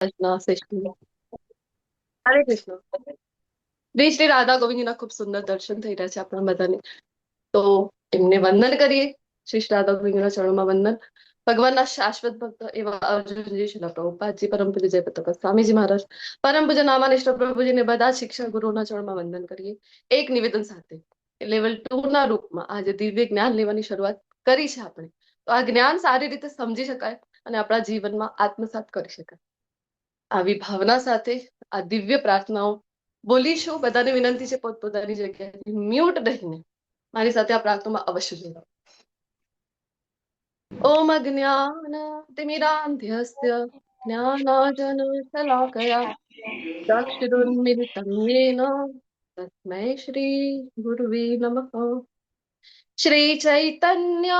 કૃષ્ણ શ્રી હરે કૃષ્ણ. શ્રી શ્રી રાધા ગોવિંદના ખૂબ સુંદર દર્શન થઈ રહ્યા છે આપણા બધાને. તો એમને વંદન કરીએ. શ્રી શ્રી રાધા ગોવિંદના ચરણોમાં વંદન. ભગવાનના શાશ્વત ભક્ત એવા અર્જુનજી, શ્રીલ પ્રભુપાદજી, પરમ પૂજ્ય જયપ્રતાપ સ્વામીજી મહારાજ, પરમ પૂજ્ય નામાનિષ્ઠ પ્રભુજીને બધા શિક્ષક ગુરુના ચરણમાં વંદન કરીએ એક નિવેદન સાથે. લેવલ 2 ના રૂપમાં આજે દિવ્ય જ્ઞાન લેવાની શરૂઆત કરી છે આપણે. તો આ જ્ઞાન સારી રીતે સમજી શકાય અને આપણા જીવનમાં આત્મસાત કરી શકાય, આવી ભાવના સાથે આ દિવ્ય પ્રાર્થનાઓ બોલીશું. બધાને વિનંતી છે પોતપોતાની જગ્યાએ મ્યુટ રહીને મારી સાથે આ પ્રાર્થનામાં અવશ્ય જોડાઓ. ઓમ અજ્ઞાનતિમિરાન્ધ્યસ્ય જ્ઞાનાંજનશલાકયા ચક્ષુરુન્મિલિतं येन तस्मै श्री गुरुवे नमः. श्री चैतन्य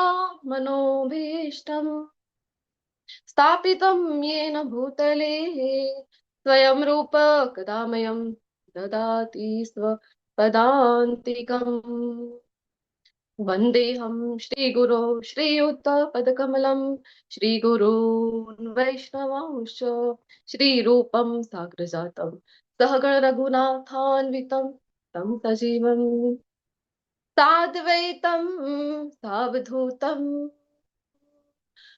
मनोभीष्टं स्थापितं येन भूतले स्वयं रूप कदामयं ददाति स्वपदान्तिकम्. वन्देऽहं श्रीगुरो श्रीयुतपदकमलं श्रीगुरून् वैष्णवांश्च श्रीरूपं साग्रजातं सहगण रघुनाथान्वितं तं सजीवं साद्वैतं सावधूतं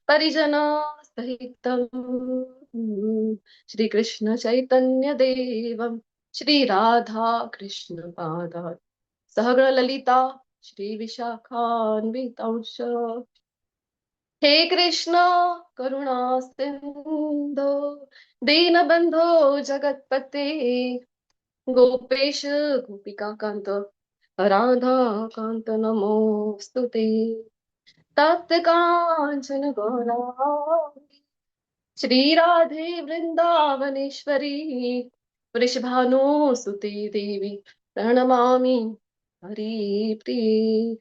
परिजनसहितं श्रीकृष्ण चैतन्य देवं श्रीराधा कृष्ण पादात् सहगण ललिता श्री विशाखान्वितांश. हे कृष्ण करुणा सिंधो दीनबंधो जगतपते गोपेश गोपिका कांत राधा कांत नमोस्तुते. तप्त कांचन गौरांगी श्री राधे वृंदावनेश्वरी वृषभानुसुते देवी प्रणमामि हरिप्रिये.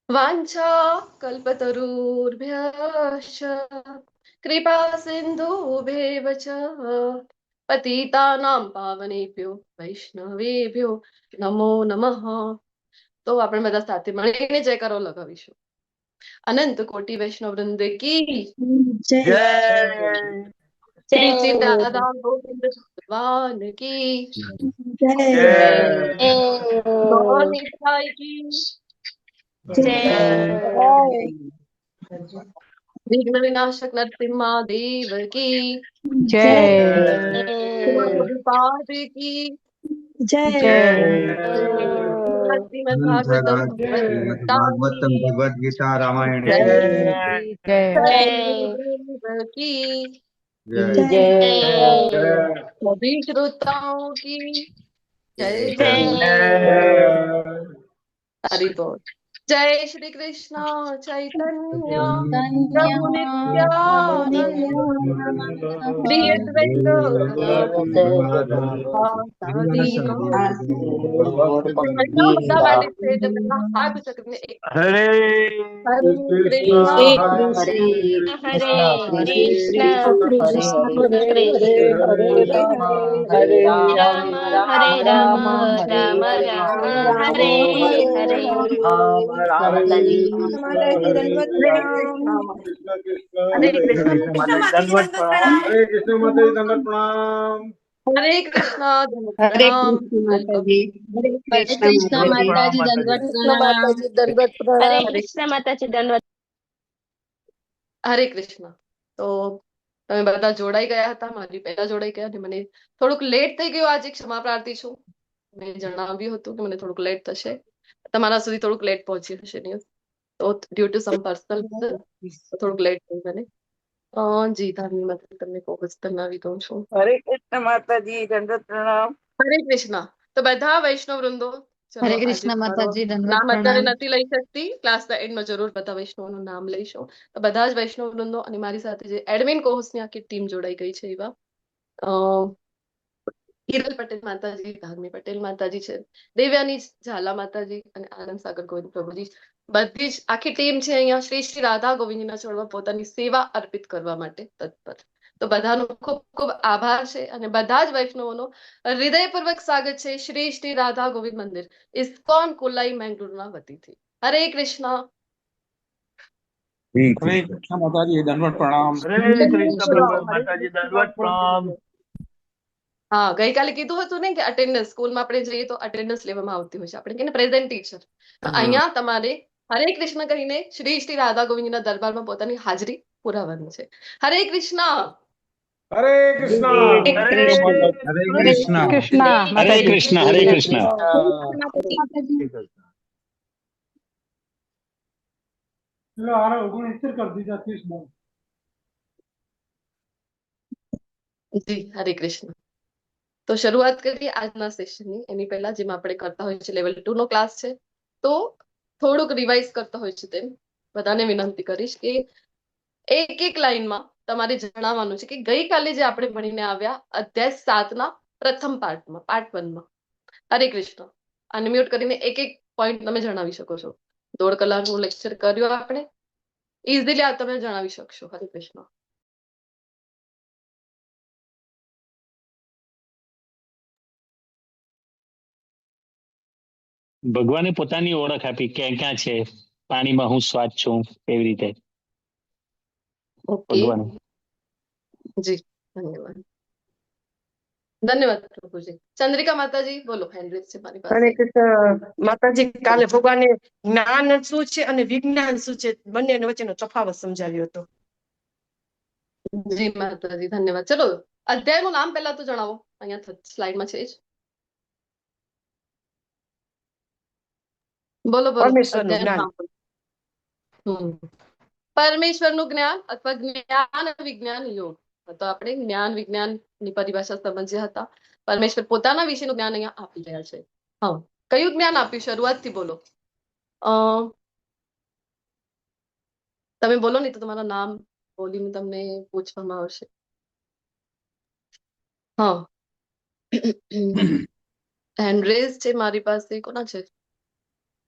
वाञ्छा कल्पतरुर्भ्यश्च कृपा सिन्धुभ्येव च पतितानां पावनेभ्यो वैष्णवेभ्यो नमो नमः. તો આપણે બધા સાથે મળીને જયકારો લગાવીશું. અનંત કોટી વૈષ્ણવ વૃંદ કી જય. શ્રી શ્રી દાદા ગોવિંદ ભગવાન की गौर निताई की विघ्न विनाशक नरसिम्हा देव की प्रभुपाद की श्रीमद्भागवतम भागवतम भगवद गीता रामायण की जय सभी श्रोताओं की जय हरि बोल. जय श्री कृष्ण चैतन्य प्रभु नित्यानंद श्री अद्वैत બધા માટે છે એટલે બધા હાથ ઊંચા કરીને એક हरे હરે कृष्णा કૃષ્ણ हरे कृष्ण हरे हरे राम हरे राम हरे राम राम राम हरे हरे हरे माताजी दंडवत હરે प्रणाम. કૃષ્ણ हरे હરે કૃષ્ણ दंडवत प्रणाम हरे कृष्ण माता दंडवत प्रणाम हरे कृष्ण दंडवत हरे प्रणाम. कृष्ण वेलकम. माताजी हरे कृष्ण माताजी दंडवत प्रणाम दंडवत हरे प्रणाम. कृष्ण माताजी दंडवत હરે કૃષ્ણ. તો તમે બધા જોડાઈ ગયા હતા, મારી પહેલા જોડાઈ ગયા અને મને થોડુંક લેટ થઈ ગયું. આજે ક્ષમા પ્રાર્થી છું. મેં જણાવ્યું હતું કે મને થોડુંક લેટ થશે, તમારા સુધી થોડુંક લેટ પહોંચી હશે ન્યૂઝ. તો ડ્યુ ટુ સમ પર્સનલ થોડુંક લેટ થઈ મને. જી ધાર્મી માતા તમને જણાવી દઉં છું. हरे कृष्ण माताजी दंडवत प्रणाम. હરે કૃષ્ણ. તો બધા વૈષ્ણવ વૃંદો, ચલો हरे આજે कृष्ण તમારો माताजी दंडवत નામ અત્યારે प्रणाम નથી લઈ શકતી, ક્લાસના એન્ડમાં જરૂર બધા વૈષ્ણવનું નામ લઈશું. તો બધા જ વૈષ્ણવ વૃંદો અને મારી સાથે જે એડમિન કોર્સની આખી ટીમ જોડાઈ ગઈ છે એવા હિરલ પટેલ માતાજી, ધાર્મી પટેલ માતાજી છે, દેવ્યાની ઝાલા માતાજી અને આનંદ સાગર ગોવિંદ પ્રભુજી, બધી જ આખી ટીમ છે અહીંયા શ્રી શ્રી રાધા ગોવિંદના ચરણમાં પોતાની સેવા અર્પિત કરવા માટે તત્પર. તો બધાનો ખૂબ ખૂબ આભાર છે અને બધા જ વૈષ્ણવોનો હૃદયપૂર્વક સ્વાગત છે શ્રી શ્રી રાધા ગોવિંદ મંદિર ઇસ્કોન કુલાઈ મેંગલુરુના વતીથી. હરે કૃષ્ણ. हरे कृष्ण माता जी दंडवत प्रणाम। હરે કૃષ્ણ ભગવાન માતાજી દંડવત પ્રણામ. હા, ગઈકાલે કીધું હતું ને કે અટેન્ડન્સ સ્કૂલમાં આપણે જઈએ તો અટેન્ડન્સ લેવામાં આવતી હોય છે, આપણે કહીએ પ્રેઝન્ટ ટીચર. તો અહીંયા તમારે હરે કૃષ્ણ કહીને શ્રી શ્રી રાધા ગોવિંદના દરબારમાં પોતાની હાજરી પુરાવવાની છે. હરે કૃષ્ણ. हरे कृष्ण હરે कृष्ण કૃષ્ણ હરે કૃષ્ણ હરે કૃષ્ણ. चलो आ रहा 69 कर दीजिए 30 बार। જી હરે કૃષ્ણ. તો શરૂઆત કરીએ આજના સેશનની. એની પહેલા જેમ આપણે કરતા હોય છે લેવલ 2 નો ક્લાસ છે, તો થોડુંક રિવાઇઝ કરતા હોય છે તેમ બધાને વિનંતી કરીશ કે એક એક લાઈનમાં તમારે જણાવવાનું છે કે ગઈકાલે જે આપણે ભણીને આવ્યા અધ્યાય 7 ના પ્રથમ પાર્ટમાં, પાર્ટ 1 માં. હરે કૃષ્ણ. અનમ્યુટ કરીને એક એક પોઈન્ટ તમે જણાવી શકો છો. 1.5 કલાકનું લેક્ચર કર્યું આપણે, ઇઝીલી આ તમે જણાવી શકશો. હરે કૃષ્ણ. ભગવાને પોતાની ઓળખ આપી ક્યાં ક્યાં છે, પાણીમાં હું સ્વાદ છું, એવી રીતે ઓકે ભગવાન. જી, ધન્યવાદ. ધન્યવાદ પ્રભુજી. ચંદ્રિકા માતાજી બોલો, હેન્ડ રેઝ છે મારી હરે પાસે. કૃષ્ણ માતાજી, કાલે ભગવાને જ્ઞાન શું છે અને વિજ્ઞાન શું છે બંને વચ્ચેનો તફાવત સમજાવ્યો હતો. જી માતાજી, ધન્યવાદ. ચલો અધ્યાયનું નામ પહેલા તો જણાવો, અહીંયા સ્લાઇડમાં છે જ. બોલો બોલો. પરમેશ્વરનું અધ્યાયનું જ્ઞાન. નામ બોલો. પરમેશ્વરનું જ્ઞાન અથવા જ્ઞાન વિજ્ઞાન યોગ. તો આપણે જ્ઞાન વિજ્ઞાનની પરિભાષા સમજ્યા હતા. પરમેશ્વર પોતાના વિશેનું જ્ઞાન અહીંયા આપી રહ્યા છે. હા, કયું જ્ઞાન આપ્યું? શરૂઆતથી બોલો. તમે બોલો નહીં તો તમારું નામ બોલીને તમને પૂછવામાં આવશે. હા, હેન્ડ રેઝ છે મારી પાસે. કોના છે?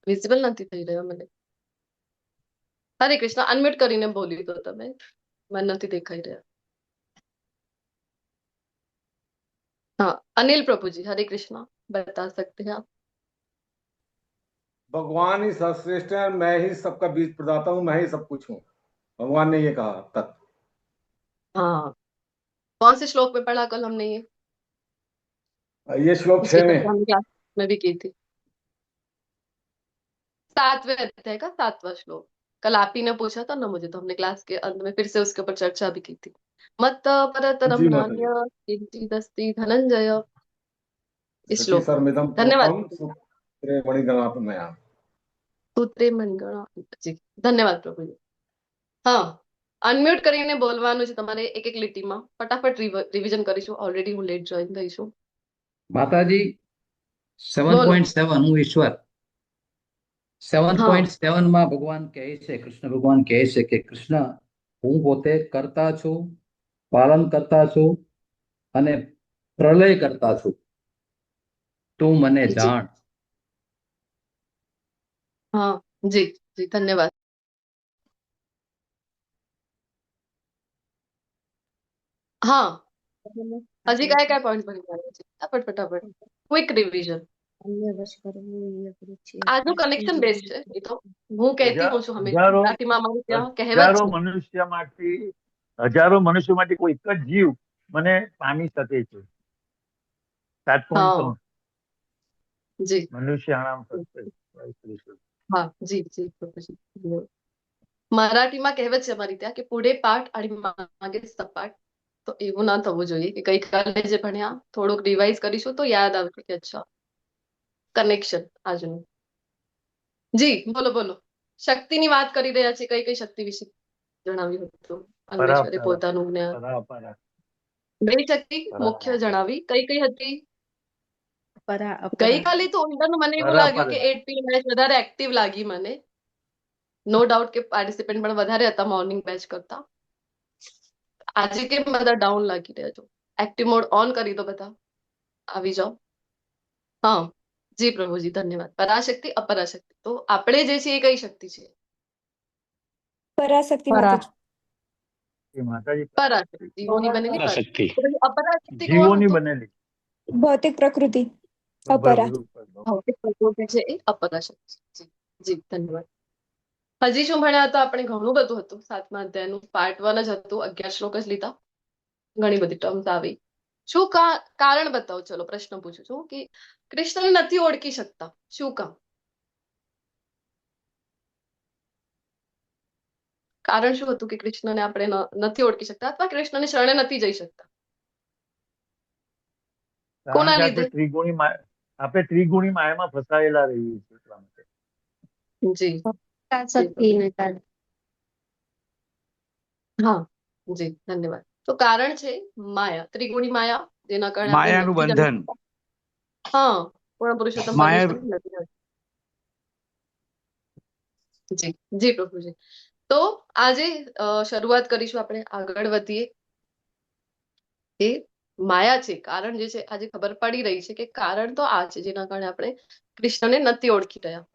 વિઝિબલ નથી થઈ રહ્યો મને. હરે કૃષ્ણ. અનમ્યુટ કરીને બોલી દો તમે, મને નથી દેખાઈ રહ્યા. हाँ, अनिल प्रभु जी, हरे कृष्णा, बता सकते हैं आप? भगवान ही सर्वश्रेष्ठ है, मैं ही सबका बीज प्रदाता हूँ, मैं ही सब कुछ हूँ, भगवान ने ये कहा तक। हाँ, कौन से श्लोक में पढ़ा कल हमने ये श्लोक 6 में क्लास में भी की थी? 7वें अध्याय का 7वां श्लोक। कल आप ही ने पूछा था ना मुझे, तो हमने क्लास के अंत में फिर से उसके ऊपर चर्चा भी की थी। मत परतरम जी माता जी। नान्य किंचिदस्ति धनंजय। इस श्लोक सर्वमिदं धन्यवाद। पूर्णं सूत्रे मणिगणात्मया। सूत्रे मणिगणा जी, धन्यवाद प्रभु जी. हाँ, અનમ્યુટ કરીને બોલવાનું છે તમારે એક એક લીટીમાં. ફટાફટ રિવિઝન કરીશું. ઓલરેડી હું લેટ જોઈન થઈ છું. માતાજી 7.7 હું ઈશ્વર. 7.7 માં ભગવાન કહે છે, કૃષ્ણ ભગવાન કહે છે કે કૃષ્ણ હું પોતે કરતા છું, પાલન કરતા છું અને પ્રલય કરતા છું, તું મને જાણ. હા જી જી, ધન્યવાદ. હા, હજી કયા કયા પોઈન્ટ ભણી રહ્યા છે? ફટાફટ ક્વિક રિવિઝન. આજનું કનેક્શન બેસ્ટ છે. એ તો હું કહેતી હોઉં છું હંમેશા. ગુજરાતીમાં અમારું ત્યાં કહેવત હજારો છે. મનુષ્યમાંથી કોઈ એક જ જીવ મને પામી શકે છે. 7.3 જી મનુષ્યાણામ સત્ય. હા જી જી પ્રભુજી. મરાઠીમાં કહેવત છે અમારી ત્યાં કે પુढे પાઠ आणि मागे સપાટ. તો એવું ના થવું જોઈએ કે ગઈકાલે જે ભણ્યા થોડુંક રિવાઇઝ કરીશું તો યાદ આવશે કે અચ્છા કનેક્શન આજનું. જી બોલો બોલો. શક્તિની વાત કરી રહ્યા છે. કઈ કઈ શક્તિ વિશે જણાવ્યું હતું? અંગેશ્વરે પોતાનું જ્ઞાન. બે શક્તિ મુખ્ય જણાવી. કઈ કઈ હતી? ગઈકાલે તો ઉલટાનું મને એવું લાગ્યું કે 8 બેચ વધારે એક્ટિવ લાગી મને. નો ડાઉટ કે પાર્ટિસિપન્ટ પણ વધારે હતા મોર્નિંગ બેચ કરતા. આજે કેમ બધા ડાઉન લાગી રહ્યા છો? એક્ટિવ મોડ ઓન કરી દો બધા, આવી જાઓ. હા જી પ્રભુજી, ધન્યવાદ. પરાશક્તિ અપરાશક્તિ. તો આપણે જે છે એ કઈ શક્તિ છે? પરાશક્તિ માતાજી પરાશક્તિ. જીવોની બનેલી પરાશક્તિ. અપરાશક્તિ કોણ જીવોની હતું? બનેલી ભૌતિક પ્રકૃતિ અપરા. ભૌતિક પ્રકૃતિ છે એ અપરાશક્તિ. જી જી, ધન્યવાદ. હજી શું ભણ્યા હતા આપણે? ઘણું બધું હતું. 7મા અધ્યાયનું પાર્ટ 1 જ હતું. 11 શ્લોક જ લીધા. ઘણી બધી ટર્મ્સ આવી. શું કારણ બતાવો? ચલો પ્રશ્ન પૂછું છું કે કૃષ્ણને નથી ઓળખી શકતા, શું કામ? કારણ શું હતું કે કૃષ્ણને આપણે નથી ઓળખી શકતા અથવા કૃષ્ણને શરણે નથી જઈ શકતા? કારણ કોના કે લીધે? આપણે ત્રિગુણી માયામાં ફસાયેલા રહીએ છીએ એટલા માટે. જી શક્તિને કારણે. હા જી ધન્યવાદ. તો કારણ છે માયા, ત્રિગુણી માયા, જેના કારણે આપણે માયાનું નથી બંધન. જાણી શકતા. હા, પૂર્ણ પુરુષોત્તમ માયા પરમેશ્વર નથી જાણી. જી જી પ્રભુજી. તો આજે શરૂઆત કરીશું, આપણે આગળ વધીએ. એ માયા છે, કારણ જે છે આજે ખબર પડી રહી છે કે કારણ તો આ છે જેના કારણે આપણે કૃષ્ણને નથી ઓળખી રહ્યા.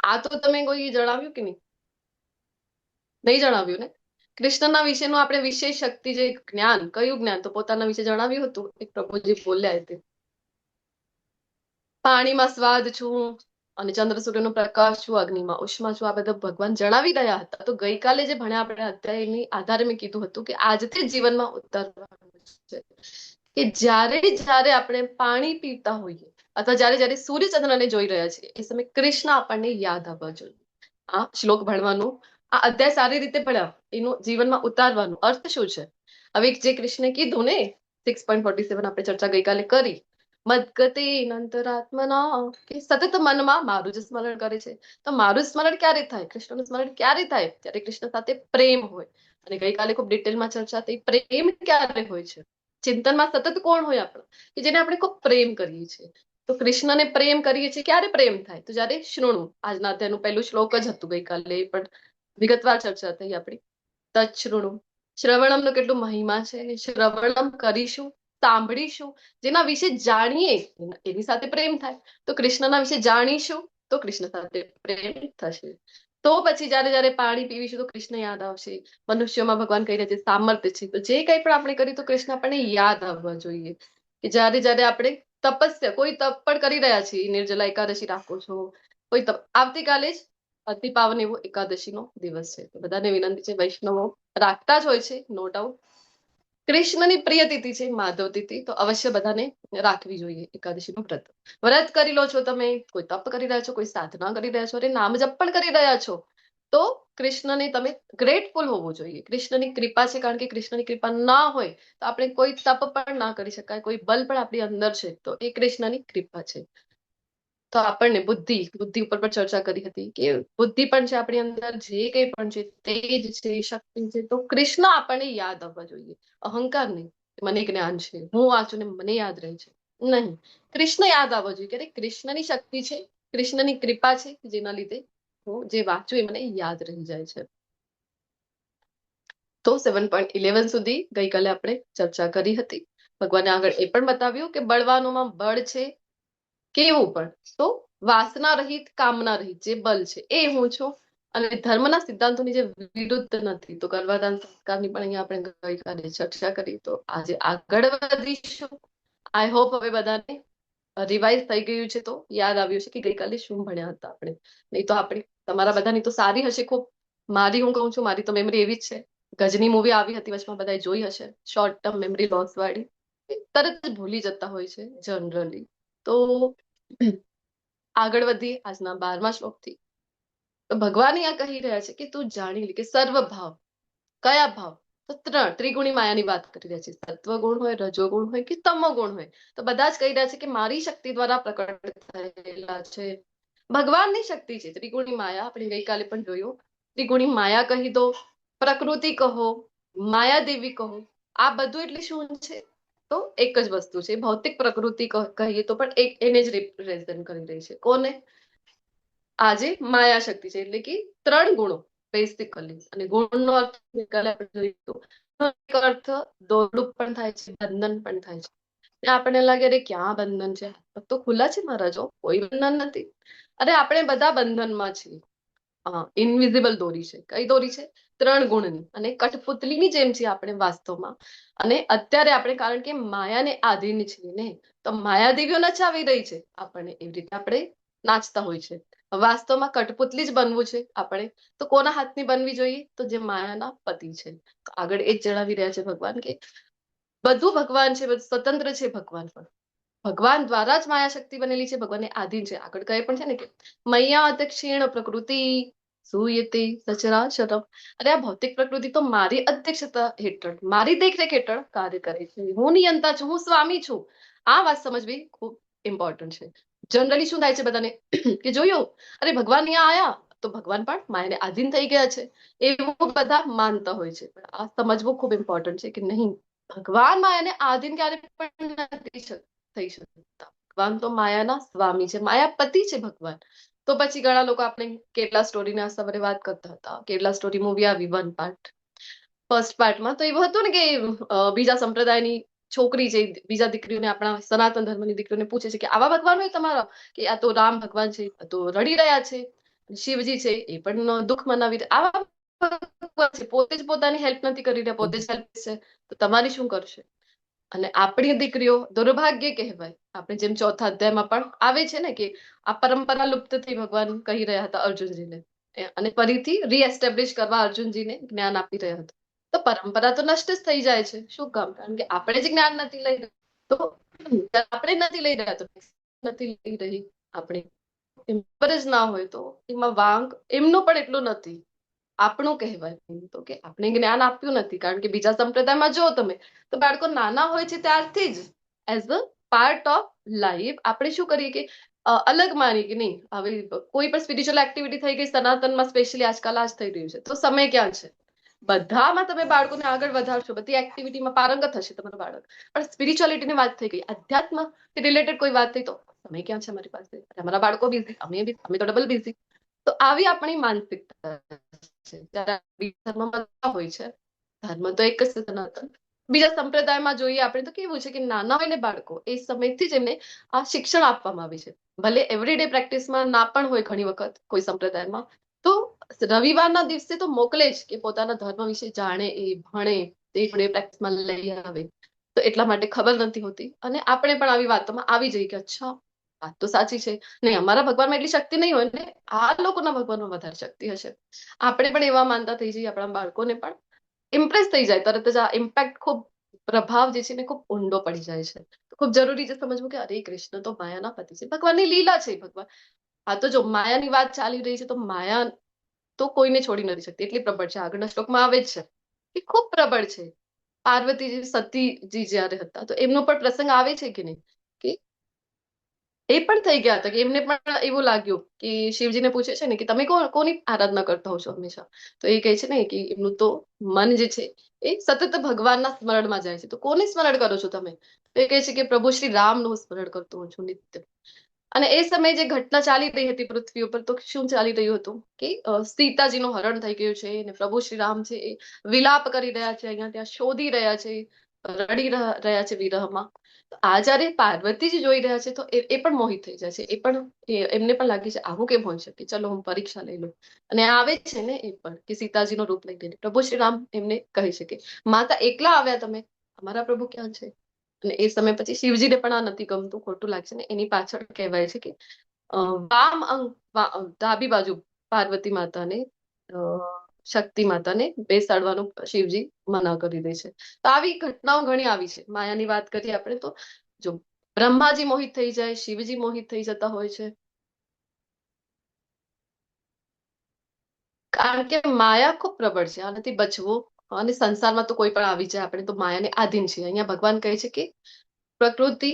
આ તો તમે કોઈ જણાવ્યું કે નહીં? નહીં જણાવ્યું ને? કૃષ્ણના વિશેનું આપણે વિશેષ શક્તિ, જે જ્ઞાન, કયું જ્ઞાન? તો પોતાના વિશે જણાવ્યું હતું. એક પ્રભુજી બોલ્યા હતી, પાણીમાં સ્વાદ છું અને ચંદ્ર સૂર્યનો પ્રકાશ છું, અગ્નિમાં ઉષ્મા છું. આ બધા ભગવાન જણાવી રહ્યા હતા. તો ગઈકાલે જે ભણ્યા આપણે અધ્યાયની આધારે મેં કીધું હતું કે આજથી જ જીવનમાં ઉતારવાનું છે કે જ્યારે જ્યારે આપણે પાણી પીતા હોઈએ અથવા જ્યારે જ્યારે સૂર્યચંદ્રને જોઈ રહ્યા છીએ એ સમયે કૃષ્ણ આપણને યાદ આવવા જોઈએ. આ શ્લોક ભણવાનું, આ અધ્યાય સારી રીતે ભણ્યા એનું જીવનમાં ઉતારવાનું અર્થ શું છે? હવે જે કૃષ્ણે કીધું ને 6.47 આપણે ચર્ચા ગઈકાલે કરી, મદગતે અંતરાત્મના, કે સતત મનમાં મારું જ સ્મરણ કરે છે. તો મારું સ્મરણ ક્યારે થાય? કૃષ્ણનું સ્મરણ ક્યારે થાય? ત્યારે કૃષ્ણ સાથે પ્રેમ હોય. અને ગઈકાલે ખૂબ ડિટેલમાં ચર્ચા થઈ, પ્રેમ ક્યારે હોય છે? ચિંતનમાં સતત કોણ હોય આપણો કે જેને આપણે ખૂબ પ્રેમ કરીએ છીએ? તો કૃષ્ણને પ્રેમ કરીએ છીએ ક્યારે પ્રેમ થાય? તો જ્યારે શૃણુ, આજના અધ્યાયનું પહેલું શ્લોક જ હતું ગઈકાલે, પણ વિગતવાર ચર્ચા થઈ આપણી. તચ્છૃણુ, શ્રવણમનો કેટલું મહિમા છે. શ્રવણમ કરીશું, સાંભળીશું, જેના વિશે જાણીએ એની સાથે પ્રેમ થાય. તો કૃષ્ણના વિશે જાણીશું તો કૃષ્ણ સાથે પ્રેમ થશે. તો પછી જ્યારે જ્યારે પાણી પીવીશું તો કૃષ્ણ યાદ આવશે. મનુષ્યોમાં ભગવાન કહી રહ્યા છે સામર્થ્ય છે. તો જે કંઈ પણ આપણે કરીએ તો કૃષ્ણ આપણને યાદ આવવા જોઈએ. કે જ્યારે જ્યારે આપણે તપસ્યા, કોઈ તપ પણ કરી રહ્યા છીએ, નિર્જલા એકાદશી રાખો છો, કોઈ તપ, આવતીકાલે જ અતિ પાવન એવો એકાદશીનો દિવસ છે. તો બધાને વિનંતી છે, વૈષ્ણવો રાખતા જ હોય છે નો ડાઉટ. કૃષ્ણની પ્રિય તિથિ છે માધવ તિથિ, તો અવશ્ય બધાને રાખવી જોઈએ એકાદશીનું વ્રત. વ્રત કરી લો છો તમે, કોઈ તપ કરી રહ્યા છો, કોઈ સાધના કરી રહ્યા છો, અરે નામ જપ પણ કરી રહ્યા છો, તો કૃષ્ણને તમે ગ્રેટફુલ હોવું જોઈએ. કૃષ્ણની કૃપા છે, કારણ કે કૃષ્ણની કૃપા ના હોય તો આપણે કોઈ તપ પણ ના કરી શકાય, કોઈ બલ પણ આપણી અંદર છે તો એ કૃષ્ણની કૃપા છે. તો આપણને બુદ્ધિ ઉપર પણ ચર્ચા કરી હતી કે બુદ્ધિ પણ છે આપણી અંદર, જે કંઈ પણ છે તેજ છે, શક્તિ છે. તો કૃષ્ણ આપણને યાદ આવવા જોઈએ. અહંકાર નહીં, મને જ્ઞાન છે, હું વાંચું ને મને યાદ રહે છે, નહીં. કૃષ્ણ યાદ આવવા જોઈએ કે કૃષ્ણની શક્તિ છે, કૃષ્ણની કૃપા છે, જેના લીધે હું જે વાંચું એ મને યાદ રહી જાય છે. તો 7.11 સુધી ગઈકાલે આપણે ચર્ચા કરી હતી. ભગવાને આગળ એ પણ બતાવ્યું કે બળવાનોમાં બળ છે. કેવું પણ? તો વાસના રહિત, કામના રહિત જે બલ છે એ હું છું, અને ધર્મના સિદ્ધાંતોની જે વિરુદ્ધ નથી. તો ગર્ભાધાન સંસ્કારની પણ અહીંયા આપણે ગઈકાલે ચર્ચા કરી. તો આજે આગળ વધીશું. આઈ હોપ હવે બધાને રિવાઇઝ થઈ ગયું છે, તો યાદ આવ્યું છે કે ગઈકાલે શું ભણ્યા હતા આપણે. નહીં તો આપણે, તમારા બધાની તો સારી હશે ખૂબ. મારી, હું કહું છું, મારી તો મેમરી એવી જ છે. ગજની મૂવી આવી હતી વચમાં, બધાએ જોઈ હશે. શોર્ટ ટર્મ મેમરી લોસ વાળી, તરત જ ભૂલી જતા હોય છે જનરલી. તો આગળ વધીએ આજના 12મા શ્લોકથી. તો ભગવાન અહીંયા કહી રહ્યા છે કે તું જાણી લે કે સર્વ ભાવ, કયા ભાવ? તો ત્રિગુણી માયાની વાત કરી રહ્યા છે. સત્વગુણ હોય, રજોગુણ હોય કે તમોગુણ હોય, તો બધા જ કહી રહ્યા છે કે મારી શક્તિ દ્વારા પ્રકટ થયેલા છે. ભગવાનની શક્તિ છે ત્રિગુણી માયા. આપણે ગઈકાલે પણ જોયું, ત્રિગુણી માયા કહી દો, પ્રકૃતિ કહો, માયાદેવી કહો, આ બધું એટલે શું છે? તો એક જ વસ્તુ છે. ભૌતિક પ્રકૃતિ કહીએ તો પણ એને જ રિપ્રેઝન્ટ કરી રહી છે. કોને? આજે માયા શક્તિ છે, એટલે કે 3 ગુણો બેસિકલી. અને ગુણનો અર્થ ગઈકાલે આપણે જોયું, એક અર્થ દોરડું પણ થાય છે, બંધન પણ થાય છે. આપણને લાગે અરે ક્યાં બંધન છે, તો ખુલ્લા છે મારા, જો કોઈ બંધન નથી. અરે આપણે બધા બંધનમાં છીએ. ઇનવિઝિબલ દોરી છે. કઈ દોરી છે? 3 ગુણની અને કઠપુતલીની જેમ છીએ આપણે વાસ્તવમાં. અને અત્યારે આપણે કારણ કે માયાને આધીન છીએ ને, તો માયાદેવીઓ નચાવી રહી છે આપણને, એવી રીતે આપણે નાચતા હોય છે. વાસ્તવમાં કઠપુતલી જ બનવું છે આપણે, તો કોના હાથની બનવી જોઈએ? તો જે માયાના પતિ છે. તો આગળ એ જ જણાવી રહ્યા છે ભગવાન કે બધું ભગવાન છે, બધું સ્વતંત્ર છે ભગવાન, પણ ભગવાન દ્વારા જ માયા શક્તિ બનેલી છે, ભગવાનને આધીન છે. આગળ કહે પણ છે ને કે મૈયા અધ્યક્ષેણ પ્રકૃતિ સૂયતે સચરાચરમ. અરે આ ભૌતિક પ્રકૃતિ તો મારી અધ્યક્ષતા હેઠળ, મારી દેખરેખ હેઠળ કાર્ય કરે છે. હું નિયંતા છું, હું સ્વામી છું. આ વાત સમજવી ખૂબ ઇમ્પોર્ટન્ટ છે. જનરલી શું થાય છે બધાને કે જોયું, અરે ભગવાન અહીંયા આયા તો ભગવાન પણ માયાને આધીન થઈ ગયા છે, એવું બધા માનતા હોય છે. પણ આ સમજવું ખૂબ ઇમ્પોર્ટન્ટ છે કે નહીં, ભગવાન માયાને આધીન ક્યારે પણ નથી થઈ શકતા. ભગવાન તો માયાના સ્વામી છે, માયાપતિ છે ભગવાન. તો પછી ઘણા લોકો આપણે કેટલા સ્ટોરીના સવારે વાત કરતા હતા, કેટલા સ્ટોરી મૂવી આવી 1 પાર્ટ. ફર્સ્ટ પાર્ટમાં તો એવું હતું ને કે બીજા સંપ્રદાયની છોકરી છે, બીજા દીકરીઓને, આપણા સનાતન ધર્મની દીકરીઓને પૂછે છે કે આવા ભગવાન હોય તમારા, કે આ તો રામ ભગવાન છે, આ તો રડી રહ્યા છે, શિવજી છે એ પણ દુઃખ મનાવી રહ્યા, આવા ભગવાન છે, પોતે જ પોતાની હેલ્પ નથી કરી રહ્યા, પોતે જ હેલ્પ છે, તો તમારી શું કરશે? અને આપણી દીકરીઓ દુર્ભાગ્ય કહેવાય. આપણે જેમ ચોથા અધ્યાયમાં પણ આવે છે ને કે આ પરંપરા લુપ્ત થઈ, ભગવાન કહી રહ્યા હતા અર્જુનજીને, અને ફરીથી રીએસ્ટેબ્લિશ કરવા અર્જુનજીને જ્ઞાન આપી રહ્યા હતા. તો પરંપરા તો નષ્ટ જ થઈ જાય છે. શું કામ? કારણ કે આપણે જ જ્ઞાન નથી લઈ રહ્યા. તો આપણે નથી લઈ રહ્યા, તો નથી લઈ રહી આપણે, એમ પર જ ના હોય તો એમાં વાંક એમનો પણ એટલો નથી, આપણું કહેવાય. તો કે આપણે જ્ઞાન આપ્યું નથી. કારણ કે બીજા સંપ્રદાયમાં જો તમે, તો બાળકો નાના હોય છે ત્યારથી જ as a part of life આપણે શું કરીએ કે અલગ માની કે નહીં, હવે કોઈ પણ સ્પિરિચ્યુઅલ એક્ટિવિટી થઈ ગઈ સનાતનમાં, સ્પેશિયલી આજકાલ આ જ થઈ રહ્યું છે, તો સમય ક્યાં છે? બધામાં તમે બાળકોને આગળ વધારશો, બધી એક્ટિવિટીમાં પારંગત હશે તમારું બાળક, પણ સ્પિરિચ્યુઆલિટીની વાત થઈ ગઈ, અધ્યાત્મ રિલેટેડ કોઈ વાત થઈ તો સમય ક્યાં છે અમારી પાસે? અમારા બાળકો બિઝી, અમે તો ડબલ બિઝી. તો આવી આપણી માનસિકતા છે. જ્યારે ધર્મમાં હોય છે, ધર્મ તો એક જ છે સનાતન. બીજા સંપ્રદાયમાં જોઈએ આપણે તો કેવું છે કે નાના હોય ને બાળકો, એ સમયથી જ એમને આ શિક્ષણ આપવામાં આવે છે. ભલે એવરીડે પ્રેક્ટિસમાં ના પણ હોય ઘણી વખત કોઈ સંપ્રદાયમાં, તો રવિવારના દિવસે તો મોકલે જ કે પોતાના ધર્મ વિશે જાણે, એ ભણે, તે પ્રેક્ટિસમાં લઈ આવે. તો એટલા માટે ખબર નથી હોતી, અને આપણે પણ આવી વાતોમાં આવી જઈએ કે અચ્છા વાત તો સાચી છે, નહીં અમારા ભગવાનમાં એટલી શક્તિ નહીં હોય ને, આ લોકોના ભગવાનમાં વધારે શક્તિ હશે. આપણે પણ એવા માનતા થઈ જઈએ, આપણા બાળકોને પણ ઇમ્પ્રેસ થઈ જાય તરત જ. આ ઇમ્પેક્ટ ખૂબ, પ્રભાવ જે છે ને ખૂબ ઊંડો પડી જાય છે. ખૂબ જરૂરી છે સમજવું કે અરે કૃષ્ણ તો માયાના પતિ છે, ભગવાનની લીલા છે. ભગવાન આ તો જો માયાની વાત ચાલી રહી છે, તો માયા તો કોઈને છોડી નથી શકતી, એટલી પ્રબળ છે. આગળના શ્લોકમાં આવે જ છે કે ખૂબ પ્રબળ છે. પાર્વતીજી સતીજી જયારે હતા, તો એમનો પણ પ્રસંગ આવે છે કે નહીં, કે એ પણ થઈ ગયા હતા કે એમને પણ એવું લાગ્યું કે શિવજીને પૂછે છે ને કે તમે કોની આરાધના કરતા હો છો હંમેશા? તો એ કહે છે ને કે એમનું તો મન જે છે એ સતત ભગવાનના સ્મરણમાં જાય છે. તો કોને સ્મરણ કરો છો તમે? તો એ કહે છે કે પ્રભુ શ્રી રામનું સ્મરણ કરતો હોઉં છું નિત્ય. અને એ સમયે જે ઘટના ચાલી રહી હતી પૃથ્વી ઉપર, તો શું ચાલી રહ્યું હતું કે સીતાજીનું હરણ થઈ ગયું છે, અને પ્રભુ શ્રી રામ છે એ વિલાપ કરી રહ્યા છે, અહીંયા ત્યાં શોધી રહ્યા છે, રડી રહ્યા છે વિરહમાં. આ જયારે પાર્વતીજી જોઈ રહ્યા છે, તો એ પણ મોહિત થઈ જાય છે. એ પણ એમને પણ લાગે છે આવું કેમ હોઈ શકે, ચલો હું પરીક્ષા લઈ લઉં. અને આવે છે ને એ પણ કે સીતાજીનું રૂપ લઈને પ્રભુ શ્રી રામ એમને કહી શકે, માતા એકલા આવ્યા તમે, અમારા પ્રભુ ક્યાં છે? અને એ સમય પછી શિવજીને પણ આ નથી ગમતું, ખોટું લાગશે ને. એની પાછળ કહેવાય છે કે વામ અંગ, ડાબી બાજુ પાર્વતી માતાને, શક્તિ માતાને બેસાડવાનું શિવજી મના કરી દે છે. તો આવી ઘટનાઓ ઘણી આવી છે. માયાની વાત કરીએ આપણે તો જો બ્રહ્માજી મોહિત થઈ જાય, શિવજી મોહિત થઈ જતા હોય છે, કારણ કે માયા ખૂબ પ્રબળ છે, આનાથી બચવું. અને સંસારમાં તો કોઈ પણ આવી જાય, આપણે તો માયાને આધીન છીએ. અહીંયા ભગવાન કહે છે કે પ્રકૃતિ,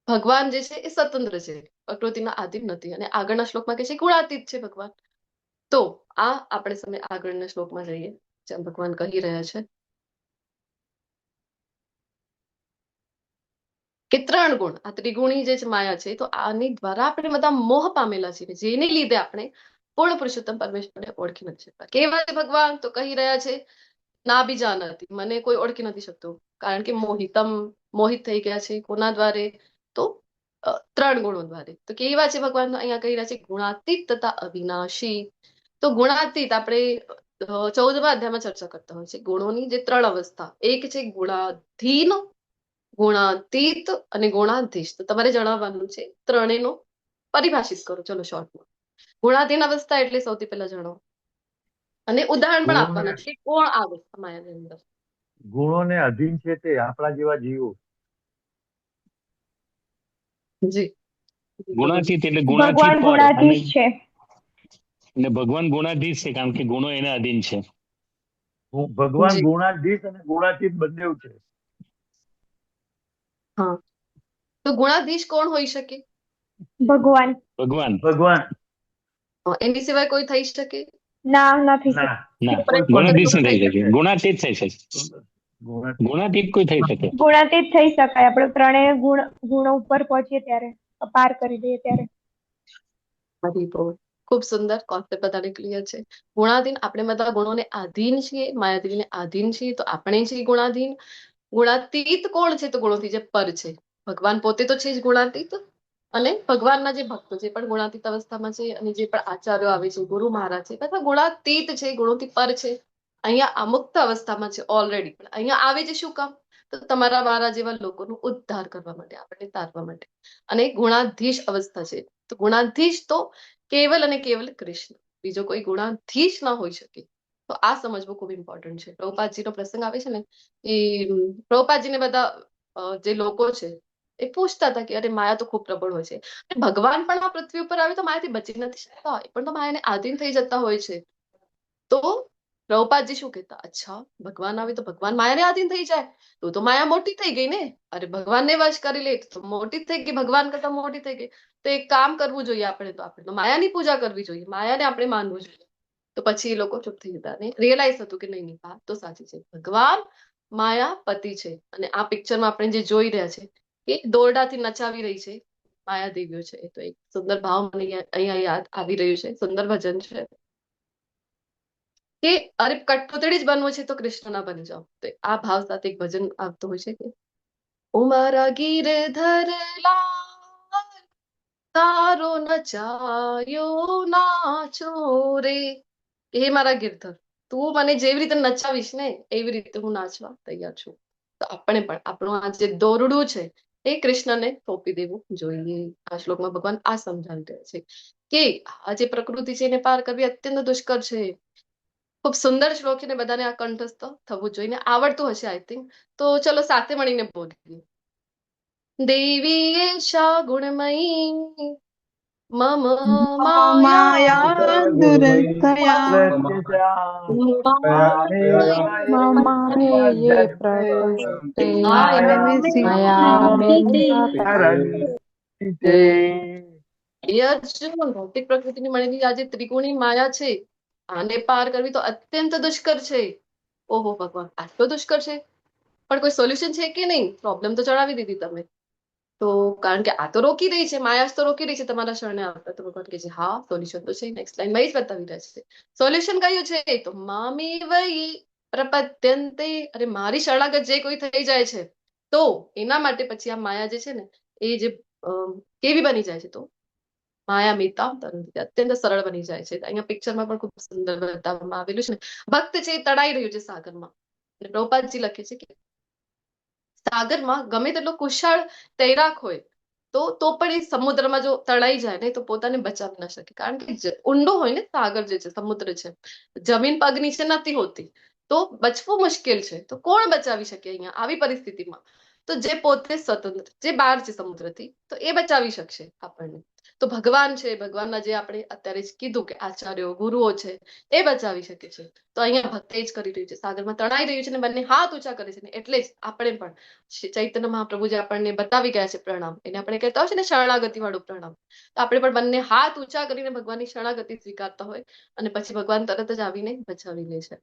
ભગવાન જે છે એ સ્વતંત્ર છે, પ્રકૃતિના આધીન નથી. અને આગળના શ્લોકમાં કહે છે ગુણાતીત છે ભગવાન. તો આ આપણે સમય આગળના શ્લોકમાં જઈએ, જેમ ભગવાન કહી રહ્યા છે કે 3 ગુણ, આ ત્રિગુણી જે માયા છે, તો આની દ્વારા આપણે બધા મોહ પામેલા છીએ, જેને લીધે આપણે પૂર્ણ પુરુષોત્તમ પરમેશ્વરને ઓળખી નથી શકતા. કેવા છે ભગવાન? તો કહી રહ્યા છે ના બી જાણતી, મને કોઈ ઓળખી નથી શકતું, કારણ કે મોહિત થઈ ગયા છે. કોના દ્વારે? તો 3 ગુણો દ્વારે. તો કેવા છે ભગવાન? અહીંયા કહી રહ્યા છે ગુણાતીત તથા અવિનાશી. તો ગુણાતીત આપણે 14મા અધ્યાયમાં ચર્ચા કરતા હોય છે ગુણોની જે 3 અવસ્થા. એક છે ગુણાધીન, ગુણાતીત અને ગુણાધીશ. તો તમારે જણાવવાનું છે ત્રણેયનો પરિભાષિત કરો. ચલો શોર્ટમાં. ગુણાધીન અવસ્થા એટલે સૌથી પહેલા જણાવો, અને ઉદાહરણ પણ આપવાના છે કે કોણ આવે માયાની અંદર. ગુણોને અધીન છે તે આપણા જેવા જીવો. જી ગુણાતીત એટલે ગુણાથી ભગવાન પર, અને ગુણાધીશ છે. ભગવાન ગુણાધીશ છે કારણ કે ગુણો એના અધીન છે. ભગવાન જી. ગુણાધીશ અને ગુણાતીત બંને છે. હા, તો ગુણાધીશ કોણ હોઈ શકે? ભગવાન. ભગવાન. ભગવાન એની સિવાય કોઈ થઈ શકે? ના નથી ના. ના, કોઈ પણ ગુણાધીશ થઈ નહીં થઈ શકે, ગુણાતીત થઈ શકે. ગુણાતીત કોઈ થઈ શકે. ગુણાતીત થઈ શકાય. આપણે ત્રણેય ગુણો ઉપર પહોંચીએ ત્યારે, પાર કરી દઈએ ત્યારે. ખૂબ સુંદર કોન્સેપ્ટ બધાને ક્લિયર છે. ગુણાધીન, આપણે બધા ગુણોને આધીન છીએ, માયાદેવીને આધીન છીએ, તો આપણે છીએ ગુણાધીન. ગુણાતીત કોણ છે? તો ગુણોથી જે પર છે. ભગવાન પોતે તો છે જ ગુણાતીત, અને ભગવાનના જે ભક્તો છે પણ ગુણાતીત અવસ્થામાં છે, અને જે પણ આચાર્યો આવે છે, ગુરુ મહારાજ છે, બધા ગુણાતીત છે, ગુણોથી પર છે. અહીંયા અમુક્ત અવસ્થામાં છે ઓલરેડી, પણ અહીંયા આવે છે શું કામ? તો તમારા મારા જેવા લોકોનો ઉદ્ધાર કરવા માટે, આપણને તારવા માટે. અને ગુણાધીશ અવસ્થા છે. તો ગુણાધીશ તો કેવલ અને કેવલ કૃષ્ણ, બીજો કોઈ ગુણાધીશ ના હોઈ શકે. તો આ સમજવું ખૂબ ઇમ્પોર્ટન્ટ છે. પ્રભુપાદજીનો પ્રસંગ આવે છે ને, એ પ્રભુપાદજીને બધા જે લોકો છે એ પૂછતા હતા કે અરે માયા તો ખૂબ પ્રબળ હોય છે, ભગવાન પણ આ પૃથ્વી ઉપર આવે તો માયાથી બચી નથી શકતા, એ પણ તો માયાને આધીન થઈ જતા હોય છે. તો પ્રભુપાદજી શું કહેતા, અચ્છા ભગવાન આવે તો ભગવાન માયાને આધીન થઈ જાય, તો માયા મોટી થઈ ગઈ ને, અરે ભગવાનને વશ કરી લે તો મોટી થઈ ગઈ, ભગવાન કરતા મોટી થઈ ગઈ. તો એક કામ કરવું જોઈએ, આપણે તો માયાની પૂજા કરવી જોઈએ, માયાને આપણે માનવું જોઈએ. તો પછી એ લોકો ચૂપ થઈ જતા અને રિયલાઇઝ થતું કે નહીં, વાત તો સાચી છે, ભગવાન માયા પતિ છે. અને આ પિક્ચરમાં આપણે જે જોઈ રહ્યા છે કે દોરડાથી નચાવી રહી છે માયાદેવીઓ છે. તો એક સુંદર ભાવ મને અહીંયા યાદ આવી રહ્યું છે, સુંદર ભજન છે કે અરે કઠપૂતળી જ બનવું છે તો કૃષ્ણ ના બની જાઓ. તો આ ભાવ સાથે એક ભજન આવતું હોય છે કે ઓ મારા ગિરધર લાલ તારો નચાયો નાચો રે, હે મારા ગિરધર, તું મને જેવી રીતે નચાવીશ ને એવી રીતે હું નાચવા તૈયાર છું. તો આપણે પણ આપણું આ જે દોરડું છે એ કૃષ્ણને સોંપી દેવું જોઈએ. આ શ્લોકમાં ભગવાન આ સમજાવી રહ્યા છે કે આ જે પ્રકૃતિ છે એને પાર કરવી અત્યંત દુષ્કર છે. ખૂબ સુંદર શ્લોક છે ને, બધાને આ કંઠસ્થ થવું જોઈએ, આવડતું હશે આઈ થિંક. તો ચલો સાથે મળીને બોલીએ. દેવી એષા ગુણમયી મમ માયા અર્જુન, ભૌતિક પ્રકૃતિની મળેલી આ જે ત્રિગુણી માયા છે આને પાર કરવી તો અત્યંત દુષ્કર છે. ઓહો ભગવાન, આટલો દુષ્કર છે, પણ કોઈ સોલ્યુશન છે કે નહીં? પ્રોબ્લેમ તો જણાવી દીધી તમે. તો કારણ કે આ તો રોકી રહી છે, માયા તો રોકી રહી છે તમારા શરણે આવતા. તો ભગવાન કહે છે હા સોલ્યુશન તો છે, નેક્સ્ટ લાઈનમાં એ જ બતાવી રહ્યા છે. સોલ્યુશન કયું છે? તો મામી વઈ પ્રપદ્યંતે, અરે મારી શરણાગત જે કોઈ થઈ જાય છે તો એના માટે પછી આ માયા જે છે ને એ જે કેવી બની જાય છે, તો માયા મીતા તરંતી, અત્યંત સરળ બની જાય છે. અહીંયા પિક્ચરમાં પણ ખૂબ સુંદર બતાવવામાં આવેલું છે ને, ભક્ત છે એ તણાઈ રહ્યું છે સાગરમાં, અને પ્રભુપાદજી લખે છે કે સાગરમાં ગમે તેટલો કુશળ તૈરાક હોય તો પણ એ સમુદ્રમાં જો તણાઈ જાય ને તો પોતાને બચાવી ના શકે, કારણ કે ઊંડો હોય ને સાગર જે છે, સમુદ્ર છે, જમીન પગ નીચે નથી હોતી, તો બચવું મુશ્કેલ છે. તો કોણ બચાવી શકે અહીંયા આવી પરિસ્થિતિમાં? તો જે પોતે સ્વતંત્ર, જે બહાર છે સમુદ્રથી, તો એ બચાવી શકશે આપણને. તો ભગવાન છે, ભગવાનના જે આપણે અત્યારે જ કીધું કે આચાર્યો ગુરુઓ છે એ બચાવી શકે છે. તો અહીંયા ભક્ત જ કરી રહ્યું છે, સાગરમાં તણાઈ રહ્યું છે ને બંને હાથ ઊંચા કરે છે ને, એટલે જ આપણે પણ ચૈતન્ય મહાપ્રભુ જે આપણને બતાવી ગયા છે પ્રણામ, એને આપણે કહેતા હોય છે ને શરણાગતિ વાળું પ્રણામ, તો આપણે પણ બંને હાથ ઊંચા કરીને ભગવાનની શરણાગતિ સ્વીકારતા હોય અને પછી ભગવાન તરત જ આવીને બચાવી લે છે.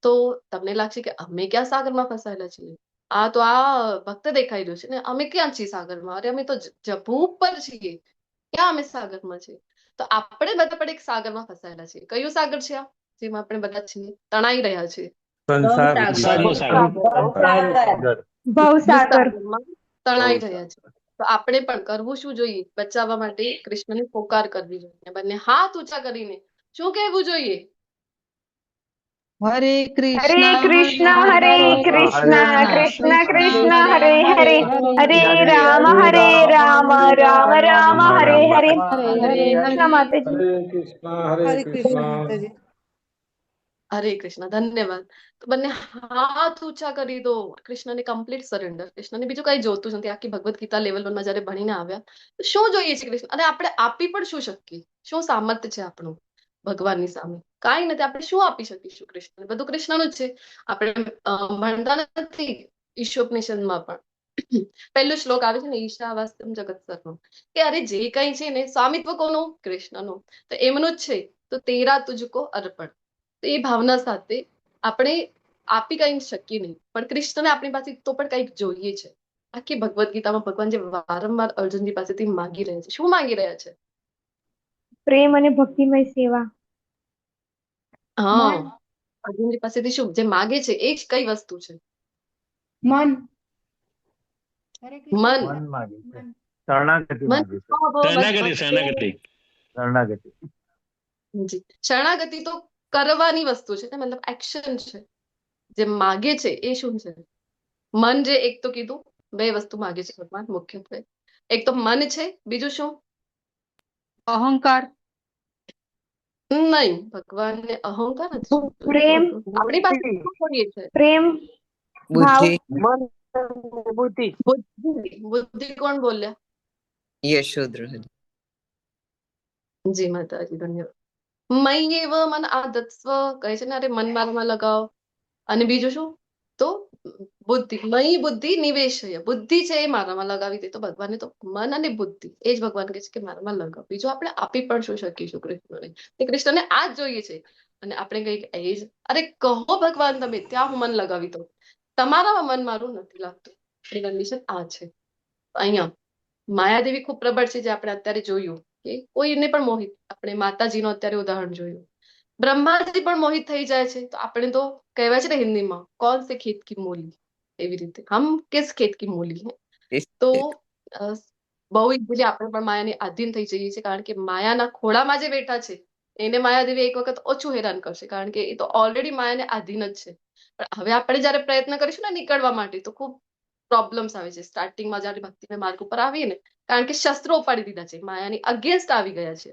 તો તમને લાગશે કે અમે ક્યાં સાગરમાં ફસાયેલા છીએ, આ તો આ ભક્ત દેખાઈ રહ્યું છે ને, અમે ક્યાં છીએ સાગરમાં? અરે અમે તો ભૂપ પર છીએ, ક્યાં અમે સાગરમાં છીએ? તો આપણે બધા પણ એક સાગરમાં ફસાયેલા છીએ. કયું સાગર છે આ જેમાં આપણે બધા છીએ, તણાઈ રહ્યા છીએ? ભવસાગર સાગર. ભવસાગર. સાગરમાં તણાઈ રહ્યા છે. તો આપણે પણ કરવું શું જોઈએ? બચાવવા માટે કૃષ્ણને પોકાર કરવી જોઈએ, બંને હાથ ઊંચા કરીને શું કહેવું જોઈએ? હરે હરે કૃષ્ણ કૃષ્ણ હરે હરે કૃષ્ણ કૃષ્ણ કૃષ્ણ કૃષ્ણ કૃષ્ણ હરે હરે હરે રામ રામ રામ હરે હરે હરે કૃષ્ણ માતાજી हरे कृष्णा हरे હરે કૃષ્ણ कृष्णा માતાજી. હરે કૃષ્ણ. ધન્યવાદ. તો બંને હાથ ઊંચા કરી દો. કૃષ્ણને કમ્પ્લીટ સરેન્ડર. કૃષ્ણને બીજું કઈ જોતું જ નથી. આખી ભગવદ્ ગીતા લેવલ 1 માં જયારે ભણીને આવ્યા તો શું જોઈએ છે કૃષ્ણ, અને આપણે આપી પણ શું શકીએ? શું સામર્થ્ય છે આપણું ભગવાનની સામે? કાંઈ નથી. આપણે શું આપી શકીશું કૃષ્ણ? બધું કૃષ્ણનું જ છે. આપણે ભણતા નથી ઈશોપનિષદમાં પણ પહેલો શ્લોક આવે છે ને, ઈશાવાસ્યમ જગત સર્વમ, કે અરે જે કઈ છે ને સ્વામિત્વ કોનું? કૃષ્ણનું. તો એમનું જ છે. તો તેરા તુજકો અર્પણ. તો એ ભાવના સાથે આપણે આપી કઈ શકીએ નહીં, પણ કૃષ્ણને આપણી પાસે તો પણ કંઈક જોઈએ છે. આખી ભગવદ્ ગીતામાં ભગવાન જે વારંવાર અર્જુનજી પાસેથી માંગી રહ્યા છે, શું માંગી રહ્યા છે? પ્રેમ અને ભક્તિમય સેવા. હા, અર્જુનજી પાસેથી શું જે માગે છે એ જ કઈ વસ્તુ છે? મન. મન. મન માંગે છે, શરણાગતિ મન. માંગે છે, શરણાગતિ શરણાગતિ. શરણાગતિ. જી, શરણાગતિ તો કરવાની વસ્તુ છે ને, મતલબ એક્શન છે. જે માગે છે એ શું છે? મન. જે એક તો કીધું, બે વસ્તુ માગે છે ભગવાન મુખ્યત્વે. એક તો મન છે, બીજું શું? અહંકાર. નહીં, ભગવાનને અહંકાર નથી જોઈતો. પ્રેમ. આપણી પાસે શું જોઈએ છે? પ્રેમ ભાવ. મન બુદ્ધિ. બુદ્ધિ. બુદ્ધિ કોણ બોલ્યા? યશોધ્ર. જી માતાજી, ધન્યવાદ. મય્યેવ મન આદત્સ્વ કહે છે ને, અરે મન મારામાં લગાવો. અને બીજું શું? તો બુદ્ધિ. મયી બુદ્ધિ નિવેશય. બુદ્ધિ છે એ મારામાં લગાવી દે. તો ભગવાનને તો મન અને બુદ્ધિ એ જ ભગવાન કહે છે કે મારામાં લગાવ. બીજું આપણે આપી પણ શું શકીશું કૃષ્ણને? એ કૃષ્ણને આ જ જોઈએ છે. અને આપણે કઈક એ જ, અરે કહો ભગવાન તમે, ત્યાં હું મન લગાવી દઉં. તમારામાં મન મારું નથી લાગતું. એ કન્ડિશન આ છે. અહીંયા માયાદેવી ખૂબ પ્રબળ છે, જે આપણે અત્યારે જોયું કે કોઈને પણ મોહિત. આપણે માતાજીનું અત્યારે ઉદાહરણ જોયું. બ્રહ્માજી પણ મોહિત થઈ જાય છે. તો આપણે તો કહેવાય છે ને હિન્દીમાં, કોણ સે ખેત કી મૂલી, એવી રીતે હમ કિસ ખેત કી મૂલી હે. તો બહુ ઇઝીલી આપણે પણ માયાની આધીન થઈ જઈએ છીએ, કારણ કે માયાના ખોળામાં જે બેઠા છે એને માયાદેવી એક વખત ઓછું હેરાન કરશે, કારણ કે એ તો ઓલરેડી માયાને આધીન જ છે. પણ હવે આપણે જયારે પ્રયત્ન કરીશું ને નીકળવા માટે, તો ખૂબ પ્રોબ્લેમ્સ આવે છે. સ્ટાર્ટિંગમાં જયારે ભક્તિના માર્ગ ઉપર આવીએ ને, કારણ કે શસ્ત્રો ઉપાડી દીધા છે, માયાની અગેન્સ્ટ આવી ગયા છે.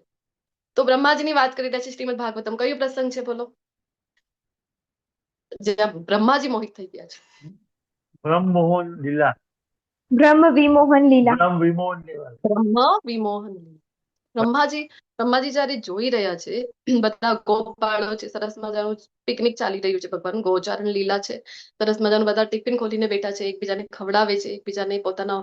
તો બ્રહ્માજીની વાત કરી રહ્યા છે શ્રીમદ ભાગવતમ. કયો પ્રસંગ છે બોલો? જ્યાં બ્રહ્માજી મોહિત થઈ ગયા છે. બ્રહ્મમોહન લીલા. બ્રહ્મ વિમોહન લીલા. બ્રહ્મ વિમોહન લીલા. બ્રહ્મ વિમોહન. બ્રહ્માજી જયારે જોઈ રહ્યા છે, બધા ગોપાળો છે, સરસ મજાનું પિકનિક ચાલી રહ્યું છે, ભગવાન ગોચારણ લીલા છે, સરસ મજાનું બધા ટિફિન ખોલીને બેઠા છે, એકબીજાને ખવડાવે છે, એકબીજાને પોતાના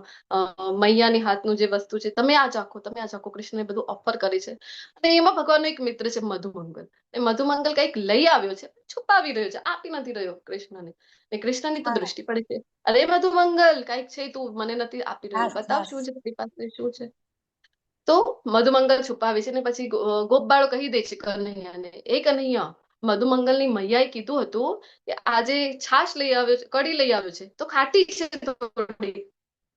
મૈયાની હાથનું જે વસ્તુ છે, તમે આ ચાખો, તમે આ ચાખો, કૃષ્ણને બધું ઓફર કરે છે. અને એમાં ભગવાનનો એક મિત્ર છે મધુમંગલ. એ મધુમંગલ કઈક લઈ આવ્યો છે, છુપાવી રહ્યો છે, આપી નથી રહ્યો કૃષ્ણને. અને કૃષ્ણની તો દ્રષ્ટિ પડે છે, અરે મધુમંગલ કઈક છે, તું મને નથી આપી રહ્યો, બતાવ શું છે તારી પાસે, શું છે? તો મધુમંગલ છુપાવે છે. ને પછી ગોપબાળો કહી દે છે કન્હૈયાને, એ કન્હૈયા, મધુમંગલની મૈયાએ કીધું હતું કે આજે છાશ લઈ આવ્યો છે, કઢી લઈ આવ્યો છે, તો ખાટી છે, થોડી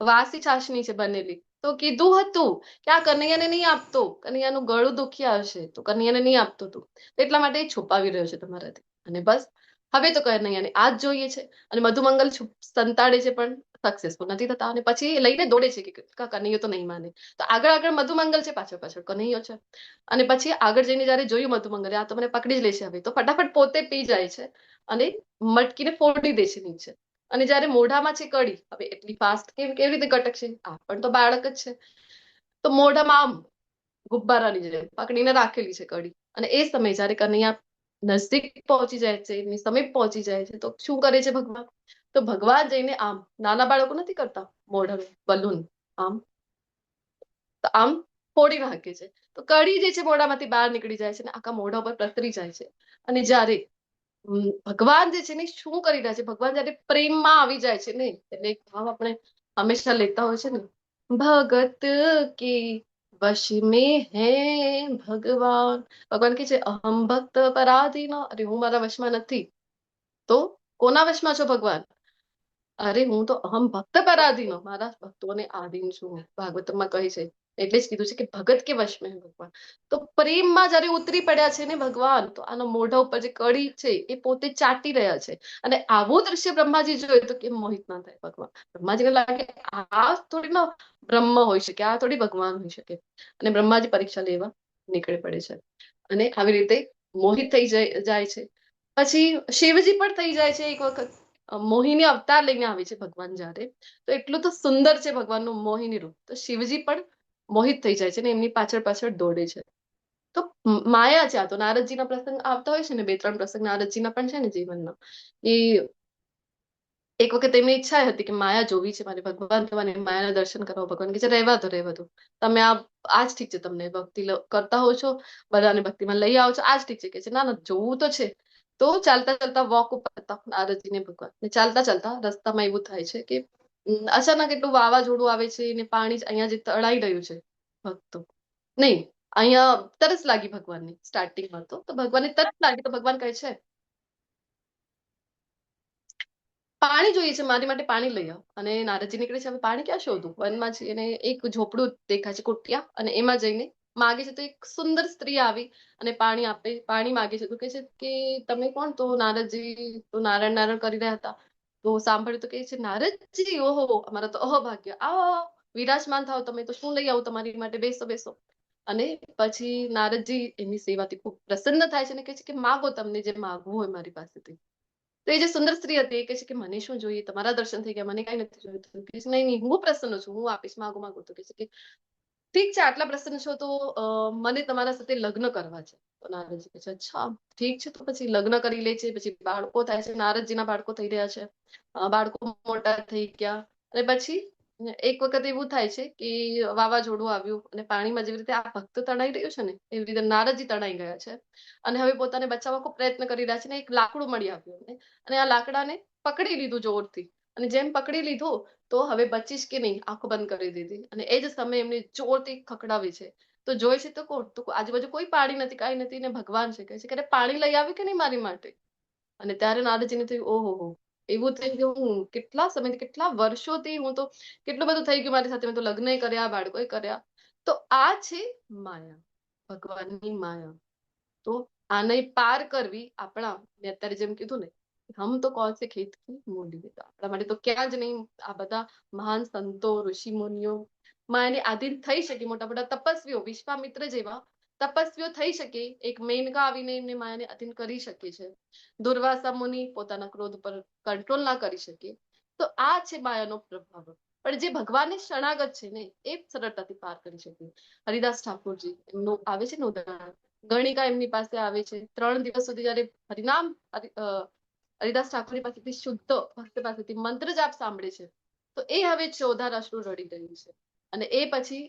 વાસી છાશની છે બનેલી. તો કીધું હતું કે આ કન્હૈયાને નહીં આપતો, કન્હૈયાનું ગળું દુખ્યા હશે, તો કન્હૈયાને નહીં આપતો તું, એટલા માટે એ છુપાવી રહ્યો છે તમારાથી. અને બસ હવે તો કન્હૈયાને આ જ જોઈએ છે. અને મધુમંગલ સંતાડે છે, પણ સક્સેસફુલ નથી થતા. અને પછી એ લઈને દોડે છે કે કન્હૈયો તો નહીં માને. તો આગળ મધુમંગલ છે, પાછળ કન્હૈયો છે. અને પછી આગળ જઈને જયારે જોયું મધુમંગલે, આ તો મને પકડી જ લેશે હવે, તો ફટાફટ પોતે પી જાય છે અને મટકીને ફોડી દે છે નીચે. અને જયારે મોઢામાં છે કડી, હવે એટલી ફાસ્ટ કેવી રીતે કટકશે? આ પણ તો બાળક જ છે. તો મોઢામાં આમ ગુબ્બારાની જેમ પકડીને રાખેલી છે કડી. અને એ સમય જયારે કન્હૈયા નજદીક પહોંચી જાય છે, એની સમીપ પહોંચી જાય છે, તો શું કરે છે ભગવાન? તો ભગવાન જઈને આમ, નાના બાળકો નથી કરતા મોઢાનું બલૂન, આમ ફોડી નાખે છે. તો કડી જે છે મોઢામાંથી બહાર નીકળી જાય છે, ને આખા મોઢા ઉપર પ્રસરી જાય છે. અને જ્યારે ભગવાન જે છે ને શું કરી રહ્યા છે, ભગવાન જયારે પ્રેમમાં આવી જાય છે ને, એટલે એક ભાવ આપણે હંમેશા લેતા હોય છે ને, ભગત કે વશ में है ભગવાન. ભગવાન કે છે અહમ ભક્ત પરાધીન, અરે હું મારા વશમાં નથી. તો કોના વશમાં છો ભગવાન? અરે હું તો અહમ ભક્ત પરાધીન, મારા ભક્તોને આધીન છું. ભાગવતમાં કહે છે એટલે જ કીધું છે કે ભગત કે વશ મેં હૈ ભગવાન. તો પ્રેમમાં જયારે ઉતરી પડ્યા છે ને ભગવાન, તો આના મોઢા ઉપર જે કડી છે એ પોતે ચાટી રહ્યા છે. અને આવું દ્રશ્ય બ્રહ્માજી જોયું તો કેમ મોહિત ના થાય ભગવાન? બ્રહ્માજીને લાગે આ થોડી ના બ્રહ્મ હોઈ શકે, આ થોડી ભગવાન હોઈ શકે. અને બ્રહ્માજી પરીક્ષા લેવા નીકળી પડે છે અને આવી રીતે મોહિત થઈ જાય છે. પછી શિવજી પણ થઈ જાય છે એક વખત. મોહિની અવતાર લઈને આવે છે ભગવાન જયારે, તો એટલું તો સુંદર છે ભગવાનનું મોહિની રૂપ. તો શિવજી પણ મોહિત થઈ જાય છે ને એમની પાછળ પાછળ દોડે છે. તો માયા છે આ. તો નારદજીના પ્રસંગ આવતા હોય છે ને, 2-3 પ્રસંગ નારદજીના પણ છે ને જીવનમાં. એ એક વખત એમની ઈચ્છા હતી કે માયા જોવી છે મારે, ભગવાન થવાને, માયાના દર્શન કરવા. ભગવાન કે છે રહેવા દો, તમે આજ ઠીક છે, તમને ભક્તિ કરતા હો છો, બધાને ભક્તિમાં લઈ આવો છો, આજ ઠીક છે. કે છે ના ના, જોવું તો છે. તો ચાલતા ચાલતા વોક ઉપર હતા નારદજીને ભગવાન, ને ચાલતા ચાલતા રસ્તામાં એવું થાય છે કે અચાનક એટલું વાવાઝોડું આવે છે ને પાણી અહીંયા જે તળાઈ રહ્યું છે, ભક્તો નહીં, અહીંયા તરસ લાગી ભગવાનની સ્ટાર્ટિંગમાં. તો ભગવાનને તરસ લાગી તો ભગવાન કહે છે પાણી જોઈએ છે, મારી માટે પાણી લઈ આવો. અને નારદજી નીકળે છે, હવે પાણી ક્યાં શોધું? વનમાં છે અને એક ઝોપડું દેખાય છે, કુટિયા, અને એમાં જઈને માગે છે. તો એક સુંદર સ્ત્રી આવી અને પાણી આપે, પાણી માગે છે. તો કહે છે કે તમે કોણ? તો નારદજી તો નારાયણ નારાયણ કરી રહ્યા હતા. તો સાંભળ્યું તો કહે છે નારદજી, ઓહો અમારા તો અહોભાગ્ય, આવો વિરાજમાન થાવ તમે, તો શું લઈ આવું તમારી માટે, બેસો બેસો. અને પછી નારદજી એમની સેવાથી ખૂબ પ્રસન્ન થાય છે અને કહે છે કે માગો, તમને જે માગવું હોય મારી પાસેથી. તો એ જે સુંદર સ્ત્રી હતી એ કહે છે કે મને શું જોઈએ? તમારા દર્શન થઈ ગયા, મને કઈ નથી જોઈતું. કે નહીં નહીં, હું પ્રસન્ન છું, હું આપીશ, માગો માગો. તો કહે છે કે ઠીક છે, આટલા પ્રસન્ન છો તો મને તમારા સાથે લગ્ન કરવા છે. તો નારદજી કહે છે અચ્છા ઠીક છે. તો પછી લગ્ન કરી લે છે. પછી બાળકો થાય છે, નારદજીના બાળકો થઈ રહ્યા છે, બાળકો મોટા થઈ ગયા. અને પછી એક વખત એવું થાય છે કે વાવાઝોડું આવ્યું અને પાણીમાં જેવી રીતે આ ભક્ત તણાઈ રહ્યું છે ને, એવી રીતે નારદજી તણાઈ ગયા છે. અને હવે પોતાને બચાવવા ખૂબ પ્રયત્ન કરી રહ્યા છે ને એક લાકડું મળી આવ્યું એમને, અને આ લાકડાને પકડી લીધું જોરથી. અને જેમ પકડી લીધું તો હવે બચીશ કે નહીં, આંખો બંધ કરી દીધી. અને એ જ સમયે એમને જોરથી ખખડાવે છે. તો જોઈ છે તો કોણ? તો આજુબાજુ કોઈ પાણી નથી, કાંઈ નથી. ને ભગવાન છે. કહે છે કે પાણી લઈ આવી કે નહીં મારી માટે? અને ત્યારે નારદજીને થયું ઓહો, એવું થઈ ગયું, હું કેટલા સમયથી, કેટલા વર્ષોથી હું તો, કેટલું બધું થઈ ગયું મારી સાથે, મેં તો લગ્ન કર્યા, બાળકો કર્યા. તો આ છે માયા, ભગવાનની માયા. તો આને પાર કરવી આપણા, મેં અત્યારે જેમ કીધું ને, હમ તો કોણ સે ખેત કી મૂલી દેતા, આપણા માટે તો ક્યાં જ નહીં. આ બધા મહાન સંતો, ઋષિ મુનિઓ માયાને આધીન થઈ શકે. મોટા મોટા તપસ્વીઓ, વિશ્વામિત્ર જેવા તપસ્વીઓ થઈ શકે. એક મેનકા આવીને એમને માયાને આધીન કરી શકે છે. દુર્વાસા મુનિ પોતાના ક્રોધ પર કંટ્રોલ ના કરી શકે. તો આ છે માયાનો પ્રભાવ. પણ જે ભગવાનને શરણાગત છે ને, એ સરળતાથી પાર કરી શકે. હરિદાસ ઠાકોરજી એમનું આવે છે ને ઉદાહરણ, ગણિકા એમની પાસે આવે છે. 3 દિવસ સુધી જયારે હરિનામ હરિદાસ ઠાકોરની પાસેથી શુદ્ધ ભક્ત પાસેથી મંત્ર જાપ સાંભળે છે, તો એ હવે 14 અશ્રુ રડી રહ્યું છે. અને એ પછી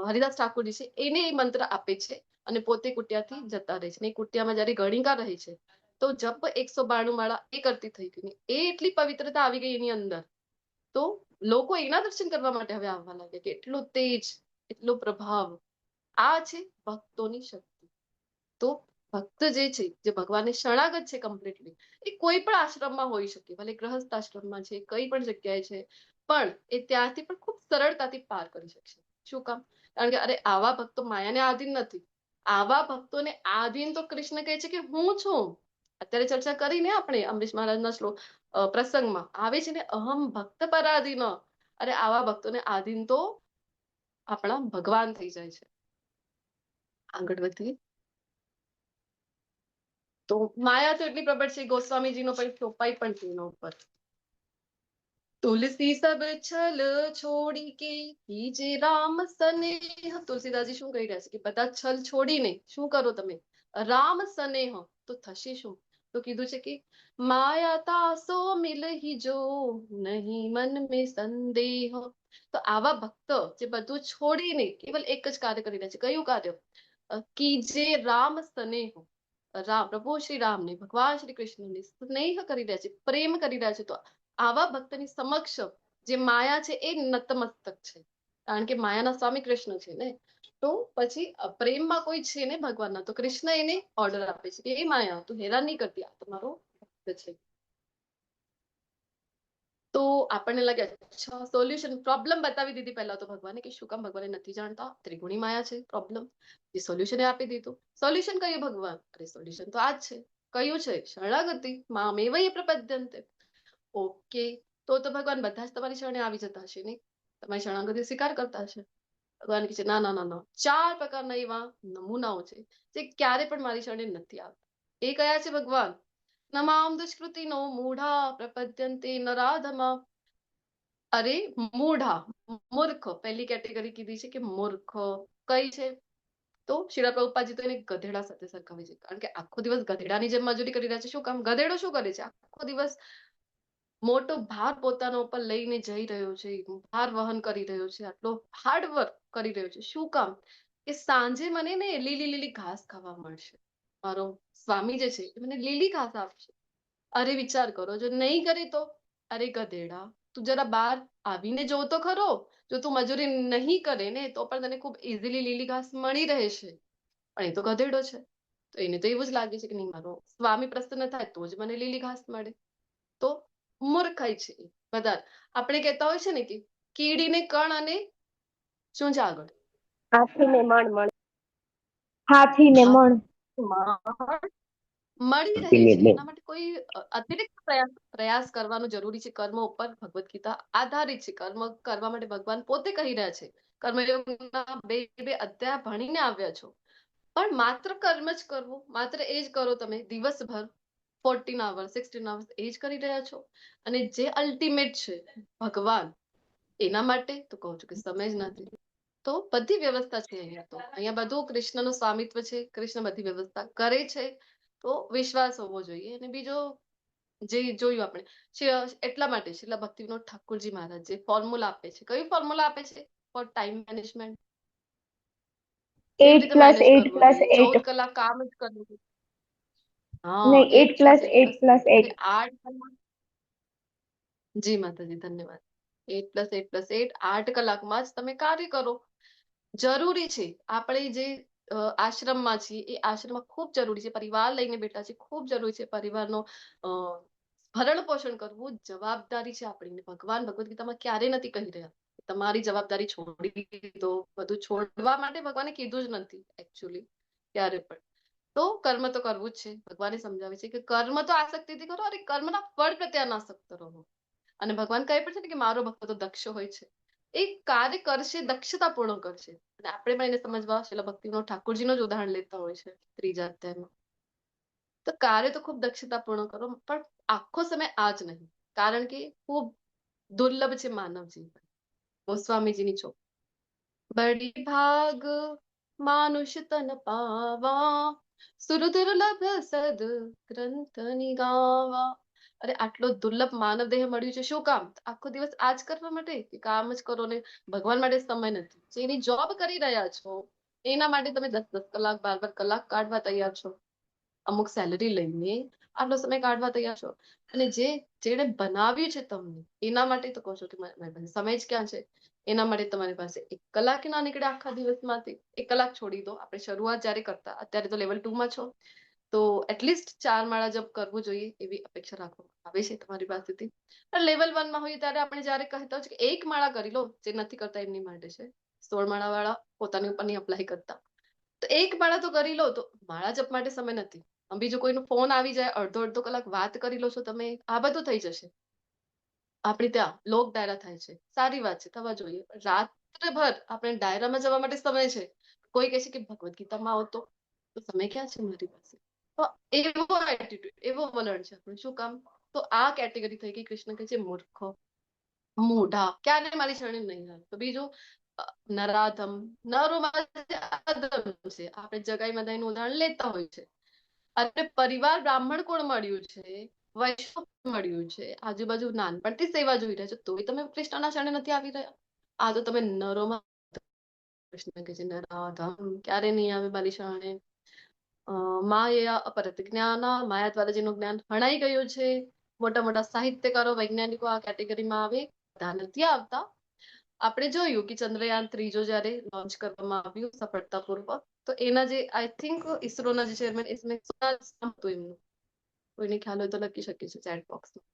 હરિદાસ ઠાકોરજી છે એને એ મંત્ર આપે છે અને પોતે કુટિયાથી જતા રહે છે. ને કુટિયામાં જયારે ગણિકા રહે છે તો જપ 192 માળા એ કરતી થઈ ગઈ. એ એટલી પવિત્રતા આવી ગઈ એની અંદર, તો લોકો એના દર્શન કરવા માટે હવે આવવા લાગે કે એટલો તેજ, એટલો પ્રભાવ. આ છે ભક્તોની શક્તિ. તો ભક્ત જે છે, જે ભગવાનને શરણાગત છે કમ્પ્લીટલી, એ કોઈ પણ આશ્રમમાં હોઈ શકે, ભલે ગ્રહસ્થ આશ્રમમાં છે, કઈ પણ જગ્યાએ છે, પણ એ ત્યાંથી પણ ખૂબ સરળતાથી પાર કરી શકશે. શું કામ? કારણ કે અરે આવા ભક્તો માયાને આધીન નથી. આવા ભક્તોને આધીન તો કૃષ્ણ કહે છે કે હું છું. અત્યારે ચર્ચા કરીને આપણે અમરીશ મહારાજના પ્રસંગમાં આવે છે ને અહમ ભક્ત પરાધીન. અરે આવા ભક્તોને આધીન તો આપણા ભગવાન થઈ જાય છે. આગળ વધીએ તો માયા તો એટલી પ્રબળ છે, ગોસ્વામીજીનો પણ ચોપાઈ પણ છે એના ઉપર. તુલસી સબ છલ છોડી કે કીજે રામ સનેહ. તુલસીદાસજી શું કહી રહ્યા છે કે બધા છલ છોડીને શું કરો તમે? રામ સનેહ. તો થશે શું? તો કીધું છે કે માયા તાસો મિલહી જો નહીં મન મે સંદેહ. તો આવા ભક્ત જે બધું છોડીને કેવલ એક જ કાર્ય કરી રહ્યા છે. કયું કાર્ય? કીજે રામ સનેહ. રામ, પ્રભુ શ્રી રામને, ભગવાન શ્રી કૃષ્ણને સ્નેહ કરી રહ્યા છે, પ્રેમ કરી રહ્યા છે. તો આવા ભક્તની સમક્ષ જે માયા છે એ નતમસ્તક છે, કારણ કે માયાના સ્વામી કૃષ્ણ છે ને. તો પછી પ્રેમમાં કોઈ છે ને ભગવાનના, તો કૃષ્ણ એને ઓર્ડર આપે છે કે એ માયા તું હેરાન નહીં કરતી, આ તમારો ભક્ત છે. તો આપણને લાગે અચ્છા સોલ્યુશન પ્રોબ્લેમ બતાવી દીધી પહેલા તો ભગવાને કે શું કામ ભગવાને નથી જાણતા ત્રિગુણી માયા છે પ્રોબ્લેમ એ સોલ્યુશન આપી દીધું સોલ્યુશન કયું ભગવાન અરે સોલ્યુશન તો આ જ છે કયું છે શરણાગતિ મામેવૈ પ્રપદ્યન્તે ઓકે તો ભગવાન બધા જ તમારી શરણે આવી જતા હશે નહીં તમારી શરણાગતિ સ્વીકાર કરતા હશે ભગવાન કહે છે ના ના ના ના 4 પ્રકારના એવા નમૂનાઓ છે જે ક્યારે પણ મારી શરણે નથી આવતા એ કયા છે ભગવાન નમામ દુષ્કૃતિનો મૂઢા પ્રપદ્યન્તે નરાધમા અરે મૂઢા મૂર્ખ પહેલી કેટેગરી કીધી છે કે મૂર્ખ કઈ છે તો શિલા પ્રભુપાદજી તો એને ગધેડા સાથે સરખાવે છે કારણ કે આખો દિવસ ગધેડાની જેમ મજૂરી કરી રહ્યા છે શું કામ ગધેડો શું કરે છે આખો દિવસ મોટો ભાર પોતાના ઉપર લઈને જઈ રહ્યો છે ભાર વહન કરી રહ્યો છે આટલો હાર્ડવર્ક કરી રહ્યો છે શું કામ કે સાંજે મને ને લીલી લીલી ઘાસ ખાવા મળશે મારો સ્વામી જે છે એ મને લીલી ઘાસ આપશે અરે વિચાર કરો જો નહીં કરે તો અરે ગધેડા તું જરા બહાર આવીને જો તો ખરો જો તું મજૂરી નહીં કરે ને તો પણ તને ખૂબ ઇઝીલી લીલી ઘાસ મળી રહેશે પણ એ તો ગધેડો છે તો એને તો એવું જ લાગે છે કે નહીં મારો સ્વામી પ્રસન્ન થાય તો જ મને લીલી ઘાસ મળે તો મૂર્ખાઈ છે વધારે આપણે કહેતા હોય છે ને કે કીડીને કણ અને શું છે આગળ હાથીને મણ મળે હાથીને મણ મળી રહે છે એના માટે કોઈ અતિરિક્ત પ્રયાસ કરવાનો જરૂરી છે કર્મ ઉપર ભગવદ ગીતા આધારિત છે કર્મ કરવા માટે ભગવાન પોતે કહી રહ્યા છે કર્મયોગના બે અધ્યાય ભણીને આવ્યા છો પણ માત્ર કર્મ જ કરવું માત્ર એ જ કરો તમે દિવસભર 14 hours 16 hours એ જ કરી રહ્યા છો અને જે અલ્ટિમેટ છે ભગવાન એના માટે તો કહું છું કે સમય જ નથી તો બધી વ્યવસ્થા છે અહીંયા બધું કૃષ્ણનું સ્વામિત્વ છે કૃષ્ણ બધી વ્યવસ્થા કરે છે તો વિશ્વાસ હોવો જોઈએ અને બીજો જે જોયું આપણે એટલા માટે શીલા ભક્તિવિનોદ ઠાકોરજી મહારાજ જે ફોર્મ્યુલા આપે છે કયું ફોર્મ્યુલા આપે છે ફોર ટાઈમ મેનેજમેન્ટ 8 + 8 + 8 14 કલાક કામ જ કરવું હા નહીં 8 + 8 + 8 8 કલાક જી માતાજી ધન્યવાદ 8 + 8 + 8 8 કલાકમાં જ તમે કાર્ય કરો જરૂરી છે આપણે જે આશ્રમમાં છીએ એ આશ્રમમાં ખૂબ જરૂરી છે પરિવાર લઈને બેઠા છે ખૂબ જરૂરી છે પરિવારનો ભરણ પોષણ કરવું જવાબદારી છે આપણી ભગવાન ભગવદ ગીતામાં ક્યારે નથી કહી રહ્યા તમારી જવાબદારી છોડી દો બધું છોડવા માટે ભગવાને કીધું જ નથી એકચ્યુઅલી ક્યારે પણ તો કર્મ તો કરવું જ છે ભગવાને સમજાવે છે કે કર્મ તો આસક્તિથી કરો અને કર્મના ફળ પ્રત્યે અનાસક્ત રહો અને ભગવાન કહે પણ છે ને કે મારો ભક્ત તો દક્ષ હોય છે એ કાર્ય કરશે દક્ષતાપૂર્ણ કરશે અને આપણે પણ એને સમજવા શીલા ભક્તિવિનોદ ઠાકોરજીનું જ ઉદાહરણ લેતા હોય છે ત્રીજા અધ્યાયમાં તો કાર્ય તો ખૂબ દક્ષતાપૂર્ણ કરો પણ આખો સમય આ જ નહીં કારણ કે ખૂબ દુર્લભ છે માનવ જીવન ગોસ્વામીજીની ચોપ બડી ભાગ માનુષ તન પાવા સુરદુર્લભ સદ ગ્રંથ નિગાવા અરે આટલો દુર્લભ માનવ દેહ મળ્યું છે શું કામ આખો દિવસ આ જ કરવા માટે કે કામ જ કરો ને ભગવાન માટે સમય નથી જેની જોબ કરી રહ્યા છો એના માટે તમે 10-10 કલાક 12 કલાક કાઢવા તૈયાર છો અમુક સેલરી લઈને આટલો સમય કાઢવા તૈયાર છો અને જેને બનાવ્યું છે તમને એના માટે તો કહો છો કે મારી પાસે સમય જ ક્યાં છે એના માટે તમારી પાસે 1 કલાક ના નીકળે આખા દિવસમાંથી 1 કલાક છોડી દો આપણે શરૂઆત જ્યારે કરતા અત્યારે તો લેવલ 2 માં છો તો એટલીસ્ટ 4 માળા જપ કરવું જોઈએ એવી અપેક્ષા રાખવામાં આવે છે તમારી પાસેથી લેવલ 1 માં હોઈએ ત્યારે આપણે જ્યારે કહેતા હોય કે 1 માળા કરી લો જે નથી કરતા એમની માટે છે 16 માળા વાળા પોતાની ઉપર નહીં અપ્લાય કરતા તો 1 માળા તો કરી લો તો માળા જપ માટે સમય નથી બીજો કોઈનો ફોન આવી જાય અડધો કલાક વાત કરી લો છો તમે આ બધું થઈ જશે આપણે ત્યાં લોક ડાયરા થાય છે સારી વાત છે થવા જોઈએ રાત્રભર આપણે ડાયરામાં જવા માટે સમય છે કોઈ કહે છે કે ભગવદ ગીતામાં આવતો તો સમય ક્યાં છે મારી પાસે તો એવો એટીટ્યુડ એવો વલણ છે આપણું શું કામ તો આ કેટેગરી થઈ ગઈ કૃષ્ણ કહે છે મૂર્ખ મૂઢા ક્યારે મારી શરણે નહીં આવે તો બીજું નરાધમ નરોમાં અધમ છે આપણે જગાઈ મદાઈનું ઉદાહરણ લેતા હોય છે અને પરિવાર બ્રાહ્મણ કોણ મળ્યું છે વૈષ્ણવ મળ્યું છે આજુબાજુ નાનપણથી સેવા જોઈ રહ્યા છો તોય તમે કૃષ્ણના શરણે નથી આવી રહ્યા આ તો તમે નરોમાં કૃષ્ણ કહે છે નરાધમ ક્યારે નહીં આવે મારી શરણે માયા અપરત જ્ઞાન માયા દ્વારા જેનું જ્ઞાન ભણાઈ ગયું છે મોટા મોટા સાહિત્યકારો વૈજ્ઞાનિકો આ કેટેગરીમાં આવે બધા નથી આવતા આપણે જોયું કે ચંદ્રયાન 3 જયારે લોન્ચ કરવામાં આવ્યું સફળતાપૂર્વક તો એના જે આઈ થિંક ઇસરોના જે ચેરમેન હતું એમનું કોઈને ખ્યાલ હોય તો લખી શકે છે ચેટ બોક્સમાં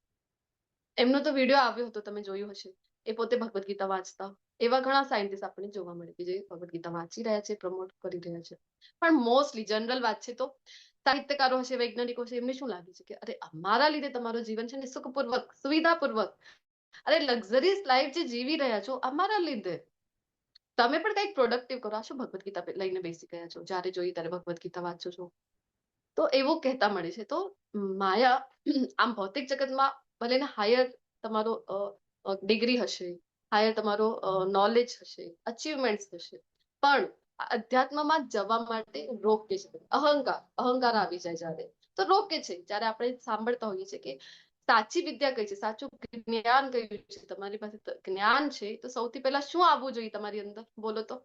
એમનો તો વિડીયો આવ્યો હતો, તમે જોયું હશે. એ પોતે ભગવદ્ ગીતા વાંચતા. એવા ઘણા સાયન્ટિસ્ટ આપણને જોવા મળે કે જે ભગવદ્ ગીતા વાંચી રહ્યા છે, પ્રમોટ કરી રહ્યા છે. પણ મોસ્ટલી જનરલ વાત છે તો સાહિત્યકારો હશે, વૈજ્ઞાનિકો હશે, એમને શું લાગે છે કે અરે અમારા લીધે તમારું જીવન છે ને સુખપૂર્વક, સુવિધાપૂર્વક, અરે લક્ઝરીઝ લાઈફ જે જીવી રહ્યા છો અમારા લીધે. તમે પણ કંઈક પ્રોડક્ટિવ કરો. આ શું ભગવદ્ ગીતા લઈને બેસી ગયા છો, જ્યારે જોઈએ ત્યારે ભગવદ્ ગીતા વાંચો છો? તો એવું કહેતા મળે છે. તો માયા આમ ભૌતિક જગતમાં ભલે ને હાયર તમારો ડિગ્રી હશે, હાયર તમારો નોલેજ હશે, અચીવમેન્ટ હશે, પણ અધ્યાત્મમાં જવા માટે રોકે છે. અહંકાર આવી જાય જ્યારે, તો રોકે છે. જ્યારે આપણે સાંભળતા હોઈએ છીએ કે સાચી વિદ્યા કઈ છે, સાચું જ્ઞાન કયું છે, તમારી પાસે જ્ઞાન છે તો સૌથી પહેલા શું આવવું જોઈએ તમારી અંદર, બોલો તો?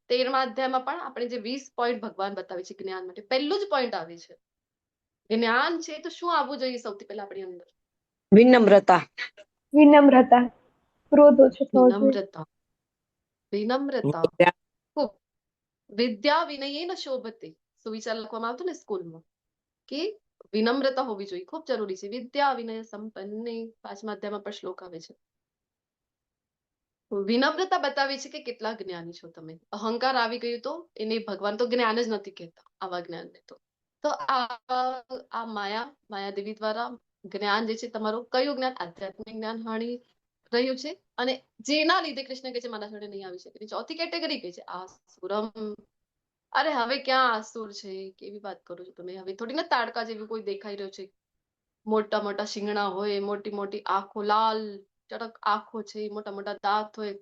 13મા અધ્યાયમાં પણ આપણે જે 20 પોઈન્ટ ભગવાન બતાવે છે જ્ઞાન માટે, પહેલું જ પોઈન્ટ આવે છે જ્ઞાન છે તો શું આવવું જોઈએ સૌથી પહેલા આપણી અંદર? વિનમ્રતા. વિનમ્રતા. ક્રોધ ઓછો થવો જોઈએ. વિનમ્રતા. વિનમ્રતા. ખૂબ. વિદ્યા વિનયેન શોભતે. સુવિચાર લખવામાં આવતું ને સ્કૂલમાં કે વિનમ્રતા હોવી જોઈએ, ખૂબ જરૂરી છે. વિદ્યા વિનય સંપન્ને 5મા અધ્યાયમાં પણ શ્લોક આવે છે. વિનમ્રતા બતાવે છે કે કેટલા જ્ઞાની છો તમે. અહંકાર આવી ગયું તો એને ભગવાન તો જ્ઞાન જ નથી કહેતા, આવા જ્ઞાનને તો આ માયાદેવી દ્વારા જ્ઞાન જે છે તમારું, કયું જ્ઞાન? આધ્યાત્મિક જ્ઞાન હાણી રહ્યું છે. અને જેના લીધે કૃષ્ણ કહે છે મારા જોડે નહીં આવી શકે. ચોથી કેટેગરી કહે છે આસુરમ. અરે હવે ક્યાં આસુર છે, કેવી વાત કરો છો તમે? હવે થોડી ના તાડકા જેવું કોઈ દેખાઈ રહ્યો છે, મોટા મોટા શિંગણા હોય, મોટી મોટી આંખો, લાલ ચડક આંખો છે, મોટા મોટા દાંત હોય,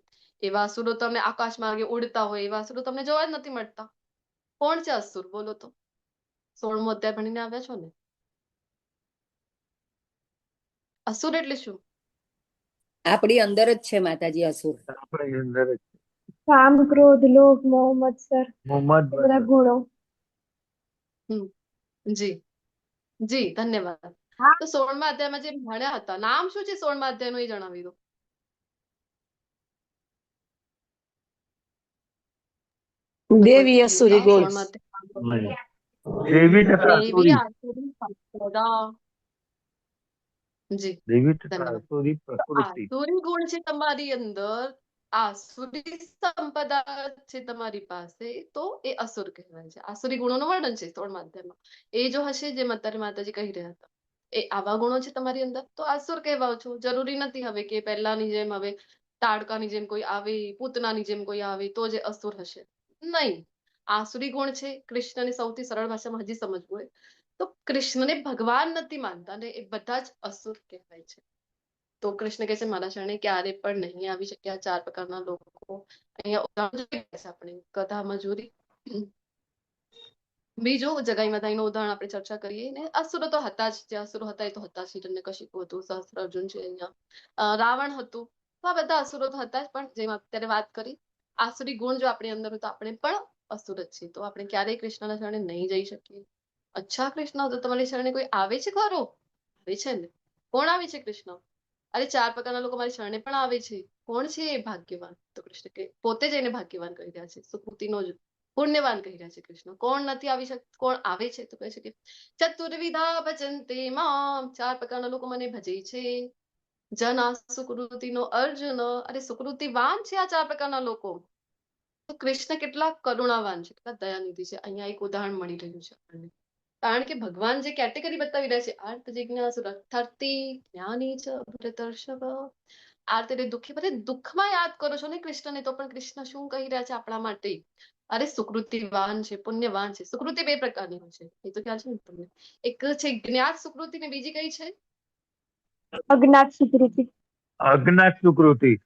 એવા અસુરો તમને આકાશમાં આગે ઉડતા હોય, એવા અસુરો તમને જોવા જ નથી મળતા. કોણ છે અસુર, બોલો તો? 16મો અધ્યાય ભણીને આવ્યા છો ને? અસુર એટલે શું? આપણી અંદર જ છે માતાજી અસુર. આપણે અંદર જ કામ, ક્રોધ, લોભ, મોહ, મત્સર, મોહમ્મદ એ બધા ગુણો. જી જી, ધન્યવાદ. તો 16મા અધ્યાયમાં જે ભણ્યા હતા, નામ શું છે 16મા અધ્યાયનું એ જણાવી દો. દેવી અસુરી ગુણ. 16મા અધ્યાય નહીં. દેવી તથા દેવી અસુરી, આસુરી સંપદા. જી, દેવી તથા ધન્યવાદ. અસુરી પ્રકૃતિ. આસુરી ગુણ છે તમારી અંદર, આસુરી સંપદા છે તમારી પાસે, તો એ અસુર કહેવાય છે. આસુરી ગુણોનું વર્ણન છે 16મા અધ્યાયમાં. એ જો હશે જે અત્યારે માતાજી કહી રહ્યા હતા, એ આવા ગુણો છે તમારી અંદર, તો આસુર કહેવાઓ છો. જરૂરી નથી હવે કે પહેલાની જેમ હવે તાડકાની જેમ કોઈ આવે, પૂતનાની જેમ કોઈ આવે તો જે અસુર હશે. નહીં, આસુરી ગુણ છે. કૃષ્ણને સૌથી સરળ ભાષામાં હજી સમજવું હોય તો કૃષ્ણને ભગવાન નથી માનતા ને એ બધા જ અસુર કહેવાય છે. તો કૃષ્ણ કહે છે મારા શરણે ક્યારે પણ નહીં આવી શક્યા 4 પ્રકારના લોકો. અહીંયા ઉદાહરણ જોઈએ છે આપણે, કથા મજૂરી. બીજું જગાઈ માતાજીનું ઉદાહરણ આપણે ચર્ચા કરીએ ને. અસુરો તો હતા જ, જે અસુરો હતા એ તો હતા જ. હિરણ્યકશિપુ હતું, સહસ્ત્રાર્જુન છે, અહીંયા રાવણ હતું. તો આ બધા અસુરો તો હતા જ, પણ જેમ અત્યારે વાત કરી, આસુરી ગુણ જો આપણી અંદર હોય તો આપણે પણ અસુર જ છીએ. તો આપણે ક્યારેય કૃષ્ણના શરણે નહીં જઈ શકીએ. અચ્છા કૃષ્ણ, તો તમારી શરણે કોઈ આવે છે ખરો? આવે છે ને. કોણ આવે છે કૃષ્ણ? અરે 4 પ્રકારના લોકો મારી શરણે પણ આવે છે. કોણ છે એ ભાગ્યવાન? તો કૃષ્ણ કે પોતે જ એને ભાગ્યવાન કહી રહ્યા છે, સુકૃતિનો જ પુણ્યવાન કહી રહ્યા છે કૃષ્ણ. કોણ નથી આવી શકતું, કોણ આવે છે? તો કહે છે કે ચતુર્વિધા ભજન્તે મામ. 4 પ્રકારના લોકો મને ભજે છે. જના સુકૃતિનો અર્જુન. અરે સુકૃતિવાન છે આ 4 પ્રકારના લોકો. તો કૃષ્ણ કેટલા કરુણાવાન છે, કેટલા દયાનિધિ છે. અહીંયા એક ઉદાહરણ મળી રહ્યું છે આપણને. કારણ કે ભગવાન જે કેટેગરી બતાવી રહ્યા છે, આર્ત જિજ્ઞાસુ રથાર્થી જ્ઞાની ચ ભરતર્ષભ. આર્ત એટલે દુઃખી, બધે દુઃખમાં યાદ કરો છો ને કૃષ્ણને, તો પણ કૃષ્ણ શું કહી રહ્યા છે આપણા માટે? અરે સુકૃતિવાન છે, પુણ્યવાન છે. સુકૃતિ 2 પ્રકારની હોય છે, એ તો ખ્યાલ છે ને તમને. એક છે જ્ઞાત સુકૃતિ ને બીજી કઈ છે? અજ્ઞાત સુકૃતિ. અજ્ઞાત સુકૃતિ.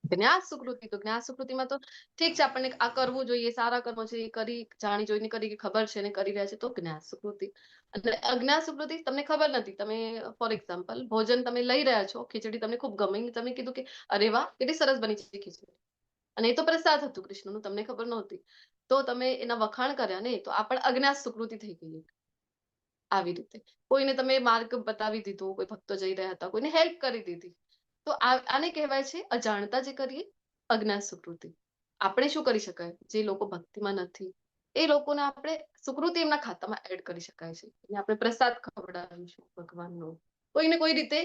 જ્ઞાત સુકૃતિ. તો જ્ઞાત સુકૃતિમાં તો ઠીક છે, આપણને આ કરવું જોઈએ, સારા કર્મો છે એ કરી, જાણી જોઈને કરી, ખબર છે ને કરી રહ્યા છે, તો જ્ઞાત સુકૃતિ. અને અજ્ઞાત સુકૃતિ તમને ખબર નથી. તમે ફોર એક્ઝામ્પલ ભોજન તમે લઈ રહ્યા છો, ખીચડી તમને ખૂબ ગમી, તમે કીધું કે અરે વાહ કેટલી સરસ બની છે ખીચડી, અને એ તો પ્રસાદ હતું કૃષ્ણનું, તમને ખબર નહોતી, તો તમે એના વખાણ કર્યા ને, તો આ પણ અજ્ઞાત સુકૃતિ થઈ ગઈ. આવી રીતે કોઈને તમે માર્ગ બતાવી દીધો, કોઈ ભક્તો જઈ રહ્યા હતા, કોઈને હેલ્પ કરી દીધી, તો આને કહેવાય છે અજાણતા જે કરીએ અજ્ઞાત સુકૃતિ. આપણે શું કરી શકાય? જે લોકો ભક્તિમાં નથી એ લોકોને આપણે સુકૃતિ એમના ખાતામાં એડ કરી શકાય છે. અને આપણે પ્રસાદ ખવડાવીશું ભગવાનનો. કોઈને કોઈ રીતે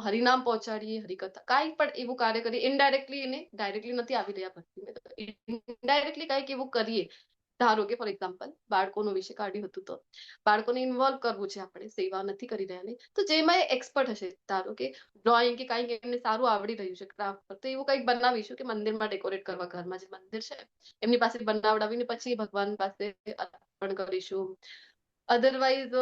હરિનામ પહોંચાડીએ, હરિકથા કાંઈ પણ એવું કાર્ય કરીએ, ઇનડાયરેક્ટલી એને ડાયરેક્ટલી નથી આવી રહ્યા ભક્તિમાં, તો ઇનડાયરેક્ટલી કાંઈક એવું કરીએ. ધારો કે ફોર એક્ઝામ્પલ બાળકોનું વિશે કાઢ્યું હતું, તો બાળકોને ઇન્વોલ્વ કરવું છે આપણે, સેવા નથી કરી રહ્યા ને, તો જેમાં એ એક્સપર્ટ હશે, ધારો કે ડ્રોઈંગ કે કાંઈક એમને સારું આવડી રહ્યું છે ક્રાફ્ટ પર, તો એવું કંઈક બનાવીશું કે મંદિરમાં ડેકોરેટ કરવા, ઘરમાં જે મંદિર છે એમની પાસે બનાવડાવીને પછી ભગવાન પાસે અર્પણ કરીશું. અધરવાઇઝ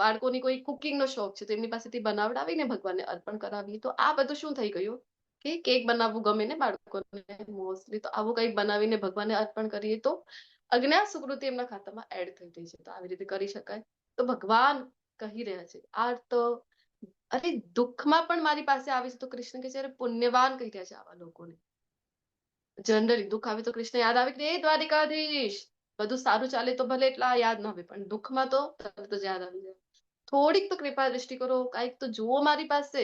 બાળકોની કોઈ કુકિંગ નો શોખ છે તો એમની પાસેથી બનાવડાવીને ભગવાનને અર્પણ કરાવીએ. તો આ બધું શું થઈ ગયું કે કેક બનાવવું ગમે ને બાળકોને મોસ્ટલી, તો આવું કંઈક બનાવીને ભગવાનને અર્પણ કરીએ તો અજ્ઞાત સુકૃતિ એમના ખાતામાં એડ થઈ ગઈ છે. તો આવી રીતે કરી શકાય. તો ભગવાન કહી રહ્યા છે આ તો, અરે દુઃખમાં પણ મારી પાસે આવે છે તો કૃષ્ણ કે છે અરે પુણ્યવાન કહી રહ્યા છે આવા લોકોને. જનરલી દુઃખ આવે તો કૃષ્ણ યાદ આવે કે એ દ્વારિકાધીશ, બધું સારું ચાલે તો ભલે એટલા યાદ ના આવે, પણ દુઃખમાં તો તરત જ યાદ આવી જાય. થોડીક તો કૃપા દ્રષ્ટિ કરો, કાંઈક તો જુઓ મારી પાસે.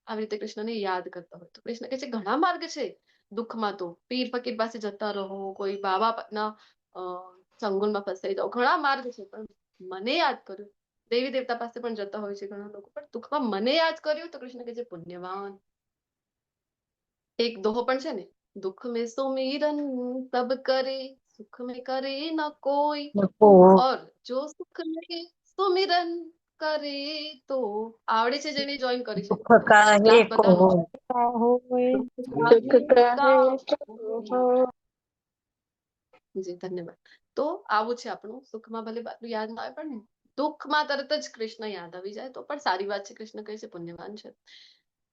આવી રીતે કૃષ્ણને યાદ કરતા હોય તો કૃષ્ણ કહે છે ઘણા માર્ગ છે દુઃખમાં, તો પીર ફકીર પાસે જતા રહો, કોઈ બાબાના સંગુણમાં ફસાઈ જાઓ, ઘણા માર્ગ છે, પણ મને યાદ કર્યું. દેવી દેવતા પાસે પણ જતા હોય છે ઘણા લોકો, પણ દુઃખમાં મને યાદ કર્યું તો કૃષ્ણ કહે છે પુણ્યવાન. એક દોહો પણ છે ને, दुख में सुमिरन सब करे, सुख में करे न कोई, और जो सुख में सुमिरन करे तो, આવડે છે જેને જોઈન કરી છે ક્લાસ બધાનો જી ધન્યવાદ. તો આવું છે આપણું, સુખમાં ભલે આટલું યાદ ના આવે પણ દુઃખમાં તરત જ કૃષ્ણ યાદ આવી જાય તો પણ સારી વાત છે. કૃષ્ણ કહે છે પુણ્યવાન છે.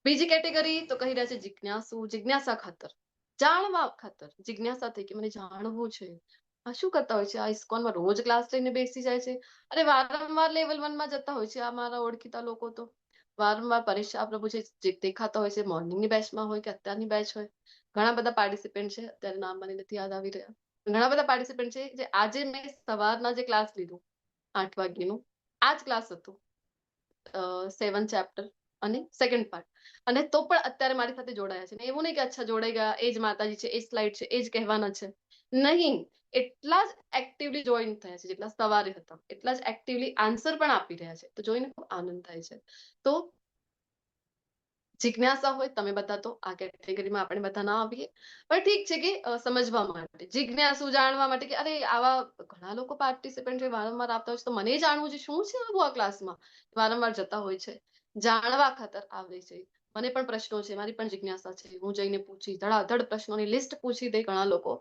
બીજી કેટેગરી તો કહી રહ્યા છે જિજ્ઞાસુ, જિજ્ઞાસા ખાતર, જાણવા ખાતર જિજ્ઞાસા થઈ કે મને જાણવું છે. આ શું કરતા હોય છે? આ ઇસ્કોનમાં રોજ ક્લાસ લઈને બેસી જાય છે, અરે વારંવાર લેવલ 1 માં જતા હોય છે આ મારા ઓળખીતા લોકો. તો વારંવાર પરીક્ષા પ્રભુ જે દેખાતા હોય છે, મોર્નિંગની બેચમાં હોય કે અત્યારની બેચ હોય. ઘણા બધા પાર્ટિસિપેન્ટ છે, અત્યારે નામ મને નથી યાદ આવી રહ્યા, ઘણા બધા પાર્ટિસિપેન્ટ છે જે આજે મેં સવારના જે ક્લાસ લીધું 8 વાગ્યાનું, આ જ ક્લાસ હતું 7 ચેપ્ટર અને સેકન્ડ પાર્ટ, અને તો પણ અત્યારે મારી સાથે જોડાયા છે. એવું નહીં કે અચ્છા જોડાઈ ગયા, એ જ માતાજી છે, એ સ્લાઇડ છે, એ જ કહેવાના છે, નહીં. એટલા જ એક્ટિવલી જોઈન થયા છે જેટલા સવારે હતા, એટલા જ એક્ટિવલી આન્સર પણ આપી રહ્યા છે. તો જોઈને ખૂબ આનંદ થાય છે. તો જિજ્ઞાસા હોય તમે બધા, તો આ કેટેગરીમાં આપણે બધા ના આવીએ, પણ ઠીક છે કે સમજવા માટે, જિજ્ઞાસુ જાણવા માટે કે અરે આવા ઘણા લોકો પાર્ટિસિપેન્ટ વારંવાર આવતા હોય છે તો મને જાણવું છે શું છે આવું આ ક્લાસમાં, વારંવાર જતા હોય છે, જાણવા ખાતર આવે છે. મને પણ પ્રશ્નો છે, મારી પણ જિજ્ઞાસા છે, હું જઈને પૂછી ધડાધડ પ્રશ્નોની લિસ્ટ પૂછી દે ઘણા લોકો.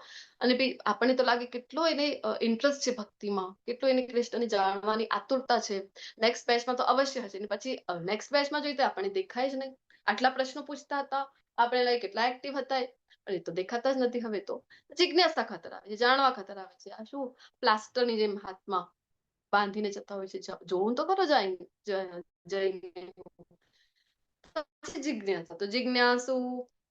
અને આપણને તો લાગે કેટલો એને ઇન્ટરેસ્ટ છે ભક્તિમાં, કેટલો એને કૃષ્ણને જાણવાની આતુરતા છે. નેક્સ્ટ બેચમાં તો અવશ્ય હશે, પછી નેક્સ્ટ બેચમાં જોઈએ તો આપણને દેખાય જ નહીં. આટલા પ્રશ્નો પૂછતા હતા આપણે, લાઈક કેટલા એક્ટિવ હતા પણ એ તો દેખાતા જ નથી હવે. તો જિજ્ઞાસા ખાતર આવે છે, જાણવા ખાતર આવે છે. આ શું પ્લાસ્ટરની જેમ હાથમાં બાંધીને જતા હોય છે, જોવું તો ખરો જઈને. જિજ્ઞાસા, તો જિજ્ઞાસુ,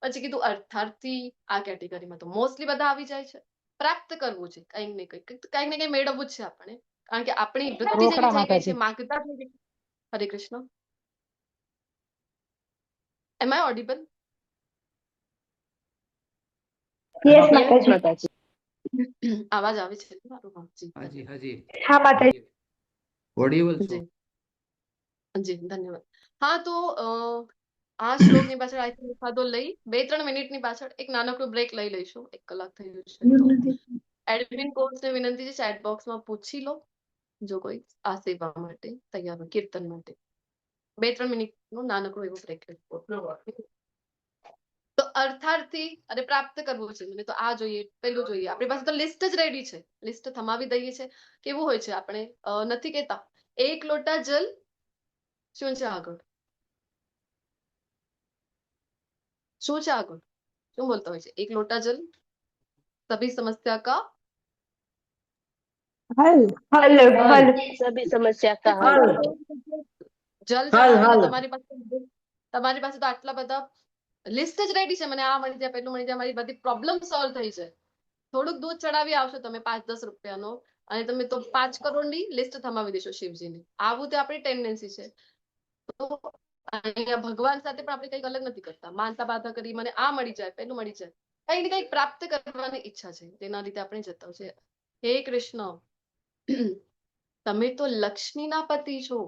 પછી કીધું અર્થાર્થી, આ કેટેગરીમાં તો મોસ્ટલી બધા આવી જાય છે. પ્રાપ્ત કરવું છે કંઈક ને કંઈક મેળવવું જ છે આપણે, કારણ કે આપણી વૃત્તિ જેવી થઈ ગઈ છે, માગતા થઈ ગઈ. હરે Krishna. Am I audible? Yes માતાજી. આવાજ આવે છે મારું? હાજી હાજી હા માતાજી. ઓડિબલ છો? જી ધન્યવાદ. હા, તો આ શ્લોકની પાછળ આઈ થિંક એખાદો લઈ 2-3 મિનિટની પાછળ એક નાનકડું બ્રેક લઈ લઈશું. 1 કલાક થઈ ગયું છે તો એડમિન કોર્સને વિનંતી છે ચેટ બોક્સમાં પૂછી લો જો કોઈ આ સેવા માટે તૈયાર હોય, કીર્તન માટે 2-3 મિનિટનું નાનકડું એવું બ્રેક લઈશું. તો અર્થાર્થી અને પ્રાપ્ત કરવું છે મને, તો આ જોઈએ, પેલું જોઈએ. આપણી પાસે તો લિસ્ટ જ રેડી છે, લિસ્ટ થમાવી દઈએ છે. કેવું હોય છે આપણે નથી કહેતા 1 લોટા જલ શું છે આગળ, શું છે આગળ, શું બોલતા હોય છે? 1 લોટા જલ સભી સમસ્યા કા હલ હલ सभी समस्या का हल। જલ ચડાવીને તમારી પાસે તો આટલા બધા લિસ્ટ જ રેડી છે, મને આ મળી જાય, પેલું મળી જાય, મારી બધી પ્રોબ્લેમ સોલ્વ થઈ જાય. થોડુંક દૂધ ચડાવી આવશો તમે 5-10 રૂપિયાનો અને તમે તો 5 કરોડની લિસ્ટ થમાવી દેશો શિવજીની. આવું તો આપણી ટેન્ડન્સી છે. તો અહીંયા ભગવાન સાથે પણ આપણે કંઈક અલગ નથી કરતા, માનતા બાધા કરી મને આ મળી જાય, પેલું મળી જાય, કંઈક ને કંઈક પ્રાપ્ત કરવાની ઈચ્છા છે, તેના લીધે આપણે જતા છે. હે કૃષ્ણ, તમે તો લક્ષ્મીના પતિ છો,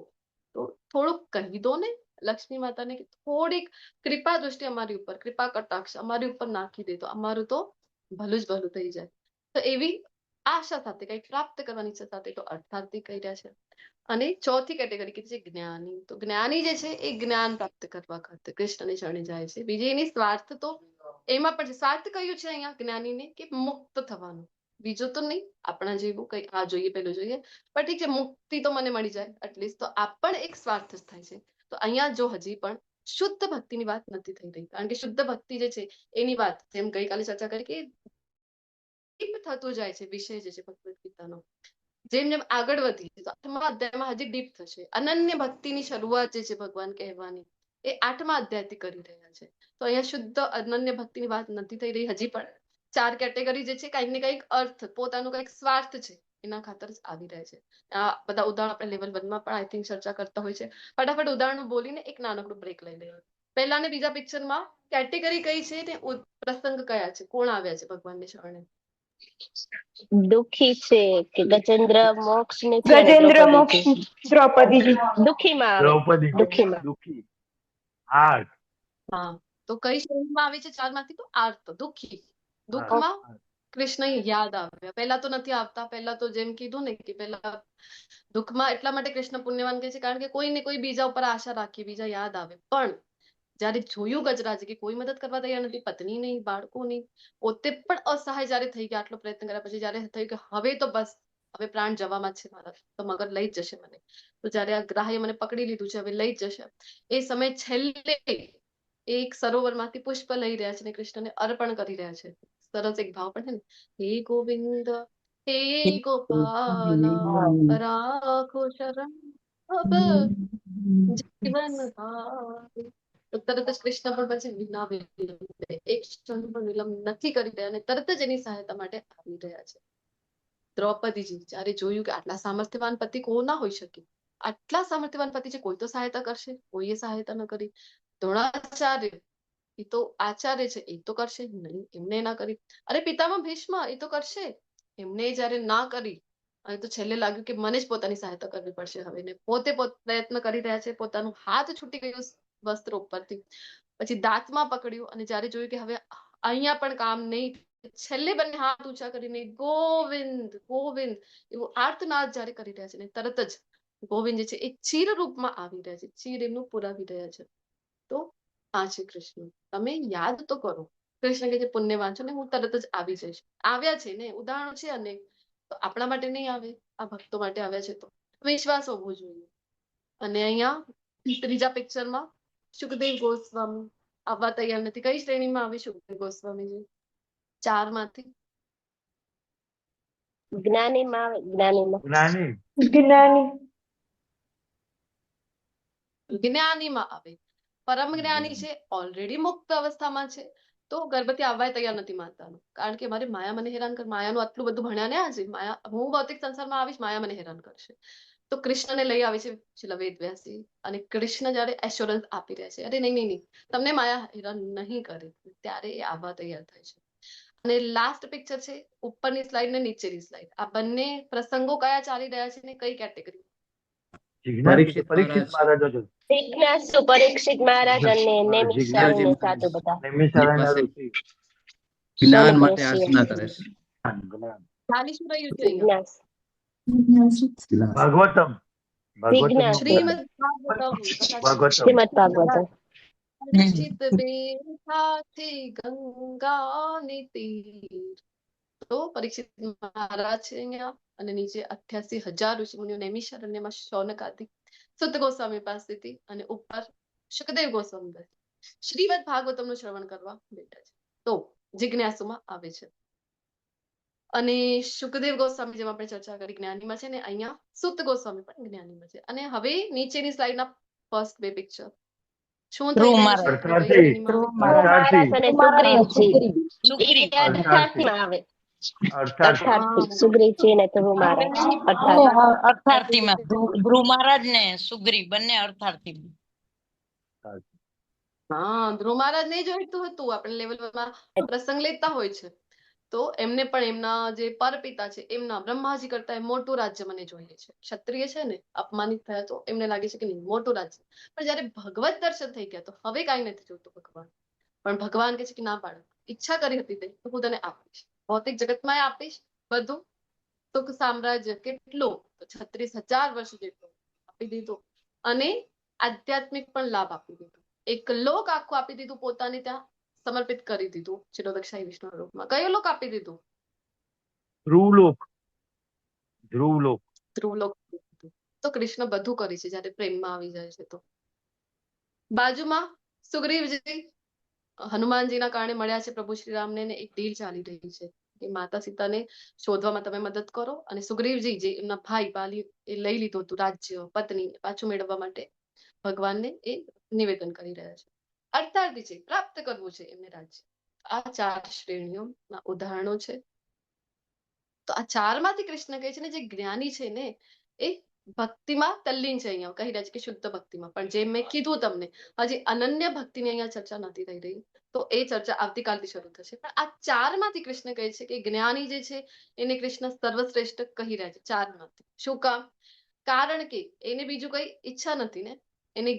તો થોડુંક કહી દો ને લક્ષ્મી માતાને કે થોડીક કૃપા દૃષ્ટિ અમારી ઉપર, કૃપા કટાક્ષ અમારી ઉપર નાખી દે તો અમારું તો ભલું જ ભલું થઈ જાય. તો એવી આશા સાથે કંઈક પ્રાપ્ત કરવાની ઈચ્છા સાથે તો અર્થાર્થી કહી રહ્યા છે. અને ચોથી કેટેગરી કીધી છે જ્ઞાની. તો જ્ઞાની જે છે એ જ્ઞાન પ્રાપ્ત કરવા ખાતર કૃષ્ણને શરણે જાય છે. બીજી એની સ્વાર્થ તો એમાં પણ છે. સ્વાર્થ કયું છે અહીંયા જ્ઞાનીને કે મુક્ત થવાનું, બીજું તો નહીં આપણા જેવું કઈ આ જોઈએ પેલું જોઈએ, પણ ઠીક છે મુક્તિ તો મને મળી જાય એટલીસ્ટ, તો આ પણ એક સ્વાર્થ જ થાય છે. તો અહીંયા જો હજી પણ શુદ્ધ ભક્તિની વાત નથી થઈ રહી, કારણ કે શુદ્ધ ભક્તિ જે છે એની વાત જેમ ગઈકાલે ચર્ચા કરી કે ડીપ થતું જાય છે વિષય જે છે ભગવદ ગીતાનો. જેમ જેમ આગળ વધી છે તો 8મા અધ્યાયમાં હજી ડીપ થશે. અનન્ય ભક્તિની શરૂઆત જે છે ભગવાન કહેવાની એ 8મા અધ્યાયથી કરી રહ્યા છે. તો અહીંયા શુદ્ધ અનન્ય ભક્તિની વાત નથી થઈ રહી. હજી પણ 4 કેટેગરી જે છે કંઈક ને કંઈક અર્થ, પોતાનું કંઈક સ્વાર્થ છે એના ખાતર જ આવી રહે છે. આ બધા ઉદાહરણ આપણે લેવલ 1માં પણ આઈ થિંક ચર્ચા કરતા હોય છે. ફટાફટ ઉદાહરણો બોલીને એક નાનકડું બ્રેક લઈ લઈએ. પહેલા ને બીજા પિક્ચરમાં કેટેગરી કઈ છે ને પ્રસંગ કયા છે, કોણ આવ્યા છે ભગવાનની શરણે? દુઃખી છે કે ગજેન્દ્ર મોક્ષ ને છે અને ગજેન્દ્ર દ્રૌપદી મોક્ષ છે. દ્રૌપદીજી. દુઃખીમાં આવે, દ્રૌપદી દુઃખીમાં. દુઃખી આર્ટ હા, તો કઈ શ્રેણીમાં આવે છે 4 માંથી? તો આર્ત, દુઃખી. દુઃખમાં કૃષ્ણ યાદ આવ્યા. પહેલા તો નથી આવતા. પહેલા તો જેમ કીધું ને કે પહેલા દુઃખમાં એટલા માટે કૃષ્ણ પુણ્યવાન કહે છે કારણ કે કોઈ ને કોઈ બીજા ઉપર આશા રાખી, બીજા યાદ આવે. પણ જયારે જોયું ગજરાજે કે કોઈ મદદ કરવા તૈયાર નથી, પત્ની નહીં, બાળકો નહીં, પોતે પણ અસહાય જયારે થઈ ગયા, આટલો પ્રયત્ન કર્યા પછી જયારે થયું કે હવે તો બસ, હવે પ્રાણ જવામાં જ છે મારા, તો મગર લઈ જ જશે મને, તો જયારે આ ગ્રાહ્ય મને પકડી લીધું છે હવે લઈ જ જશે, એ સમય છેલ્લે એક સરોવરમાંથી પુષ્પ લઈ રહ્યા છે અને કૃષ્ણને અર્પણ કરી રહ્યા છે. સરસ એક ભાવ પણ છે ને, હે ગોવિંદ હે ગોપાલ રાખો શરણ અબ જીવન ભાઈ. તો તરત જ કૃષ્ણ પણ પછી વિના વિલંબે, એક ક્ષણ પણ વિલંબ નથી કરી રહ્યા અને તરત જ એની સહાયતા માટે આવી રહ્યા છે. દ્રૌપદીજી જયારે જોયું કે આટલા સામર્થ્યવાન પતિ કોઈ ના હોઈ શકે, આટલા સામર્થ્યવાન પતિ છે, કોઈ તો સહાયતા કરશે, કોઈએ સહાયતા ન કરી. દ્રોણાચાર્ય એ તો આચાર્ય છે, એ તો કરશે નહીં, એમને ના કરી. અરે પિતામાં ભીષ્મ એ તો કરશે, એમને જયારે ના કરી અને તો છેલ્લે લાગ્યું કે મને જ પોતાની સહાયતા કરવી પડશે હવે, ને પોતે પ્રયત્ન કરી રહ્યા છે, પોતાનું હાથ છૂટી ગયું વસ્ત્ર ઉપરથી, પછી દાંતમાં પકડ્યું અને જયારે જોયું કે હવે અહીંયા પણ કામ નહીં, છેલ્લે બંને હાથ ઊંચા કરીને ગોવિંદ ગોવિંદ એવું આર્તનાદ જયારે કરી રહ્યા છે ને તરત જ ગોવિંદ જે છે એ ચીર રૂપમાં આવી રહ્યા છે, ચીર એમનું પુરાવી રહ્યા છે. તો આ છે કૃષ્ણ, તમે યાદ તો કરો. કૃષ્ણ કે જે પુણ્યવાન છે ને હું તરત જ આવી જઈશ. આવ્યા છે ને, ઉદાહરણો છે અનેક, તો આપણા માટે નહીં આવે, આ ભક્તો માટે આવ્યા છે, તો વિશ્વાસ હોવો જોઈએ. અને અહીંયા ત્રીજા પિક્ચરમાં સુખદેવ ગોસ્વામી આવવા તૈયાર નથી. કઈ શ્રેણીમાં આવે સુખદેવ ગોસ્વામીજી? 4 માંથી જ્ઞાનીમાં આવે, જ્ઞાનીમાં. જ્ઞાની જ્ઞાની. જ્ઞાનીમાં આવે. પરમ જ્ઞાની છે, ઓલરેડી મુક્ત અવસ્થામાં છે, તો ગર્ભથી આવવા તૈયાર નથી માતાનું, કારણ કે મારે માયા મને હેરાન કર, માયાનું આટલું બધું ભણ્યા ને આજે, માયા, હું ભૌતિક સંસારમાં આવીશ, માયા મને હેરાન કરશે. તો કૃષ્ણને લઈ આવે છે છેલ્લા વેદવ્યાસજી, અને કૃષ્ણ જયારે એશ્યોરન્સ આપી રહ્યા છે, અરે નહીં નહીં નહીં, તમને માયા હેરાન નહીં કરે, ત્યારે એ આવવા તૈયાર થાય છે. અને લાસ્ટ પિક્ચર છે ઉપરની સ્લાઇડ ને નીચેની સ્લાઇડ, આ બંને પ્રસંગો કયા ચાલી રહ્યા છે ને કઈ કેટેગરી? પરીક્ષિત પરીક્ષિત મહારાજ હતો. જિજ્ઞાસુ પરીક્ષિત મહારાજ અને નૈમિષારણ્ય ને સાધુ બધા. નૈમિષારણ્ય ઋષિ. જ્ઞાન માટે યાચના કરે છે. ચાલી શું રહ્યું છે અહીંયા? જિજ્ઞાસ. ભાગવતમ જિજ્ઞાસ. શ્રીમદ ભાગવતમ ભાગવતમ શ્રીમદ ભાગવત. પરીક્ષિત બેઠાથી ગંગાની તીર. તો પરીક્ષિત મહારાજ છે અહીંયા, અને નીચે 88,000 ઋષિમુનિઓ નૈમિષારણ્યમાં શૌનક આદિ સુત ગોસ્વામી પાસેથી, અને ઉપર સુખદેવ ગોસ્વામી શ્રીમદ ભાગવતમનું શ્રવણ કરવા બેઠા છે. તો જિજ્ઞાસુમાં આવે છે. અને સુખદેવ ગોસ્વામી જેમ આપણે ચર્ચા કરી જ્ઞાનીમાં છે ને, અહીંયા સુત ગોસ્વામી પણ જ્ઞાનીમાં છે. અને હવે નીચેની સ્લાઇડના ફર્સ્ટ 2 પિક્ચર શું થઈ રહ્યું છે? મહારાજ અને સુગ્રીવજી. એ અર્થાર્થીમાં આવે. અર્થાર્થી સુગ્રીવજી ને ધ્રુવ મહારાજ અર્થાર્થીમાં ધ્રુવ મહારાજ ને સુગ્રીવ બંને અર્થાર્થી. હા, ધ્રુવ મહારાજ નહીં જોઈતું હતું, આપણે લેવલ 1માં પ્રસંગ લેતા હોય છે. તો એમને પણ એમના જે પરપિતા છે એમના બ્રહ્માજી કરતા મોટું રાજ્ય મને જોઈએ છે. ક્ષત્રિય છે ને, અપમાનિત થયા તો એમને લાગે છે કે નહીં મોટું રાજ્ય. પણ જયારે ભગવત દર્શન થઈ ગયા તો હવે કાંઈ નથી જોતું ભગવાન. પણ ભગવાન કહે છે કે ના પાડો, ઈચ્છા કરી હતી તે તો હું તને આપીશ, ભૌતિક જગતમાં આપીશ બધું સુખ સામ્રાજ્ય કેટલું, તો 36,000 વર્ષ જેટલું આપી દીધું, અને આધ્યાત્મિક પણ લાભ આપી દીધો. એક લોક આખું આપી દીધું, પોતાને ત્યાં સમર્પિત કરી દીધું. ચિરોદક્ષાઈ વિષ્ણુ રૂપમાં કયો લોક આપી દીધું? ધ્રુવલોક. ધ્રુવલોક. ધ્રુવલોક આપી દીધું. તો કૃષ્ણ બધું કરે છે જયારે પ્રેમમાં આવી જાય છે. તો બાજુમાં સુગ્રીવજી હનુમાનજીના કારણે મળ્યા છે પ્રભુ શ્રીરામને, ને એક ડીલ ચાલી રહી છે કે માતા સીતાને શોધવામાં તમે મદદ કરો, અને સુગ્રીવજી જે એમના ભાઈ બાલી એ લઈ લીધું હતું રાજ્ય પત્ની પાછું મેળવવા માટે ભગવાનને એ નિવેદન કરી રહ્યા છે. અર્થાર્થી છે પ્રાપ્ત કરવું છે એમને રાજ્ય. આ 4 શ્રેણીઓના ઉદાહરણો છે. તો આ 4માંથી કૃષ્ણ કહે છે ને જે જ્ઞાની છે ને એ ભક્તિમાં તલ્લીન છે. અહીંયા કહી રહ્યા છે કે શુદ્ધ ભક્તિમાં. પણ જેમ મેં કીધું તમને, હજી અનન્ય ભક્તિની અહીંયા ચર્ચા નથી થઈ રહી, તો એ ચર્ચા આવતીકાલથી શરૂ થશે. પણ આ 4માંથી કૃષ્ણ કહે છે કે જ્ઞાની જે છે એને કૃષ્ણ સર્વશ્રેષ્ઠ કહી રહ્યા છે 4માંથી. શું કામ? કારણ કે એને બીજું કઈ ઈચ્છા નથી ને, એને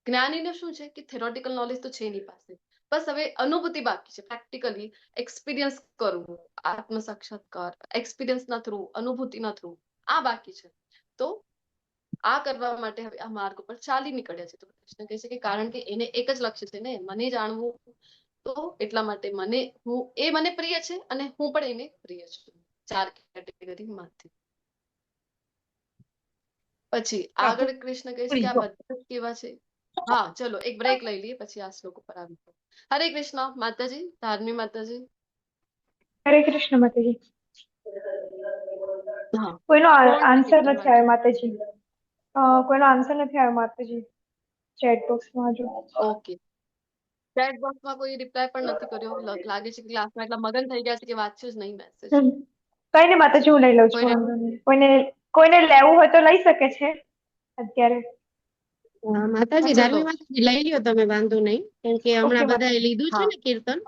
જ્ઞાનીને શું છે કે થેરોટિકલ નોલેજ તો છે એની પાસે, બસ હવે અનુભૂતિ બાકી છે, પ્રેક્ટિકલી એક્સપિરિયન્સ કરવું, આત્મ સાક્ષાત્કાર એક્સપિરિયન્સના થ્રુ, અનુભૂતિના થ્રુ આ બાકી છે. તો આ કરવા માટે હવે આ માર્ગ ઉપર ચાલી નીકળ્યા છે. તો કૃષ્ણ કહે છે કે કારણ કે એને એક જ લક્ષ્ય છે ને, મને જાણવું, તો એટલા માટે મને પ્રિય છે અને હું પણ એને પ્રિય છું. 4 કેટેગરીમાંથી. પછી આગળ કૃષ્ણ કહે છે કે આ બધા કેવા છે. હા ચલો એક બ્રેક લઈ લઈએ, પછી આ શ્લોક ઉપર આવી. હરે કૃષ્ણ માતાજી, ધાર્મી માતાજી. હરે કૃષ્ણ માતાજી. હા કોઈનો આન્સર કીર્તન નથી આવ્યો માતાજી. કોઈનો આન્સર નથી આવ્યો માતાજી ચેટ બોક્સમાં હજુ. ઓકે, ચેટ બોક્સમાં કોઈ રિપ્લાય પણ નથી કર્યો. લાગે છે કે ક્લાસમાં એટલા મગન થઈ ગયા છે કે વાંચ્યું જ નહીં મેસેજ. કઈ નહીં માતાજી, હું લઈ લઉં છું. કોઈને વાંધો નહીં. કોઈને લેવું હોય તો લઈ શકે છે અત્યારે. માતાજી ચલો ધાર્મી માતાજી લઈ લ્યો તમે, વાંધો નહીં, કેમ કે ઓકે હમણાં બધાએ માતાજી. લીધું છે હા ને કીર્તન,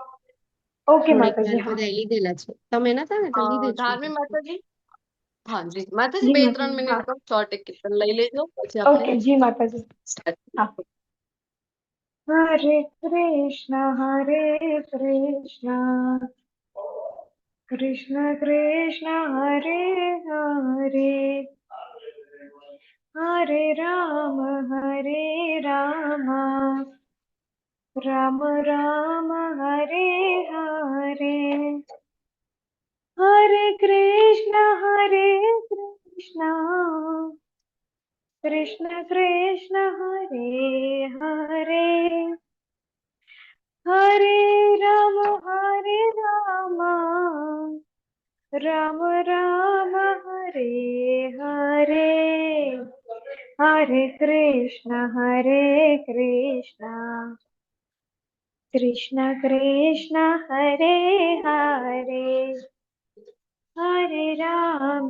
ઓકે થોડીક વાર માતાજી. હા બધાએ લીધેલા છે. તમે નતા ને તો લીધું જ ધાર્મી છે. માતાજી. હા જી માતાજી, જી 2-3 માતાજી. હા મિનિટ શોર્ટ એક કીર્તન લઈ લેજો, પછી આપણે ઓકે જી માતાજી. સ્ટાર્ટ હા. હરે કૃષ્ણ કૃષ્ણ કૃષ્ણ હરે હરે, હરે રામ રામ રામ હરે હરે, હરે કૃષ્ણ કૃષ્ણ કૃષ્ણ હરે હરે, હરે રામ રામ રામ હરે હરે, હરે કૃષ્ણ કૃષ્ણ કૃષ્ણ હરે હરે, હરે રામ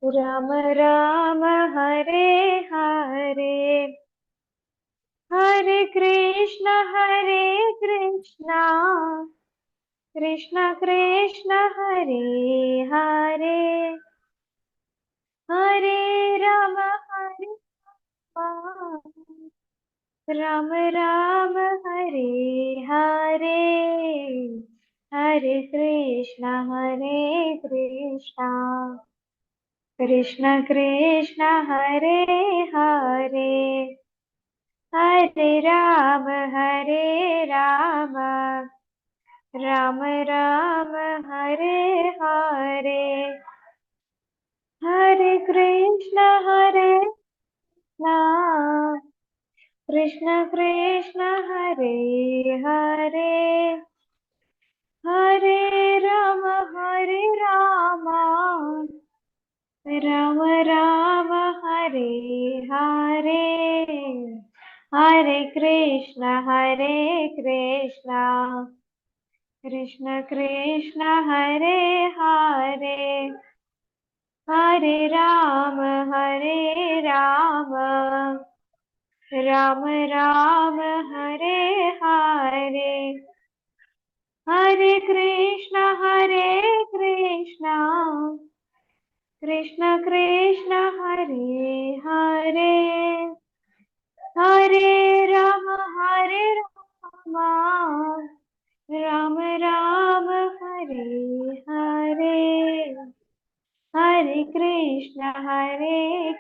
રામ રામ હરે હરે, હરે કૃષ્ણ કૃષ્ણ કૃષ્ણ હરે હરે, હરે રામ રામ રામ હરે હરે, હરે કૃષ્ણ કૃષ્ણ કૃષ્ણ હરે હરે, હરે રામ રામ રામ હરે હરે, હરે કૃષ્ણ કૃષ્ણ કૃષ્ણ હરે હરે, હરે રામ રામ રામ હરે હરે, હરે કૃષ્ણ કૃષ્ણ કૃષ્ણ હરે હરે, હરે રામ રામ રામ હરે હરે, हरे कृष्ण कृष्ण कृष्ण हरे हरे हरे राम राम राम हरे हरे हरे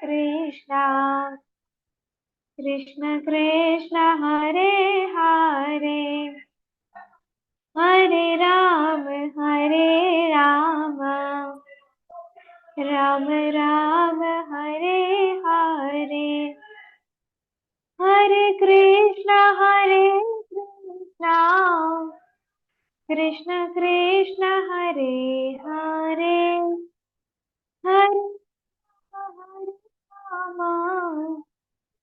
कृष्ण कृष्ण कृष्ण हरे हरे हरे राम राम राम हरे हरे हरे कृष्ण कृष्ण कृष्ण हरे हरे हरे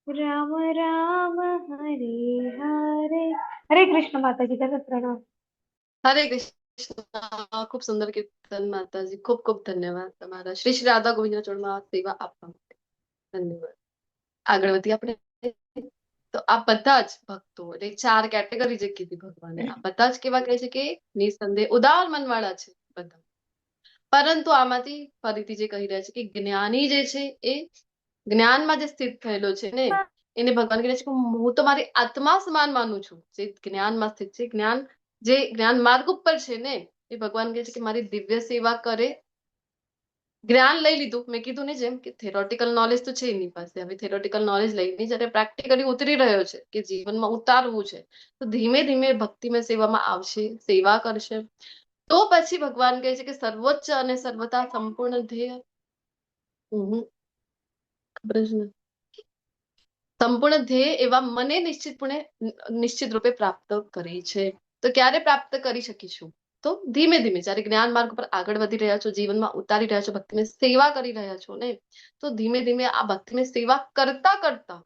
राम राम हरे हरे हरे कृष्ण माता जी का प्रणाम। હરે કૃષ્ણ. ખૂબ સુંદર કીર્તન માતાજી. ખૂબ ખૂબ ધન્યવાદ તમારા. શ્રી શ્રી રાધા ગોવિંદના ચરણમાં સેવા આપવા માટે ધન્યવાદ. આગળ વધી આપણે. તો આ બધા જ ભક્તો એટલે 4 કેટેગરી જે કીધી ભગવાને, આ બધા જ કેવા કહે છે કે નિસંદેહ ઉદાર મનવાળા છે બધા. પરંતુ આમાંથી ફરીથી જે કહી રહ્યા છે કે જ્ઞાની જે છે એ જ્ઞાનમાં જે સ્થિત થયેલો છે ને, એને ભગવાન કહે છે કે હું તો મારી આત્મા સમાન માનું છું. જે જ્ઞાનમાં સ્થિત છે, જે જ્ઞાન માર્ગ ઉપર છે ને, એ ભગવાન કહે છે કે મારી દિવ્ય સેવા કરે. જ્ઞાન લઈ લીધું, મેં કીધું ને જેમ કે થેરોટિકલ નોલેજ તો છે એની પાસે. હવે થેરોટિકલ નોલેજ લઈને જયારે પ્રેક્ટિકલી ઉતરી રહ્યો છે કે જીવનમાં ઉતારવું છે, તો ધીમે ધીમે ભક્તિમય સેવામાં આવશે, સેવા કરશે. તો પછી ભગવાન કહે છે કે સર્વોચ્ચ અને સર્વતા સંપૂર્ણ ધ્યેય ખબર જ નથી. સંપૂર્ણ ધ્યેય એવા મને નિશ્ચિત રૂપે પ્રાપ્ત કરી છે. તો ક્યારે પ્રાપ્ત કરી શકીશું? તો ધીમે ધીમે જયારે જ્ઞાન માર્ગ પર આગળ વધી રહ્યા છો, જીવનમાં ઉતારી રહ્યા છો, ભક્તિમય સેવા કરી રહ્યા છો ને, તો ધીમે ધીમે આ ભક્તિમય સેવા કરતા કરતા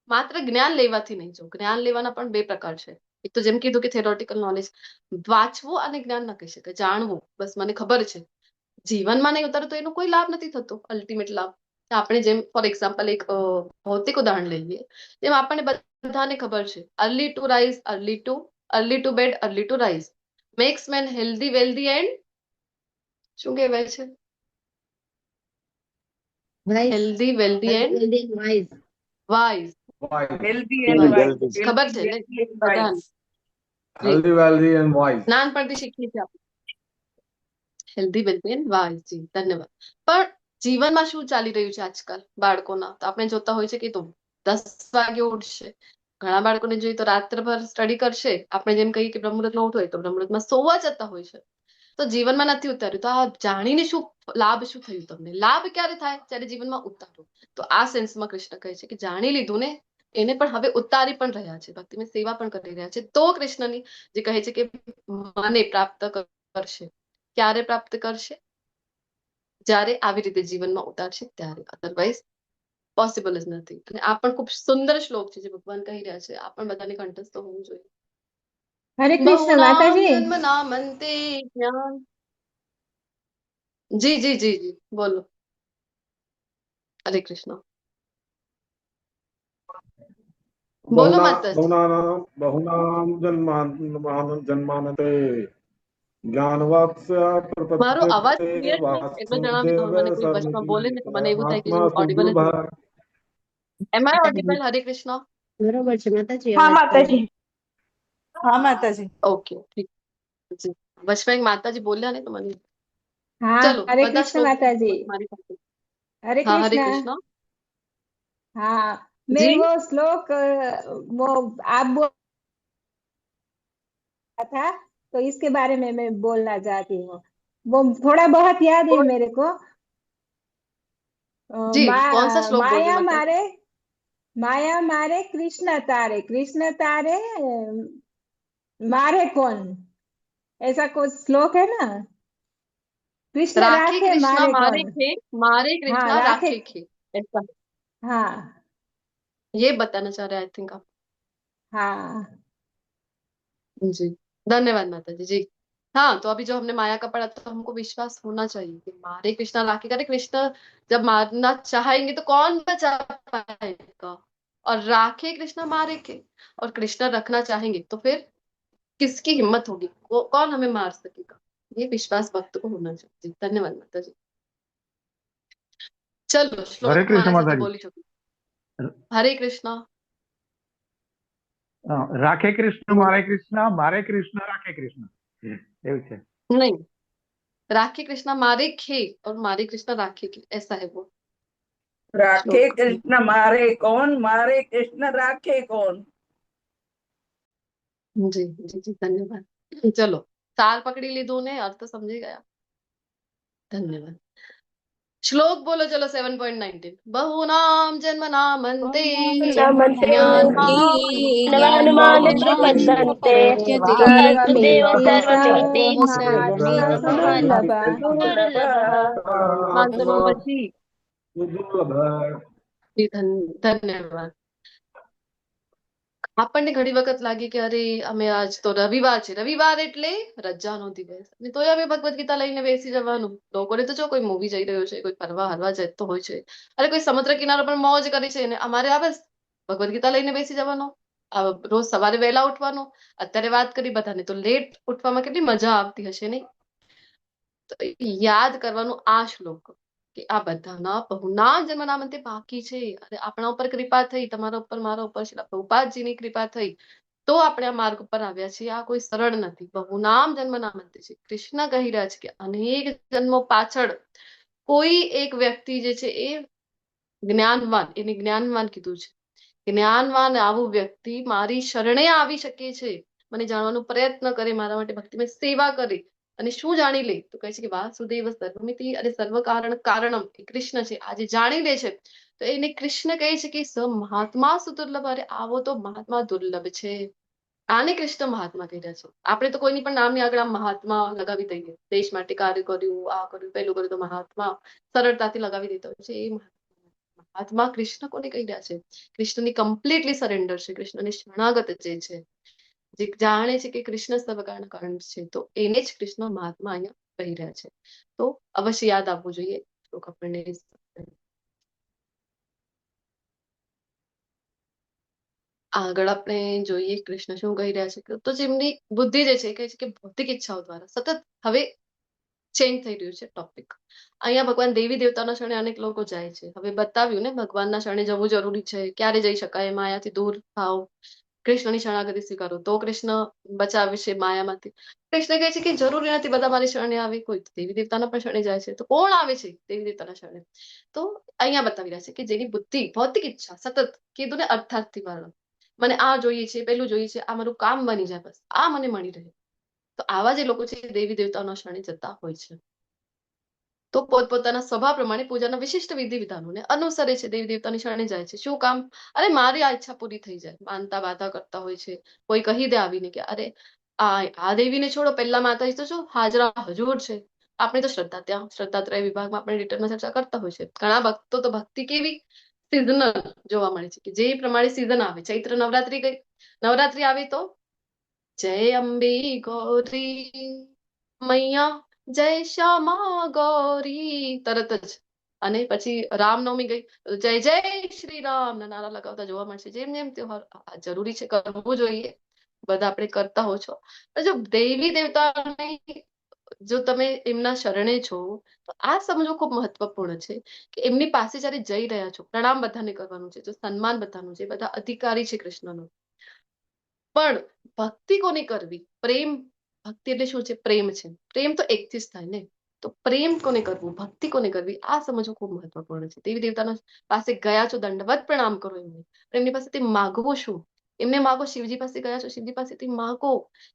માત્ર જ્ઞાન લેવાથી નહીં. જો જ્ઞાન લેવાના પણ 2 પ્રકાર છે. એક તો જેમ કીધું કે થેરોટિકલ નોલેજ વાંચવું અને જ્ઞાન ન કહી શકાય, જાણવું. બસ મને ખબર છે, જીવનમાં નહીં ઉતારો તો એનો કોઈ લાભ નથી થતો. અલ્ટિમેટ લાભ આપણે જેમ ફોર એક્ઝામ્પલ એક ભૌતિક ઉદાહરણ લઈએ, જેમ આપણને બધાને ખબર છે early to rise early to bed early to rise makes man healthy wealthy and શું કહેવાય છે? Healthy wealthy and wise. ખબર છે ને બધાને? Healthy wealthy and wise. નાનપણથી શીખીએ છીએ આપણે હેલ્ધી વેલ્ધી એન્ડ વાઇઝ. જી ધન્યવાદ. પણ જીવનમાં શું ચાલી રહ્યું છે આજકાલ બાળકોના? તો આપણે જોતા હોય છે કે તો 10 વાગે ઉઠશે. ઘણા બાળકોને જોઈએ તો રાત્રભર સ્ટડી કરશે. આપણે જેમ કહીએ કે બ્રહ્મુહૂર્તમાં ઉઠો હોય તો બ્રહ્મુહૂર્તમાં સોવા જતા હોય છે. તો જીવનમાં નથી ઉતાર્યું. તો આ જાણીને શું લાભ શું થયું તમને? લાભ ક્યારે થાય? જ્યારે જીવનમાં ઉતારો. તો આ સેન્સમાં કૃષ્ણ કહે છે કે જાણી લીધું ને, એને પણ હવે ઉતારી પણ રહ્યા છે, ભક્તિમય સેવા પણ કરી રહ્યા છે. તો કૃષ્ણની જે કહે છે કે મને પ્રાપ્ત કરશે. ક્યારે પ્રાપ્ત કરશે? જ્યારે આવી રીતે જીવનમાં ઉતારશે ત્યારે. અધરવાઇઝ પોસિબલ જ નથી. અને આ પણ ખૂબ સુંદર શ્લોક છે જે ભગવાન કહી રહ્યા છે. આ પણ બધાને કંઠસ્થ હોવું જોઈએ. हरे कृष्ण माताजी। जन्म नामन्ते ज्ञान. जी जी जी जी बोलो. हरे कृष्ण. बोलो माताजी. बहुनाम जन्मानते ज्ञानवाक्स्य મારો અવાજ प्रपद्यते ક્લિયર છે? એટલો જણાવી દો. वासुदेव મને કોઈ વચમાં બોલે ને તો મને એવું થાય કે હું ઓડિબલ જ નથી. એમ આઈ ઓડિબલ? હરે કૃષ્ણ. બરોબર છે માતાજી. हाँ અવાજ माताजी। हाँ माताजी। ઓકે ઠીક. જી વચમાં એક માતાજી બોલ્યા ને તો મને हाँ ચલો हरे બધા कृष्ण શ્લોક माताजी। મારી પાસે. हरे હા હરે कृष्ण। કૃષ્ણ. हाँ मैं जी वो श्लोक वो आप बोल रहा था तो इसके बारे में मैं बोलना चाहती हूँ। वो थोड़ा बहुत याद है मेरे को। जी कौन सा श्लोक बोल रहे माया मारे कृष्ण तारे मारे कौन, ऐसा कोई श्लोक है ना। कृष्ण राखे राखे कृष्णा मारे मारे कौन। खे मारे हाँ कृष्णा राखे। राखे खे, ऐसा हाँ ये बताना चाह रहे हैं आई थिंक आप. हाँ जी धन्यवाद माता जी. जी हाँ, तो अभी जो हमने माया का पढ़ा तो हमको विश्वास होना चाहिए कि मारे कृष्णा राखे करे. कृष्ण जब मारना चाहेंगे तो कौन बचा पाएगा? और राखे कृष्णा मारे के, और कृष्ण रखना चाहेंगे तो फिर किसकी हिम्मत होगी, वो कौन हमें मार सकेगा, ये विश्वास भक्त को होना चाहिए। धन्यवाद माताजी। चलो हरे श्लोक कृष्ण मारे સાથે માતાજી. બોલી શકું। હરે કૃષ્ણ। રાખે કૃષ્ણ મારે કૃષ્ણ, મારે કૃષ્ણ રાખે કૃષ્ણ, એવું છે. नहीं, राखे कृष्णा मारे खे और मारे कृष्णा राखे के, ऐसा है वो राखे श्लोक। कृष्ण मारे कौन, मारे कृष्ण राखे कौन। जी जी जी धन्यवाद। चलो सार पकड़ी લીધું ને, अर्थ समझी गया। धन्यवाद। श्लोक बोलो चलो 7.19। बहुनाम जन्मनामन्ते नमन्ते ज्ञानवान् ज्ञानवान् प्रपद्यते वासुदेव वासुदेव सर्वमिति सर्वमिति दुर्लभः। વાંધો પછી दुर्लभ। જી ધન્યવાદ। આપણને ઘણી વખત લાગે કે અરે અમે આજ તો રવિવાર છે, રવિવાર એટલે રજાનો દિવસ, અને તોય અમે ભગવદ ગીતા લઈને બેસી જવાનું। લોકોને તો જો કોઈ મૂવી જઈ રહ્યો છે, કોઈ ફરવા હરવા જતો હોય છે, અરે કોઈ સમુદ્ર કિનારો પર મોજ કરે છે, ને અમારે આ બસ ભગવદ ગીતા લઈને બેસી જવાનો। રોજ સવારે વહેલા ઉઠવાનું। અત્યારે વાત કરી બધાને તો લેટ ઉઠવામાં કેટલી મજા આવતી હશે નહીં? તો યાદ કરવાનું આ શ્લોક કે આ બધાના બહુના જન્મનામંતે બાકી છે, અને આપણા ઉપર કૃપા થઈ, તમારા ઉપર, મારા ઉપર, શ્રીલ પ્રભુપાદજીની કૃપા થઈ તો આપણે આ માર્ગ ઉપર આવ્યા છીએ। આ કોઈ સરળ નથી। બહુનામ જન્મનામંતે છે, કૃષ્ણ કહી રહ્યા છે કે અનેક જન્મો પાછળ કોઈ એક વ્યક્તિ જે છે એ જ્ઞાનવાન, એને જ્ઞાનવાન કીધું છે, જ્ઞાનવાન આવું વ્યક્તિ મારી શરણે આવી શકે છે, મને જાણવાનો પ્રયત્ન કરે, મારા માટે ભક્તિમય સેવા કરે, અને શું જાણી લે તો કહે છે કે વાસુદેવ સર્વમિતિ, અને સર્વ કારણ કારણમ એ કૃષ્ણ છે। આજે જાણી લે છે તો એને કૃષ્ણ કહે છે કે સ મહાત્મા સુદુર્લભ, અરે આવો તો મહાત્મા દુર્લભ છે। આને કૃષ્ણ મહાત્મા કહી રહ્યા છે। આપણે તો કોઈની પણ નામની આગળ આમ મહાત્મા લગાવી દઈએ, દેશ માટે કાર્ય કર્યું, આ કર્યું, પેલું કર્યું તો મહાત્મા સરળતાથી લગાવી દેતા હોય છે। એ મહાત્મા કૃષ્ણ કોને કહી રહ્યા છે? કૃષ્ણની કમ્પ્લીટલી સરેન્ડર છે, કૃષ્ણની શરણાગત જે જાણે છે કે કૃષ્ણ સર્વ કારણ છે, તો એને જ કૃષ્ણ મહાત્મા અહીંયા કહી રહ્યા છે। તો અવશ્ય યાદ આપવું જોઈએ શ્લોક આપણને। આગળ આપણે જોઈએ કૃષ્ણ શું કહી રહ્યા છે, તો જેમની બુદ્ધિ જે છે કહે છે કે ભૌતિક ઈચ્છાઓ દ્વારા સતત હવે ચેન્જ થઈ રહ્યું છે ટોપિક। અહીંયા ભગવાન દેવી દેવતાના શરણે અનેક લોકો જાય છે। હવે બતાવ્યું ને ભગવાનના શરણે જવું જરૂરી છે, ક્યારે જઈ શકાય, માયાથી દૂર થાવ, કૃષ્ણની શરણાગતિ સ્વીકારો તો કૃષ્ણ બચાવે છે માયામાંથી। કૃષ્ણ કહે છે કે જરૂરી નથી બધા મારી શરણે આવે, કોઈ દેવી દેવતાના પણ શરણે જાય છે, તો કોણ આવે છે દેવી દેવતાના શરણે? તો અહીંયા બતાવી રહ્યા છે કે જેની બુદ્ધિ ભૌતિક ઈચ્છા સતત, કીધું ને અર્થાર્થી વર્ણન, મને આ જોઈએ છે, પેલું જોઈએ છે, આ મારું કામ બની જાય, બસ આ મને મળી રહે, તો આવા જે લોકો છે દેવી દેવતાના શરણે જતા હોય છે। તો પોતપોતાના સ્વભાવ પ્રમાણે પૂજાના વિશિષ્ટ વિધિ વિધાનોને અનુસરે છે, દેવી દેવતાની શરણે જાય છે। શું કામ? અરે મારી આ ઈચ્છા પૂરી થઈ જાય, માનતા બાધા કરતા હોય છે। કોઈ કહી દે આવીને કે અરે આ દેવીને છોડો, પહેલા માતાજી તો શું હાજરા હજુર છે। આપણે તો શ્રદ્ધા, ત્યાં શ્રદ્ધાત્રય વિભાગમાં આપણે ડિટેલમાં ચર્ચા કરતા હોય છે। ઘણા ભક્તો તો ભક્તિ કેવી સિઝનલ જોવા મળે છે કે જે પ્રમાણે સિઝન આવે, ચૈત્ર નવરાત્રી ગઈ, નવરાત્રી આવી તો જય અંબે ગૌરી મૈયા, જય શ્યામા ગૌરી, તરત જ। અને પછી રામનવમી ગઈ તો જય જય શ્રી રામ ના નારા લગાવતા જોવા મળશે। જેમ જેમ તહેવાર જરૂરી છે, કરવું જોઈએ, બધા આપણે કરતા હો છો। જો દેવી દેવતાને જો તમે એમના શરણે છો તો આ સમજવું ખૂબ મહત્વપૂર્ણ છે કે એમની પાસે જયારે જઈ રહ્યા છો, પ્રણામ બધાને કરવાનું છે, જો સન્માન બધાનું છે, બધા અધિકારી છે કૃષ્ણનો, પણ ભક્તિ કોની કરવી? પ્રેમ, ભક્તિ એટલે શું છે? પ્રેમ છે। પ્રેમ તો એકથી જ થાય ને, તો પ્રેમ કોને કરવું, ભક્તિ કોને કરવી, આ સમજવું ખૂબ મહત્વપૂર્ણ છે। દેવી દેવતાના પાસે ગયા છો, દંડવત પ્રણામ કરો એમને, પણ એમની પાસેથી માગવું શું? એમને માગો, શિવજી પાસે ગયા છો, શિવજી પાસેથી માગો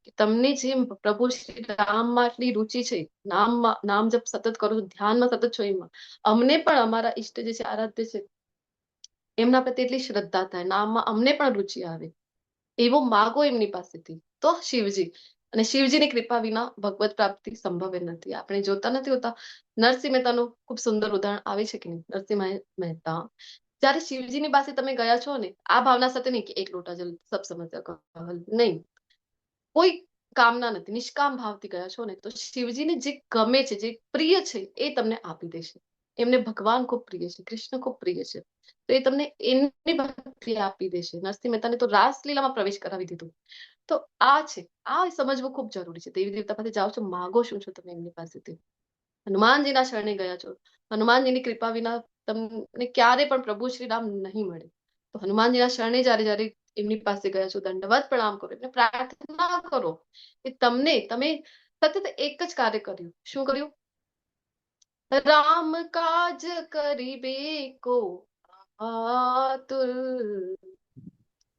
કે તમને જેમ પ્રભુ શ્રી રામમાં આટલી રુચિ છે, નામ જપ સતત કરો છો, ધ્યાનમાં સતત છો, એમાં અમને પણ અમારા ઈષ્ટ જે છે, આરાધ્ય છે, એમના પ્રત્યે એટલી શ્રદ્ધા થાય, નામમાં અમને પણ રુચિ આવે, એવો માગો એમની પાસેથી, તો શિવજી, અને શિવજીની કૃપા વિના ભગવત પ્રાપ્તિ સંભવ નથી। આપણે જોતા નથી હોતા, નરસિંહ મહેતાનું ખૂબ સુંદર ઉદાહરણ આવે છે કે નહીં? નરસિંહ મહેતા જયારે શિવજીની પાસે તમે ગયા છો ને, આ ભાવના સાથે નહીં કે એક લોટા જલ સબ સમસ્યા નહીં, કોઈ કામના નથી, નિષ્કામ ભાવથી ગયા છો ને, તો શિવજીને જે ગમે છે, જે પ્રિય છે, એ તમને આપી દેશે। એમને ભગવાન ખૂબ પ્રિય છે, કૃષ્ણ ખૂબ પ્રિય છે, તો એ તમને એમની ભક્તિ આપી દેશે. નરસિંહ મહેતાને તો રાસલીલામાં પ્રવેશ કરાવી દીધો. તો આ છે, આ સમજવું ખૂબ જરૂરી છે. દેવી દેવતા પાસે જાઓ છો, માગો શું છો તમે એમની પાસેથી. હનુમાનજીના શરણે ગયા છો, હનુમાનજીની કૃપા વિના તમને ક્યારે પણ પ્રભુ શ્રી રામ નહીં મળે. તો હનુમાનજીના શરણે જ્યારે એમની પાસે ગયા છો, દંડવત પ્રણામ કરો, એમને પ્રાર્થના કરો કે તમે સતત એક જ કાર્ય કર્યું. શું કર્યું? રામ કાજ કરીબે કો આતુર,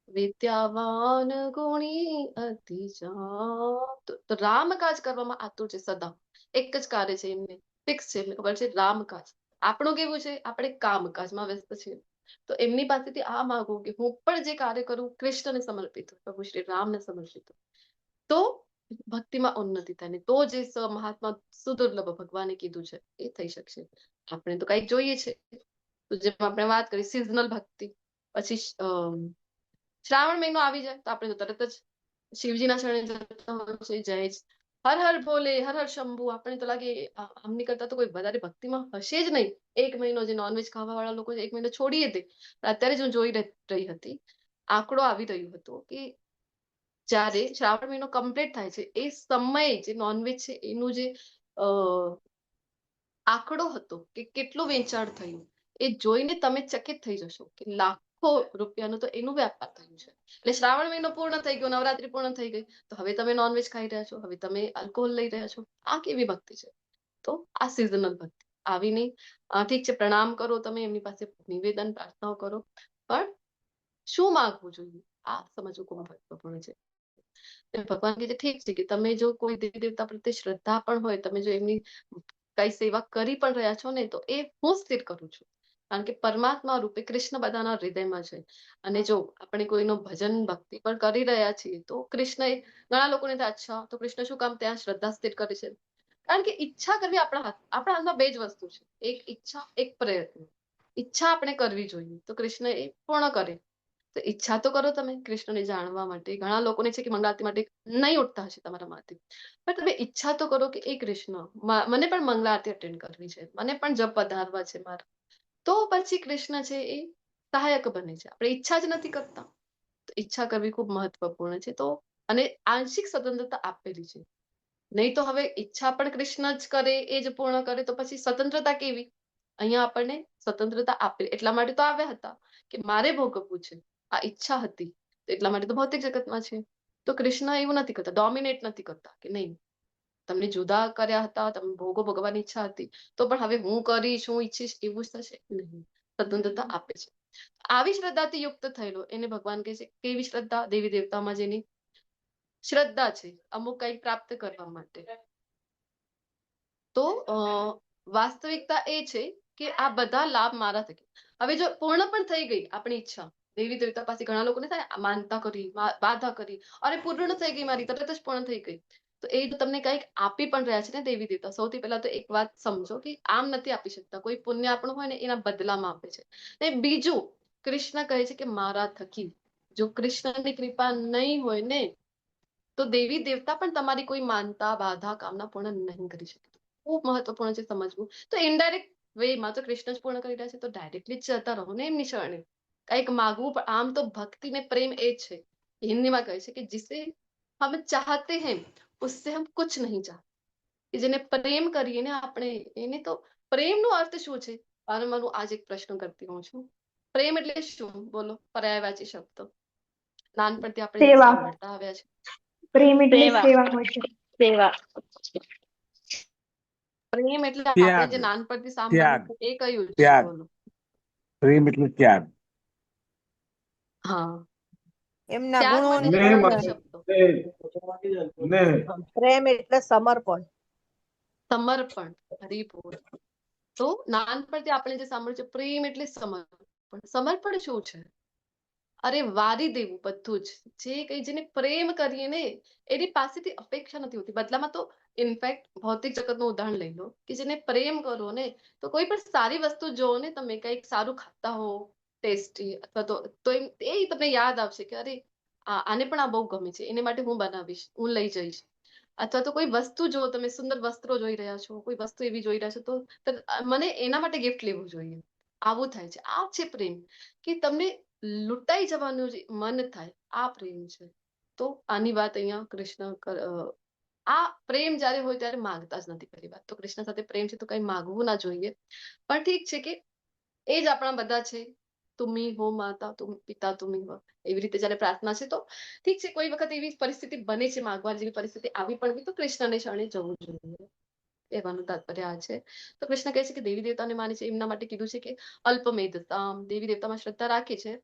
વિદ્યાવાન ગુણી અતિ ચાતુર. તો રામ કાજ કરવામાં આતુર છે સદા. એક જ કાર્ય છે એમને, ફિક્સ છે, એમને ખબર છે રામ કાજ. આપણું કેવું છે? આપણે કામકાજમાં વ્યસ્ત છીએ. તો એમની પાસેથી આ માંગો કે હું પણ જે કાર્ય કરું કૃષ્ણને સમર્પિત, પ્રભુ શ્રી રામને સમર્પિત. તો ભક્તિમાં ઉન્નતિ થાય ને તો જે મહાત્મા સુદુર્લભ ભગવાને કીધું છે એ થઈ શકશે. આપણે તો કઈક જોઈએ છે, તો જેમ આપણે વાત કરી સિઝનલ ભક્તિ, પછી શ્રાવણ મહિનો આવી જાય તો આપણે તો તરત જ શિવજીના શરણે જતા હોય છે, જય હર હર ભોલે, હર હર શંભુ. આપણને તો લાગે આમની કરતા તો કોઈ વધારે ભક્તિમાં હશે જ નહીં. એક મહિનો જે નોનવેજ ખાવા વાળા લોકો એક મહિનો છોડીએ દે. અત્યારે જ હું જોઈ રહી હતી, આંકડો આવી રહ્યો હતો કે જ્યારે શ્રાવણ મહિનો કમ્પ્લીટ થાય છે એ સમયે જે નોનવેજ છે એનું જે આંકડો હતો કે કેટલું વેચાણ થયું, એ જોઈને તમે ચકિત થઈ જશો કે લાખો રૂપિયાનું તો એનું વ્યાપાર થયું છે. એટલે શ્રાવણ મહિનો પૂર્ણ થઈ ગયો, નવરાત્રી પૂર્ણ થઈ ગઈ, તો હવે તમે નોનવેજ ખાઈ રહ્યા છો, હવે તમે આલ્કોહોલ લઈ રહ્યા છો. આ કેવી ભક્તિ છે? તો આ સિઝનલ ભક્તિ આવી નહીં. ઠીક છે, પ્રણામ કરો તમે એમની પાસે, નિવેદન પ્રાર્થનાઓ કરો, પણ શું માંગવું જોઈએ આ સમજવું ખૂબ મહત્વપૂર્ણ છે. ભગવાન કહે છે ઠીક છે કે તમે જો કોઈ દેવી દેવતા પ્રત્યે શ્રદ્ધા પણ હોય, તમે જો એમની કઈ સેવા કરી પણ રહ્યા છો ને, તો એ હું સ્થિર કરું છું. કારણ કે પરમાત્મા રૂપે કૃષ્ણ બધાના હૃદયમાં છે. અને જો આપણે કોઈનો ભજન ભક્તિ પણ કરી રહ્યા છીએ તો કૃષ્ણ, ઘણા લોકોને થાય અચ્છા તો કૃષ્ણ શું કામ ત્યાં શ્રદ્ધા સ્થિર કરે છે? કારણ કે ઈચ્છા કરવી આપણા હાથમાં બે જ વસ્તુ છે, એક ઈચ્છા, એક પ્રયત્ન. ઈચ્છા આપણે કરવી જોઈએ તો કૃષ્ણ એ પૂર્ણ કરે. તો ઈચ્છા તો કરો તમે કૃષ્ણને જાણવા માટે. ઘણા લોકોને છે કે મંગળારતી માટે નહીં ઉઠતા હશે તમારા માંથી, પણ તમે ઈચ્છા તો કરો કે એ કૃષ્ણ, મને પણ મંગળારતી અટેન્ડ કરવી છે, મને પણ જપ વધારવા છે મારા. તો પછી કૃષ્ણ છે એ સહાયક બને છે. આપણે ઈચ્છા જ નથી કરતા. તો ઈચ્છા કરવી ખૂબ મહત્વપૂર્ણ છે. તો અને આંશિક સ્વતંત્રતા આપેલી છે. નહીં તો હવે ઈચ્છા પણ કૃષ્ણ જ કરે, એ જ પૂર્ણ કરે, તો પછી સ્વતંત્રતા કેવી? અહીંયા આપણને સ્વતંત્રતા આપેલી એટલા માટે તો આવ્યા હતા કે મારે ભોગવવું છે, આ ઈચ્છા હતી, તો એટલા માટે તો ભૌતિક જગતમાં છે. તો કૃષ્ણ એવું નથી કરતા, ડોમિનેટ નથી કરતા કે નહીં તમને જુદા કર્યા હતા, તમે ભોગો ભોગવવાની ઈચ્છા હતી, તો પણ હવે હું કરીશ, હું ઈચ્છીશ એવું જ થશે નહીં. સ્વતંત્રતા આપે છે. આવી શ્રદ્ધાથી યુક્ત થયેલો એને ભગવાન કહે છે. કેવી શ્રદ્ધા? દેવી દેવતામાં જેની શ્રદ્ધા છે અમુક કંઈક પ્રાપ્ત કરવા માટે. તો વાસ્તવિકતા એ છે કે આ બધા લાભ મારા થકી. હવે જો પૂર્ણ પણ થઈ ગઈ આપણી ઈચ્છા, દેવી દેવતા પાસે ઘણા લોકોને થાય માનતા કરી, બાધા કરી, અરે પૂર્ણ થઈ ગઈ મારી, તરત જ પૂર્ણ થઈ ગઈ, તો એ તમને કંઈક આપી પણ રહ્યા છે ને દેવી દેવતા. સૌથી પહેલા તો એક વાત સમજો કે આમ નથી આપી શકતા. કોઈ પુણ્ય આપણું હોય ને એના બદલામાં આપે છે. ને બીજું, કૃષ્ણ કહે છે કે મારા થકી. જો કૃષ્ણની કૃપા નહીં હોય ને તો દેવી દેવતા પણ તમારી કોઈ માનતા, બાધા, કામના પૂર્ણ નહીં કરી શકે. ખૂબ મહત્વપૂર્ણ છે સમજવું. તો ઇનડાયરેક્ટ વેમાં તો કૃષ્ણ જ પૂર્ણ કરી રહ્યા છે, તો ડાયરેક્ટલી જ જતા રહો ને એમની શરણે. કંઈક માગવું પણ, આમ તો ભક્તિ ને પ્રેમ એ જ છે. હિન્દીમાં કહે છે કે जिसे हम चाहते हैं उससे हम कुछ नहीं चाहते. કે જેને પ્રેમ કરીએ ને આપણે એને, તો પ્રેમનો અર્થ શું છે? મારું આજ એક પ્રશ્ન કરતી હું છું. પ્રેમ એટલે શું? બોલો, પર્યાયવાચી શબ્દ નાનપણથી આપણે સેવા. સાંભળતા આવ્યા છે. પ્રેમ એટલે સેવા. સેવા હોય છે. સેવા. પ્રેમ એટલે આપણે ત્યાગ, જે નાનપણથી ત્યાગ, સાંભળ્યું એ કયું છે? ત્યાગ. બોલો. પ્રેમ એટલે ત્યાગ. હા, એમના ત્યાગ માટે ગુણોને नहीं ઘણા मतलब શબ્દો. नहीं પ્રેમ એટલે સમર્પણ. સમર્પણ, હરિપુર. તો નાનપણથી આપણે જે સાંભળ્યું છે પ્રેમ એટલે સમર્પણ. સમર્પણ શું છે? અરે વારી દેવું બધું જ. જે કઈ જેને પ્રેમ કરીએ ને એની પાસેથી અપેક્ષા નથી હોતી બદલામાં. તો ઇનફેક્ટ ભૌતિક જગતનું ઉદાહરણ લઈ લો કે જેને પ્રેમ કરો ને, તો કોઈ પણ સારી વસ્તુ જો ને, તમે કંઈક સારું ખાતા હો, ટેસ્ટી, અથવા તો એ તમને યાદ આવશે કે અરે આને પણ આ બહુ ગમે છે, એને માટે હું બનાવીશ, હું લઈ જઈશ. અથવા તો કોઈ વસ્તુ જો તમે સુંદર વસ્ત્રો જોઈ રહ્યા છો, કોઈ વસ્તુ એવી જોઈ રહ્યા છો તો મને એના માટે ગિફ્ટ લેવું જોઈએ, આવું થાય છે. આ છે પ્રેમ, કે તમને લૂંટાઈ જવાનું જે મન થાય, આ પ્રેમ છે. તો આની વાત અહીંયા કૃષ્ણ આ પ્રેમ જ્યારે હોય ત્યારે માંગતા જ નથી. પહેલી વાત તો કૃષ્ણ સાથે પ્રેમ છે તો કઈ માંગવું ના જોઈએ. પણ ઠીક છે કે એ જ આપણા બધા છે. તુમી હો માતા, તુમ પિતા તુમી હો, એવી રીતે જયારે પ્રાર્થના છે તો ઠીક છે. કોઈ વખત એવી પરિસ્થિતિ બને છે, માંગવા જેવી પરિસ્થિતિ આવી પડવી, તો કૃષ્ણને શરણે જવું જોઈએ. કહેવાનું તાત્પર્ય આ છે. તો કૃષ્ણ કહે છે કે દેવી દેવતાને માને છે એમના માટે કીધું છે કે અલ્પમેધતામ, દેવી દેવતામાં શ્રદ્ધા રાખે છે,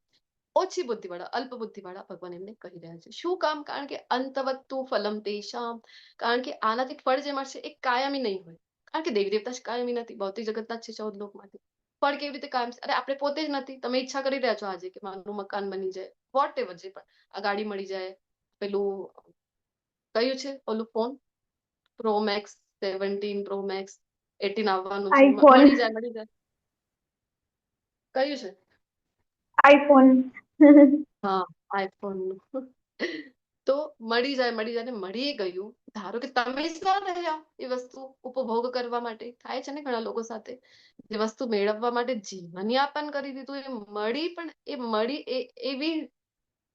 ઓછી બુદ્ધિવાળા, અલ્પ બુદ્ધિવાળા ભગવાન એમને કહી રહ્યા છે. શું કામ? કારણ કે અંતવત્તુ ફલમ તેષામ, કારણ કે આનાથી ફળ જે મળશે એ કાયમી નહીં હોય. કારણ કે દેવી દેવતા કાયમી નથી, ભૌતિક જગતના જ છે 14 લોકમાંથી. ફળ કેવી રીતે કાયમ? અરે આપણે પોતે જ નથી. તમે ઈચ્છા કરી રહ્યા છો આજે કે મારું મકાન બની જાય, વોટ એવર, જે પણ, આ ગાડી મળી જાય, પેલું કયું છે ઓલું phone pro max, 17 pro max, 18 આવવાનું છે, આઈફોન. મળી જાય, મળી જાય. કયું છે? આઈફોન. હા, આઈફોન. તો મળી જાય, મળી જાય ને મળી ગયું. ધારો કે તમે જ ના રહ્યા એ વસ્તુ ઉપભોગ કરવા માટે. થાય છે ને ઘણા લોકો સાથે, જે વસ્તુ મેળવવા માટે જીવનયાપન કરી દીધું, એ મળી, પણ એ મળી એવી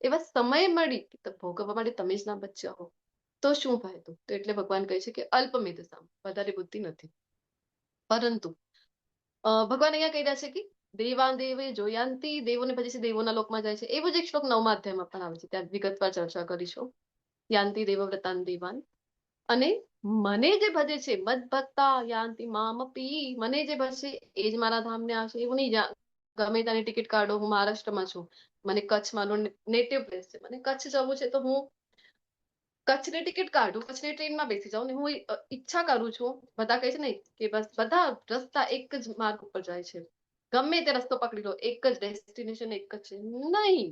એવા સમય મળી કે ભોગવવા માટે તમે જ ના બચ્યા હો, તો શું ફાયદો? તો એટલે ભગવાન કહે છે કે અલ્પમેધસામ, વધારે બુદ્ધિ નથી. પરંતુ ભગવાન અહીંયા કહી રહ્યા છે કે દેવાન દેવે જોયાંતી, દેવોને ભજે છે, દેવોના લોકમાં જાય છે. એવું જ એક શ્લોક 9મા અધ્યાયમાં પણ આવે છે, ત્યાં વિગતવાર ચર્ચા કરીશું. યાંતિ દેવવ્રતાન દેવાન, અને મને જે ભજે છે, મદ ભક્તા યાંતિ મામપી, મને જે ભજશે એ જ મારા ધામને આવશે. એવું નહીં ગમે ત્યાંની ટિકિટ કાઢો, હું મહારાષ્ટ્રમાં છું, મને કચ્છ મારું નેટિવ પ્લેસ છે, મને કચ્છ જવું છે તો હું કચ્છની ટિકિટ કાઢું, કચ્છની ટ્રેનમાં બેસી જાઉં ને હું ઈચ્છા કરું છું. બધા કહે છે ને કે બસ બધા રસ્તા એક જ માર્ગ ઉપર જાય છે, ગમે તે રસ્તો પકડી લો, એક જ ડેસ્ટિનેશન એક જ છે. નહીં,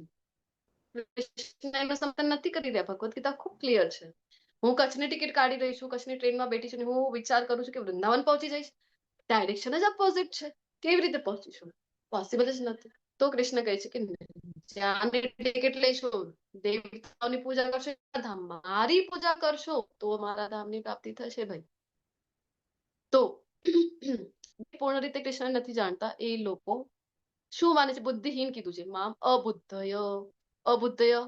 કૃષ્ણ એમાં સમર્થન નથી કરી રહ્યા. ભગવદ ગીતા ખૂબ ક્લિયર છે. હું કચ્છની ટિકિટ કાઢી રહી છું, કચ્છની ટ્રેનમાં બેઠી છું, હું વિચાર કરું છું કે વૃંદાવન પહોંચી જઈશ, ડાયરેક્શન જ અપોઝિટ છે. કેવી રીતે પહોંચીશું? પોસિબલ જ નથી. તો કૃષ્ણ કહે છે કે જ્યાં ટિકિટ લઈશું, દેવતાઓની પૂજા કરશો, મારી પૂજા કરશો, તો મારા ધામની પ્રાપ્તિ થશે ભાઈ. તો પૂર્ણ રીતે કૃષ્ણ નથી જાણતા એ લોકો શું માને છે? બુદ્ધિહીન કીધું છે. મામ અબુદ્ધય, અબુદ્ધય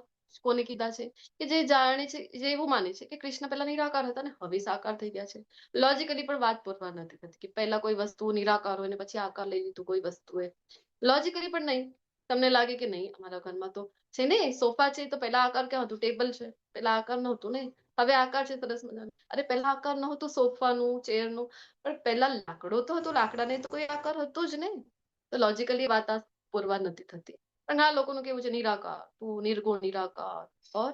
કોને કીધા છે? કે જે જાણે છે, જે એવું માને છે કે કૃષ્ણ પહેલા નિરાકાર હતા ને હવે સાકાર થઈ ગયા છે. લોજિકલી પણ વાત પુરવાર નથી થતી કે પહેલા કોઈ વસ્તુ નિરાકાર હોય ને પછી આકાર લઈ લીધું કોઈ વસ્તુએ. લોજિકલી પણ નહીં. તમને લાગે કે નહીં, અમારા ઘરમાં તો છે ને સોફા છે, તો પહેલા આકાર ક્યાં હતું? ટેબલ છે, પહેલા આકાર નહોતું ને, હવે આકાર છે સરસ મજાનું. અરે પહેલા આકાર નહોતું સોફાનું, ચેરનું, પણ પહેલા લાકડો તો હતો, લાકડાને તો કોઈ આકાર હતો જ ને. તો લોજિકલી વાત આ પુરવાર નથી થતી. પણ આ લોકોનું કેવું છે, નિરાકાર, તું નિર્ગુણ નિરાકાર ઓર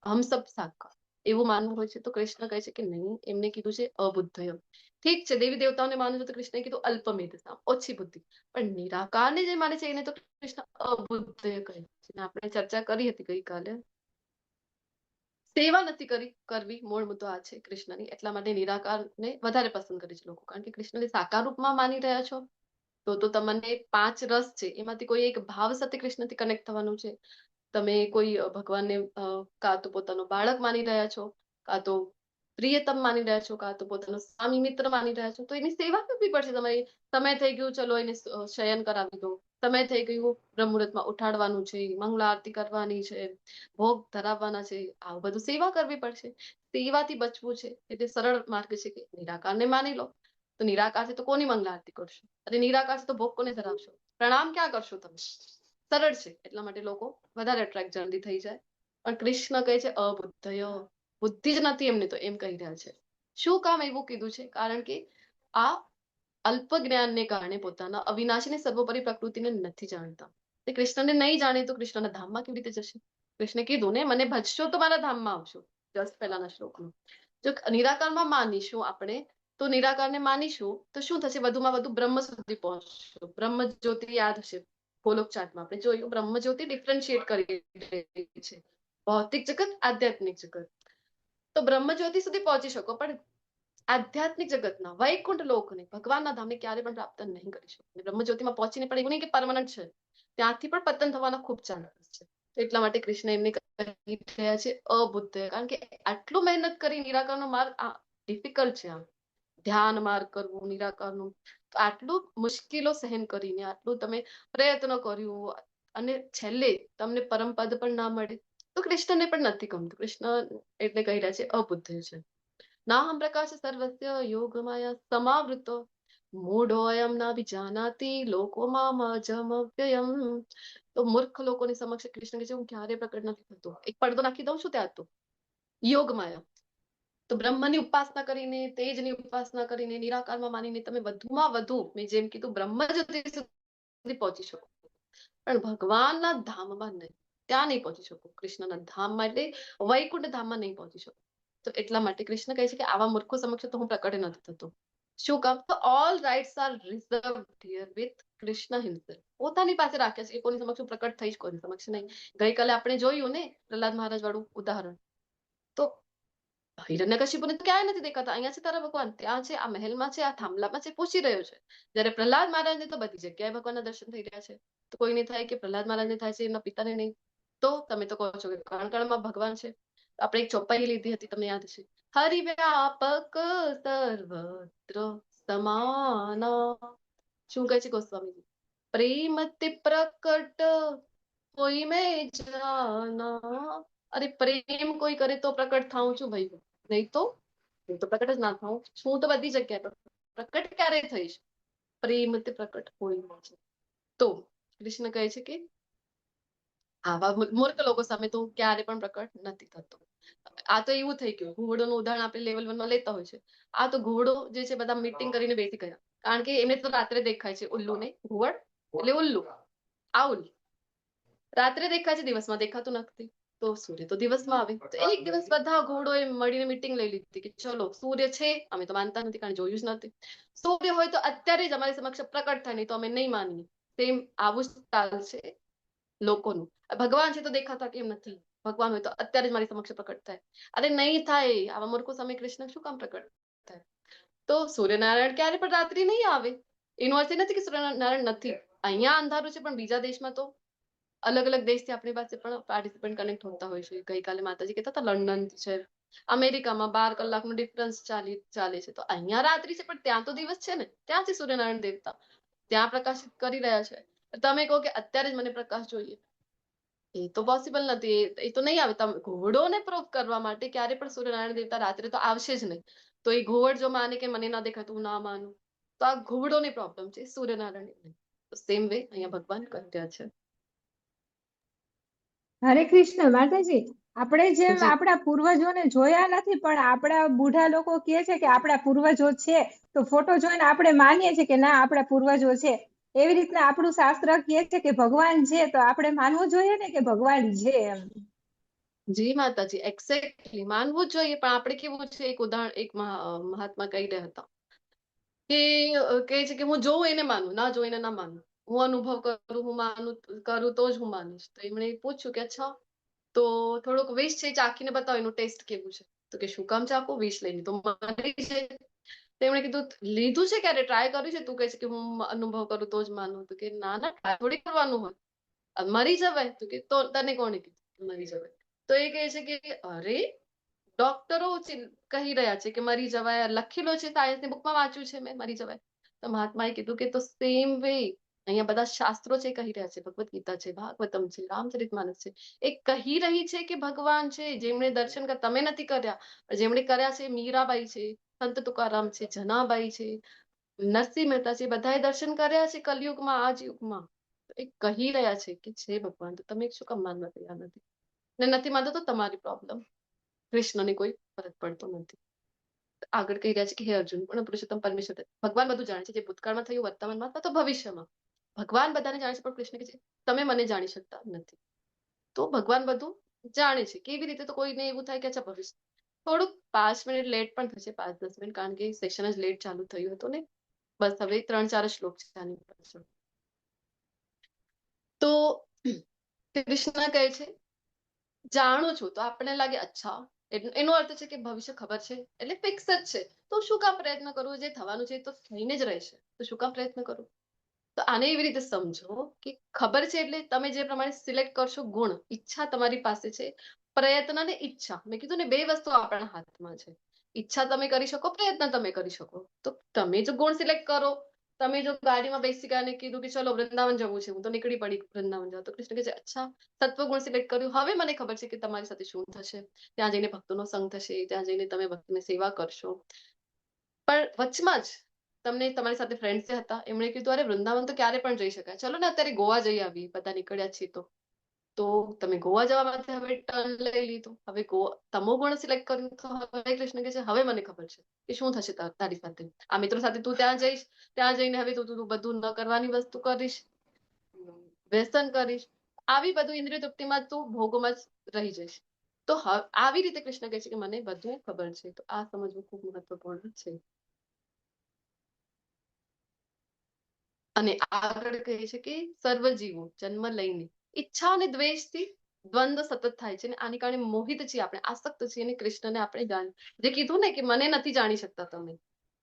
હમ સબ સાકાર, એવું માનવું હોય છે. તો કૃષ્ણ કહે છે કે નહીં, એમને કીધું છે અબુદ્ધય. ઠીક છે, દેવી દેવતાઓને માનું છો તો કૃષ્ણએ કીધું અલ્પમેધતા, ઓછી બુદ્ધિ. પણ નિરાકારને જે માને છે એને તો કૃષ્ણ અબુદ્ધય કહે છે. આપણે ચર્ચા કરી હતી ગઈકાલે. સેવા નથી કરવી, મૂળ મુદ્દો આ છે કૃષ્ણની. એટલા માટે નિરાકારને વધારે પસંદ કરે છે લોકો, કારણ કે કૃષ્ણને સાકાર રૂપમાં માની રહ્યા છો તો તમને 5 રસ છે, એમાંથી કોઈ એક ભાવ સાથે કૃષ્ણથી કનેક્ટ થવાનું છે. તમે કોઈ ભગવાનને કાં તો પોતાનો બાળક માની રહ્યા છો, કાં તો પ્રિયતમ માની રહ્યા છો, કાં તો પોતાનો સ્વામી મિત્ર માની રહ્યા છો, તો એની સેવા કરવી પડશે તમારી. સમય થઈ ગયું, ચલો એને શયન કરાવી દો. સમય થઈ ગયું, બ્રહ્મ મુહૂર્તમાં ઉઠાડવાનું છે, મંગળા આરતી કરવાની છે, ભોગ ધરાવવાના છે, આવું બધું સેવા કરવી પડશે. સેવાથી બચવું છે એટલે સરળ માર્ગ છે કે નિરાકારને માની લો. તો નિરાકાર છે તો કોની મંગલા આરતી કરશો? અને નિરાકાર છે તો ભોગ કોને ધરાવશો? પ્રણામ ક્યાં કરશો તમે? સરળ છે. એટલા માટે લોકો વધારે અટ્રેક્ટ જલ્દી થઈ જાય. પણ કૃષ્ણ કહે છે અબુદ્ધય, બુદ્ધિ જ નથી એમને, તો એમ કહી રહ્યા છે. શું કામ એવું કીધું છે? કારણ કે આ અલ્પ જ્ઞાનને કારણે પોતાના અવિનાશી ને સર્વોપરી પ્રકૃતિને નથી જાણતા. તે કૃષ્ણને નહીં જાણે તો કૃષ્ણના ધામમાં કેવી રીતે જશે? કૃષ્ણે કીધું ને, મને ભજશો તો મારા ધામમાં આવશો, જસ્ટ પહેલાના શ્લોકનું. જો નિરાકારમાં માનીશું આપણે, તો નિરાકારને માનીશું તો શું થશે? વધુમાં વધુ બ્રહ્મ સુધી પહોંચશું. બ્રહ્મ જ્યોતિ યાદ હશે, ગોલોક ચાર્ટમાં આપણે જોયું, બ્રહ્મ જ્યોતિ ડિફરન્શિએટ કરી રહી છે ભૌતિક જગત, આધ્યાત્મિક જગત. તો બ્રહ્મ જ્યોતિ સુધી પહોંચી શકો, પણ આધ્યાત્મિક જગતના વૈકુંઠ લોકને, ભગવાનના ધામને ક્યારે પણ પ્રાપ્ત નહીં કરી શકો. બ્રહ્મ જ્યોતિમાં પહોંચીને પણ એવું નહીં કે પરમનન્ટ છે, ત્યાંથી પણ પતન થવાના ખૂબ ચાન્સીસ છે. એટલા માટે કૃષ્ણ એમને કહી રહ્યા છે અબુદ્ધ, કારણ કે આટલું મહેનત કરી નિરાકારનો માર્ગ ડિફિકલ્ટ છે. આમ ધ્યાન માર્ગ કરવું નિરાકારનું, તો આટલું મુશ્કેલો સહન કરીને આટલું તમે પ્રયત્ન કર્યું અને છેલ્લે તમને પરમપદ પણ ના મળે તો કૃષ્ણને પણ નથી ગમતું. કૃષ્ણ એટલે કહી રહ્યા છે અબુદ્ધ છે. નાહમ પ્રકાશ સર્વસ્ય યોગમાયા સમાવૃતો મૂઢોયમ ના વિજાનાતિ લોકોમાં અજમવ્યયમ. તો મૂર્ખ લોકોની સમક્ષ કૃષ્ણ કહે છે હું ક્યારે પ્રકટ નથી થતો. એક પડદો નાખી દઉં છું ત્યાં તો યોગમાયા. તો બ્રહ્મની ઉપાસના કરીને તેજની ઉપાસના કરીને નિરાકારમાં માનીને તમે વધુમાં વધુ મેં જેમ કીધું બ્રહ્મ જ્યોતિ સુધી પહોંચી શકો, પણ ભગવાનના ધામમાં નહીં, ત્યાં નહીં પહોંચી શકો. કૃષ્ણના ધામમાં એટલે વૈકુંઠ ધામમાં નહીં પહોંચી શકો. તો એટલા માટે કૃષ્ણ કહે છે કે આવા મૂર્ખો સમક્ષ તો હું પ્રકટ નથી થતો. શું કામ? તો all rights are reserved here with Krishna himself. પોતાની પાસે રાખે છે, કોની સમક્ષ પ્રકટ થઈશ, કોની સમક્ષ નહીં. ગઈકાલે આપણે જોયું ને પ્રહલાદ મહારાજ વાળું ઉદાહરણ. તો હિરણ્યકશિપુને તો ક્યાંય નથી દેખાતા. અહીંયા છે તારા ભગવાન, ત્યાં છે, આ મહેલમાં છે, આ થાંભલામાં છે, પૂછી રહ્યો છે. જ્યારે પ્રહલાદ મહારાજને તો બધી જગ્યાએ ભગવાનના દર્શન થઈ રહ્યા છે. તો કોઈને થાય કે પ્રહલાદ મહારાજને થાય છે, એમના પિતાને નહીં. તો તમે તો કહો છો કે કણ કણમાં ભગવાન છે. આપણે એક ચોપાઈ લીધી હતી, તમને યાદ છે, હરિવ્યાપક સર્વત્ર સમાન. શું કહે છે ગોસ્વામીજી? પ્રેમથી પ્રકટ કોઈ મેં જાના. અરે પ્રેમ કોઈ કરે તો પ્રકટ થાઉં છું ભાઈ, નહીં તો હું તો પ્રકટ જ ના થાઉં. હું તો બધી જગ્યાએ પ્રકટ ક્યારે થઈશ? પ્રેમથી પ્રકટ કોઈ નહીં. તો કૃષ્ણ કહે છે કે આવા મૂર્ખ લોકો સામે તો ક્યારે પણ પ્રકટ નથી થતો. આ તો એવું થઈ ગયું, ઘોડોનું ઉદાહરણ આપણે લેવલ 1 માં લેતા હોય છે. આ તો ઘોડો જે છે બધા મીટિંગ કરીને બેસી ગયા, કારણ કે એમને તો રાત્રે દેખાય છે ઉલ્લુ ને. ઘુવડ એટલે ઉલ્લુ, આઉલ રાત્રે દેખાય છે, દિવસમાં દેખાતું નથી. તો સૂર્ય તો દિવસમાં આવે. તો એક દિવસ બધા ઘોડોએ મળીને મીટિંગ લઈ લીધી કે ચલો સૂર્ય છે, અમે તો માનતા નથી કારણ જોયું જ નથી. સૂર્ય હોય તો અત્યારે જ અમારી સમક્ષ પ્રકટ થાય, નહીં તો અમે નહીં માનીએ. તેમ આવું જ ચાલ છે લોકોનું. ભગવાન છે તો દેખાતા કેમ નથી? ભગવાન હોય તો અત્યારે જ મારી સમક્ષ પ્રકટ થાય. અરે નહીં થાય. આવા મૂર્ખો સામે કૃષ્ણ શું કામ પ્રકટ થાય? તો સૂર્યનારાયણ ક્યારે પણ રાત્રિ નહીં આવે. એનો અર્થ એ નથી કે સૂર્યનારાયણ નથી. અહીંયા અંધારું છે, પણ બીજા દેશમાં તો અલગ અલગ દેશથી આપણી પાસે પણ પાર્ટિસિપન્ટ કનેક્ટ હોતા હોય છે. ગઈકાલે માતાજી કહેતા હતા લંડન છે, અમેરિકામાં 12 કલાકનો ડિફરન્સ ચાલે છે. તો અહીંયા રાત્રિ છે પણ ત્યાં તો દિવસ છે ને, ત્યાં છે સૂર્યનારાયણ દેવતા, ત્યાં પ્રકાશિત કરી રહ્યા છે. તમે કહો કે અત્યારે જ મને પ્રકાશ જોઈએ, એ તો પોસિબલ નથી. એ તો નહીં આવે. તમે ઘોડોને પ્રૂફ કરવા માટે ક્યારે પણ સૂર્યનારાયણ દેવતા રાત્રે તો આવશે જ નહીં. તો એ ઘોડ જો માને કે મને ના દેખાતું હું ના માનું, તો આ ઘોડોની પ્રોબ્લેમ છે, સૂર્યનારાયણ નહીં. તો સેમ વે અહીંયા ભગવાન કહી રહ્યા છે. હરે કૃષ્ણ માતાજી. આપણે જેમ આપણા પૂર્વજોને જોયા નથી, પણ આપણા બુઢા લોકો કહે છે કે આપણા પૂર્વજો છે, તો ફોટો જોઈને આપણે માનીએ છીએ કે ના આપણા પૂર્વજો છે. એવી રીતના આપણું શાસ્ત્ર કહે છે કે ભગવાન છે, તો આપણે માનવું જોઈએ ને કે ભગવાન છે એમ. જી માતાજી, એક્ઝેક્ટલી માનવું જ જોઈએ. પણ આપણે કેવું છે, એક ઉદાહરણ એક મહાત્મા કહી રહ્યા હતા કે કહે છે કે હું જોઉં એને માનું, ના જોઉં એને ના માનું. હું અનુભવ કરું, હું માનું કરું તો જ હું માનીશ. તો એમણે પૂછ્યું કે અચ્છા તો થોડુંક વિષ છે ચાખીને બતાવો એનું ટેસ્ટ કેવું છે. તો કે શું કામ ચાખું? વિષ લઈને તો મરી છે. તેમણે કીધું લીધું છે ક્યારે? ટ્રાય કર્યું છે? તું કહે છે કે હું અનુભવ કરું તો જ માનું. તો કે ના ના, ટ્રાય થોડી કરવાનું હોય, મરી જવાય. તો કે તો તને કોણે કીધું મરી જવાય? તો એ કહે છે કે અરે ડોક્ટરો કહી રહ્યા છે કે મરી જવાય, લખેલો છે સાયન્સની બુકમાં વાંચ્યું છે મેં, મરી જવાય. તો મહાત્માએ કીધું કે તો સેમ વે અહીંયા બધા શાસ્ત્રો છે કહી રહ્યા છે, ભગવદ ગીતા છે, ભાગવતમ છે, રામચરિતમાનસ છે, એ કહી રહી છે કે ભગવાન છે. જેમણે દર્શન તમે નથી કર્યા, જેમણે કર્યા છે મીરાબાઈ છે, સંત તુકારામ છે, જનાબાઈ છે, નરસિંહ મહેતા છે, બધાએ દર્શન કર્યા છે કલયુગમાં, આજ યુગમાં. એ કહી રહ્યા છે કે છે ભગવાન, તો તમે શું કામ માનવા તૈયાર નથી? ને નથી માનતો તો તમારી પ્રોબ્લેમ, કૃષ્ણને કોઈ ફરક પડતો નથી. આગળ કહી રહ્યા છે કે હે અર્જુન, પણ પુરુષોત્તમ પરમેશ્વર ભગવાન બધું જાણે છે, જે ભૂતકાળમાં થયું, વર્તમાનમાં અથવા તો ભવિષ્યમાં. ભગવાન બધાને જાણે છે, પણ કૃષ્ણ કહે છે તમે મને જાણી શકતા નથી. તો ભગવાન બધું જાણે છે. કેવી રીતે? તો કોઈને એવું થાય કે અચ્છા ભવિષ્ય થોડુંક 5 મિનિટ લેટ પણ થશે, 5-10 મિનિટ, કારણ કે સેશન જ લેટ ચાલુ થયું હતું ને. બસ હવે 3-4 શ્લોક છે આની પાછળ. તો કૃષ્ણ કહે છે જાણું છું. તો આપણને લાગે અચ્છા એનો અર્થ છે કે ભવિષ્ય ખબર છે એટલે ફિક્સ જ છે, તો શું કામ પ્રયત્ન કરવું? જે થવાનું છે તો થઈને જ રહેશે, તો શું કામ પ્રયત્ન કરું? તો આને એવી રીતે સમજો કે ખબર છે એટલે તમે જે પ્રમાણે સિલેક્ટ કરશો ગુણ, ઈચ્છા તમારી પાસે છે, પ્રયત્ન ને ઈચ્છા. મેં કીધું ને, બે વસ્તુ આપણા હાથમાં છે. ઈચ્છા તમે કરી શકો, પ્રયત્ન તમે કરી શકો. તો તમે જો ગુણ સિલેક્ટ કરો, તમે જો ગાડીમાં બેસી ગયા અને કીધું કે ચલો વૃંદાવન જવું છે, હું તો નીકળી પડી વૃંદાવન જવા, તો કૃષ્ણ કહે છે અચ્છા સત્વગુણ સિલેક્ટ કર્યું, હવે મને ખબર છે કે તમારી સાથે શું થશે. ત્યાં જઈને ભક્તોનો સંગ થશે, ત્યાં જઈને તમે ભક્તની સેવા કરશો. પણ વચમાં જ તમને તમારી સાથે ફ્રેન્ડ્સ હતા, એમણે કીધું અરે વૃંદાવન તો ક્યારે પણ જઈ શકાય, ચલો ને અત્યારે ગોવા જઈ આવી, બધા નીકળ્યા છીએ તો તમે ગોવા જવા માટે હવે ટર્ન લઈ લીધું. હવે તમો ગુણ સિલેક્ટ કર્યું, તો હવે કૃષ્ણ કહે છે હવે મને ખબર છે કે શું થશે તારી સાથે. આ મિત્રો સાથે તું ત્યાં જઈશ, ત્યાં જઈને હવે તું બધું ન કરવાની વસ્તુ કરીશ, વ્યસન કરીશ, આવી બધું ઇન્દ્રિય તૃપ્તિમાં તું ભોગોમાં જ રહી જઈશ. તો આવી રીતે કૃષ્ણ કહે છે કે મને બધું ખબર છે. તો આ સમજવું ખૂબ મહત્વપૂર્ણ છે. અને આગળ કહે છે કે સર્વ જીવો જન્મ લઈને ઈચ્છા અને દ્વેષથી દ્વંદ્વ સતત થાય છે, અને આને કારણે મોહિત છીએ આપણે, આસક્ત છીએ, અને કૃષ્ણને આપણે જે કીધું ને કે મને નથી જાણી શકતા તમે,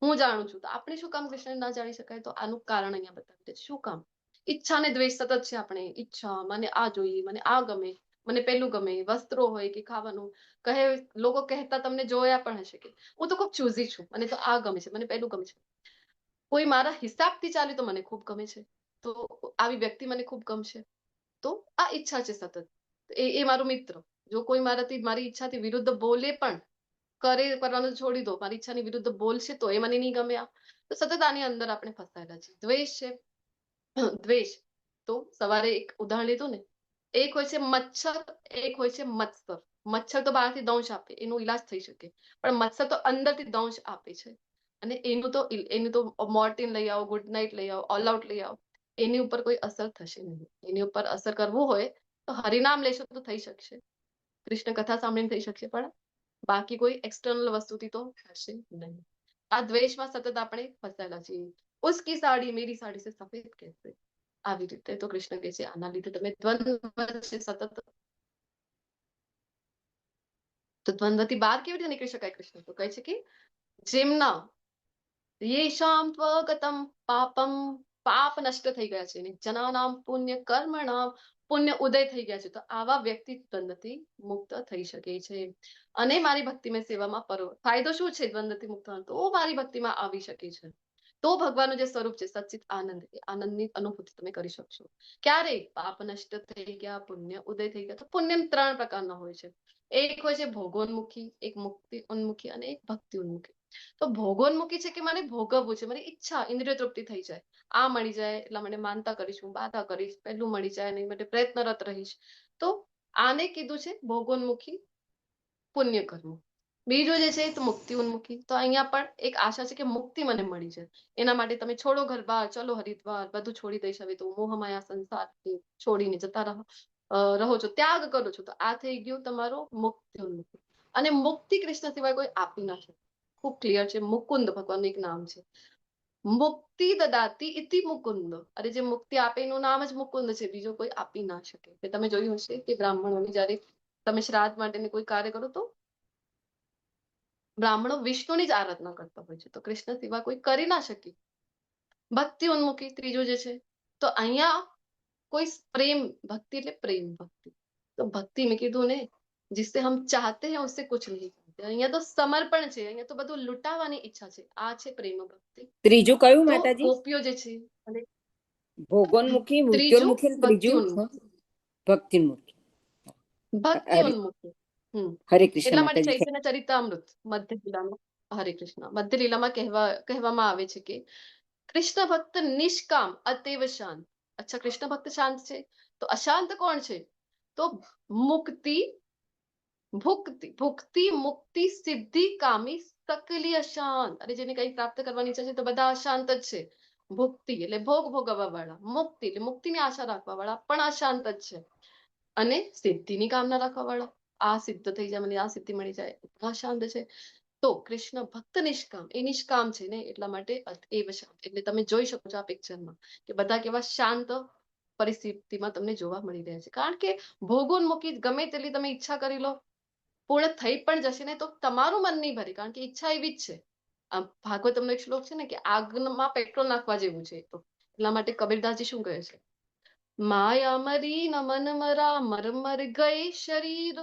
હું જાણું છું. તો આપણે શું કામ કૃષ્ણને ના જાણી શકાય? તો આનું કારણ અહીંયા બતાવી દે. શું કામ? ઈચ્છા અને દ્વેષ સતત છે આપણે. ઈચ્છા, મને આ જોઈએ, મને આ ગમે, મને પેલું ગમે, વસ્ત્રો હોય કે ખાવાનું. લોકો કહેતા તમને જોયા પણ હશે કે હું તો ખૂબ ચૂઝી છું, મને તો આ ગમે છે, મને પેલું ગમે છે. કોઈ મારા હિસાબથી ચાલે તો મને ખૂબ ગમે છે, તો આવી વ્યક્તિ મને ખૂબ ગમશે. તો આ ઈચ્છા છે સતત. એ મારો મિત્ર. જો કોઈ મારી ઈચ્છાથી વિરુદ્ધ બોલે પણ, કરવાનું છોડી દો, મારી ઈચ્છાની વિરુદ્ધ બોલશે તો એ મને નહીં ગમે. તો સતત આની અંદર આપણે ફસાયેલા છીએ. દ્વેષ છે. દ્વેષ તો સવારે એક ઉદાહરણ લીધું ને, એક હોય છે મચ્છર, એક હોય છે મત્સર. મચ્છર તો બહારથી દંશ આપે, એનો ઈલાજ થઈ શકે, પણ મત્સર તો અંદરથી દંશ આપે છે. અને એનું તો મોર્ટિન લઈ આવો, ગુડ નાઇટ લઈ આવો, ઓલ આઉટ લઈ આવો, એની ઉપર કોઈ અસર થશે નહીં. એની ઉપર અસર કરવું હોય તો હરિનામ લેશો તો થઈ શકશે, કૃષ્ણ કથા સાંભળીને થઈ શકશે, પણ બાકી કોઈ એક્સટર્નલ વસ્તુથી તો થશે નહીં. આ દ્વેષમાં સતત આપણે ફસાયેલા છીએ. ઉસકી સાડી મેરી સાડી સે સફેદ કૈસે, આવી રીતે. તો કૃષ્ણ કહે છે આના લીધે તમે દ્વંદ્વ છે સતત. તો દ્વંદ્વથી બહાર કેવી રીતે નીકળી શકાય? કૃષ્ણ તો કહે છે કે જેમના યેષામ ત્વગતમ પાપમ, પાપ નષ્ટ થઈ ગયા છે, જનાનામ પુણ્ય કર્મણામ, પુણ્ય ઉદય થઈ ગયા છે. તો આવા વ્યક્તિ દ્વંદ્વથી મુક્ત થઈ શકે છે. અને મારી ભક્તિમય સેવામાં ફાયદો શું છે દ્વંદ્વથી મુક્ત થવાનો? તો મારી ભક્તિમાં આવી શકે છે. તો ભગવાનનું જે સ્વરૂપ છે સચ્ચિત આનંદ, એ આનંદની અનુભૂતિ તમે કરી શકશો. ક્યારે? પાપ નષ્ટ થઈ ગયા, પુણ્ય ઉદય થઈ ગયા. તો પુણ્ય 3 પ્રકારના હોય છે. એક હોય છે ભોગોન્મુખી, એક મુક્તિ ઉન્મુખી, અને એક ભક્તિ ઉન્મુખી. તો ભોગોન્મુખી છે કે મને ભોગવવું છે, મારી ઈચ્છા, ઇન્દ્રિય તૃપ્તિ થઈ જાય, આ મળી જાય એટલા માટે માનતા કરીશ, હું બાધા કરીશ, પેલું મળી જાય નહીં માટે પ્રયત્નરત રહીશ. તો આને કીધું છે ભોગોન્મુખી પુણ્ય કર્મ. બીજું જે છે તો મુક્તિ ઉન્મુખી. તો અહીંયા પણ એક આશા છે કે મુક્તિ મને મળી જાય, એના માટે તમે છોડો ઘર બાર, ચલો હરિદ્વાર, બધું છોડી દઈશ હવે તો, મોહમાયા સંસાર છોડીને જતા રહો છો, ત્યાગ કરો છો. તો આ થઈ ગયું તમારો મુક્તિ ઉન્મુખી. અને મુક્તિ કૃષ્ણ સિવાય કોઈ આપી ના શકે. ખૂબ ક્લિયર છે. મુકુંદ ભગવાનનું એક નામ છે. મુક્તિ દદાતી ઇતિ મુકુંદ. અરે જે મુક્તિ આપે એનું નામ જ મુકુંદ છે, બીજો કોઈ આપી ના શકે. તમે જોયું હશે કે બ્રાહ્મણોની જયારે તમે શ્રાદ્ધ માટેનું કોઈ કાર્ય કરો તો બ્રાહ્મણો વિષ્ણુની જ આરાધના કરતા હોય છે, તો કૃષ્ણ સિવાય કોઈ કરી ના શકે. ભક્તિ ઉન્મુખી ત્રીજું જે છે. તો અહીંયા કોઈ પ્રેમ ભક્તિ એટલે પ્રેમ ભક્તિ. તો ભક્તિ મેં કીધું ને, जिससे हम चाहते हैं उससे कुछ नहीं चाहते. અહીંયા તો સમર્પણ છે, અહીંયા તો બધું લૂંટાવાની ઈચ્છા છે. આ છે પ્રેમ ભક્તિ. ત્રીજું કયું તો માતાજી? ગોપીઓ જે છે, અને ભોગોન્મુખી, ત્રીજું મૃત્યોન્મુખી, અને ભક્તિ ત્રીજું ઉન્મુખી. ભક્તિન્મુખી. ભક્તિ ઉન્મુખી. હરે કૃષ્ણ એટલા માટે માતાજી. ચૈતન્ય ચરિતામૃત મધ્ય લીલામાં, હરે કૃષ્ણ, મધ્ય લીલામાં કહેવામાં આવે છે કે કૃષ્ણ ભક્ત નિષ્કામ અતેવ શાંત. અચ્છા, કૃષ્ણ ભક્ત શાંત છે, તો અશાંત કોણ છે? તો મુક્તિ ભુક્તિ મુક્તિ સિદ્ધિ કામી સકલી અશાંત. અરે જેને કઈ પ્રાપ્ત કરવાની ઈચ્છા છે તો બધા અશાંત જ છે. ભુક્તિ એટલે ભોગ ભોગવવા વાળા, મુક્તિ એટલે મુક્તિની આશા રાખવા વાળા પણ અશાંત જ છે, અને સિદ્ધિની કામના રાખવા વાળા, આ સિદ્ધ થઈ જાય, મને આ સિદ્ધિ મળી જાય, અશાંત છે. તો કૃષ્ણ ભક્ત નિષ્કામ, એ નિષ્કામ છે ને, એટલા માટે એવ શાંત. એટલે તમે જોઈ શકો છો આ પિક્ચરમાં કે બધા કેવા શાંત પરિસ્થિતિમાં તમને જોવા મળી રહ્યા છે. કારણ કે ભોગોન્મુખી ગમે તેટલી તમે ઈચ્છા કરી લો, પૂર્ણ થઈ પણ જશે ને તો તમારું મન નહીં ભરે, કારણ કે ઈચ્છા એવી જ છે. ભાગવતમનો એક શ્લોક છે ને કે આગમાં પેટ્રોલ નાખવા જેવું છે. તો એટલા માટે કબીરદાસજી શું કહે છે? માયા મરી ન મન મરા મર ગઈ શરીર,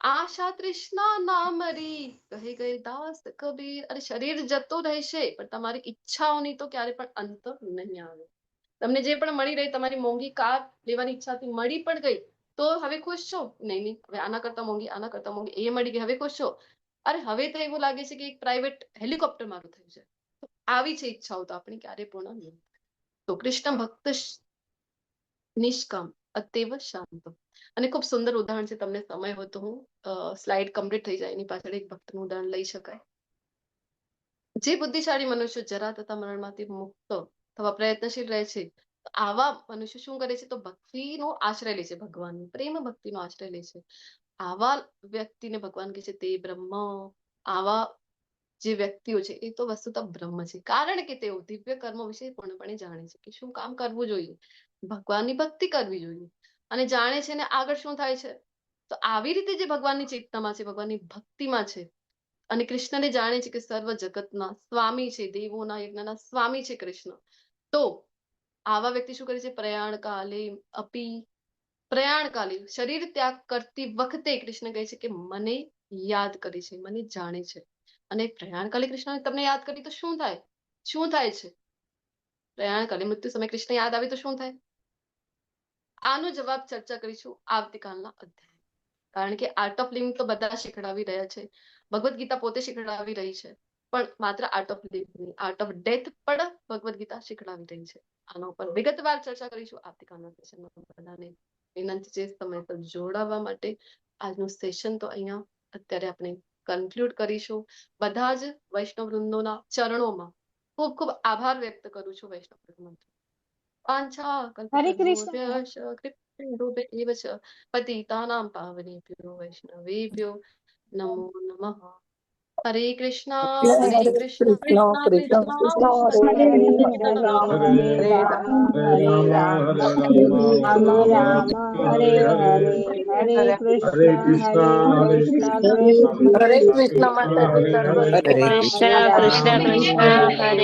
આશા તૃષ્ણા ના મરી કહે ગયે દાસ કબીર. અરે શરીર જતું રહેશે પણ તમારી ઈચ્છાઓની તો ક્યારે પણ અંત નહીં આવે. તમને જે પણ મળી રહી, તમારી મોંઘી કાર લેવાની ઈચ્છાથી મળી પણ ગઈ તો હવે ખુશ છો? નહીં, હવે આના કરતા મોંઘી એ મળી ગઈ, હવે ખુશ છો? અરે હવે તો એવું લાગે છે કે એક પ્રાઇવેટ હેલિકોપ્ટર મારું થયું છે. આવી છે ઈચ્છાઓ તો આપણી ક્યારે પૂર્ણ નહીં. તો કૃષ્ણ ભક્ત નિષ્કામ અતેવ શાંત. અને ખૂબ સુંદર ઉદાહરણ છે. તમને સમય હોય તો હું સ્લાઇડ કમ્પ્લીટ થઈ જાય એની પાછળ એક ભક્તનું ઉદાહરણ લઈ શકાય. જે બુદ્ધિશાળી મનુષ્ય જરા તથા મરણમાંથી મુક્ત થવા પ્રયત્નશીલ રહે છે, આવા મનુષ્ય શું કરે છે? તો ભક્તિનો આશ્રય લે છે, ભગવાન પ્રેમ ભક્તિનો આશ્રય લે છે. આવા વ્યક્તિને ભગવાન કહે છે તે બ્રહ્મ. આવા જે વ્યક્તિઓ છે એ તો વસ્તુતઃ બ્રહ્મ છે, કારણ કે તેઓ દિવ્ય કર્મો વિશે પૂર્ણપણે જાણે છે કે શું કામ કરવું જોઈએ, ભગવાનની ભક્તિ કરવી જોઈએ, અને જાણે છે ને આગળ શું થાય છે. તો આવી રીતે જે ભગવાનની ચેતનામાં છે, ભગવાનની ભક્તિમાં છે, અને કૃષ્ણને જાણે છે કે સર્વ જગતના સ્વામી છે, દેવોના યજ્ઞના સ્વામી છે કૃષ્ણ. તો આવા વ્યક્તિ શું કરે છે? પ્રયાણ કાલે શરીર ત્યાગ કરતી વખતે કૃષ્ણ કહે છે કે મને યાદ કરે છે, મને જાણે છે. અને પ્રયાણકાલે કૃષ્ણ તમને યાદ કરી તો શું થાય? શું થાય છે પ્રયાણકાલે? મૃત્યુ સમય કૃષ્ણ યાદ આવે તો શું થાય? આનો જવાબ ચર્ચા કરીશું આવતીકાલના અધ્યાય. કારણ કે આર્ટ ઓફ લિવિંગ તો બધા શીખડાવી રહ્યા છે, ભગવદ્ ગીતા પોતે શીખડાવી રહી છે, પણ માત્ર art of living, art of death પણ ભગવદ્ ગીતા શીખડાવી રહી છે. આના ઉપર વિગતવાર ચર્ચા કરીશું આવતીકાલના સેશનમાં. બધાને વિનંતી છે સમય પર જોડાવા માટે. આજનું સેશન તો અહીંયા અત્યારે આપણે કન્ક્લુડ કરીશું. બધા જ વૈષ્ણવ વૃંદોના ચરણોમાં ખૂબ ખૂબ આભાર વ્યક્ત કરું છું. વૈષ્ણવ વૃંદો હરે કૃષ્ણ. પતિતાનાં પાવનેભ્યો વૈષ્ણવેભ્યો નમો નમઃ. હરે કૃષ્ણ હરે કૃષ્ણ કૃષ્ણ કૃષ્ણ હરે હરે હરે રામ હરે રામ રામ રામ હરે હરે હરે કૃષ્ણ હરે કૃષ્ણ હરે કૃષ્ણ માતાજી, સર્વ હરે કૃષ્ણ કૃષ્ણ. હરે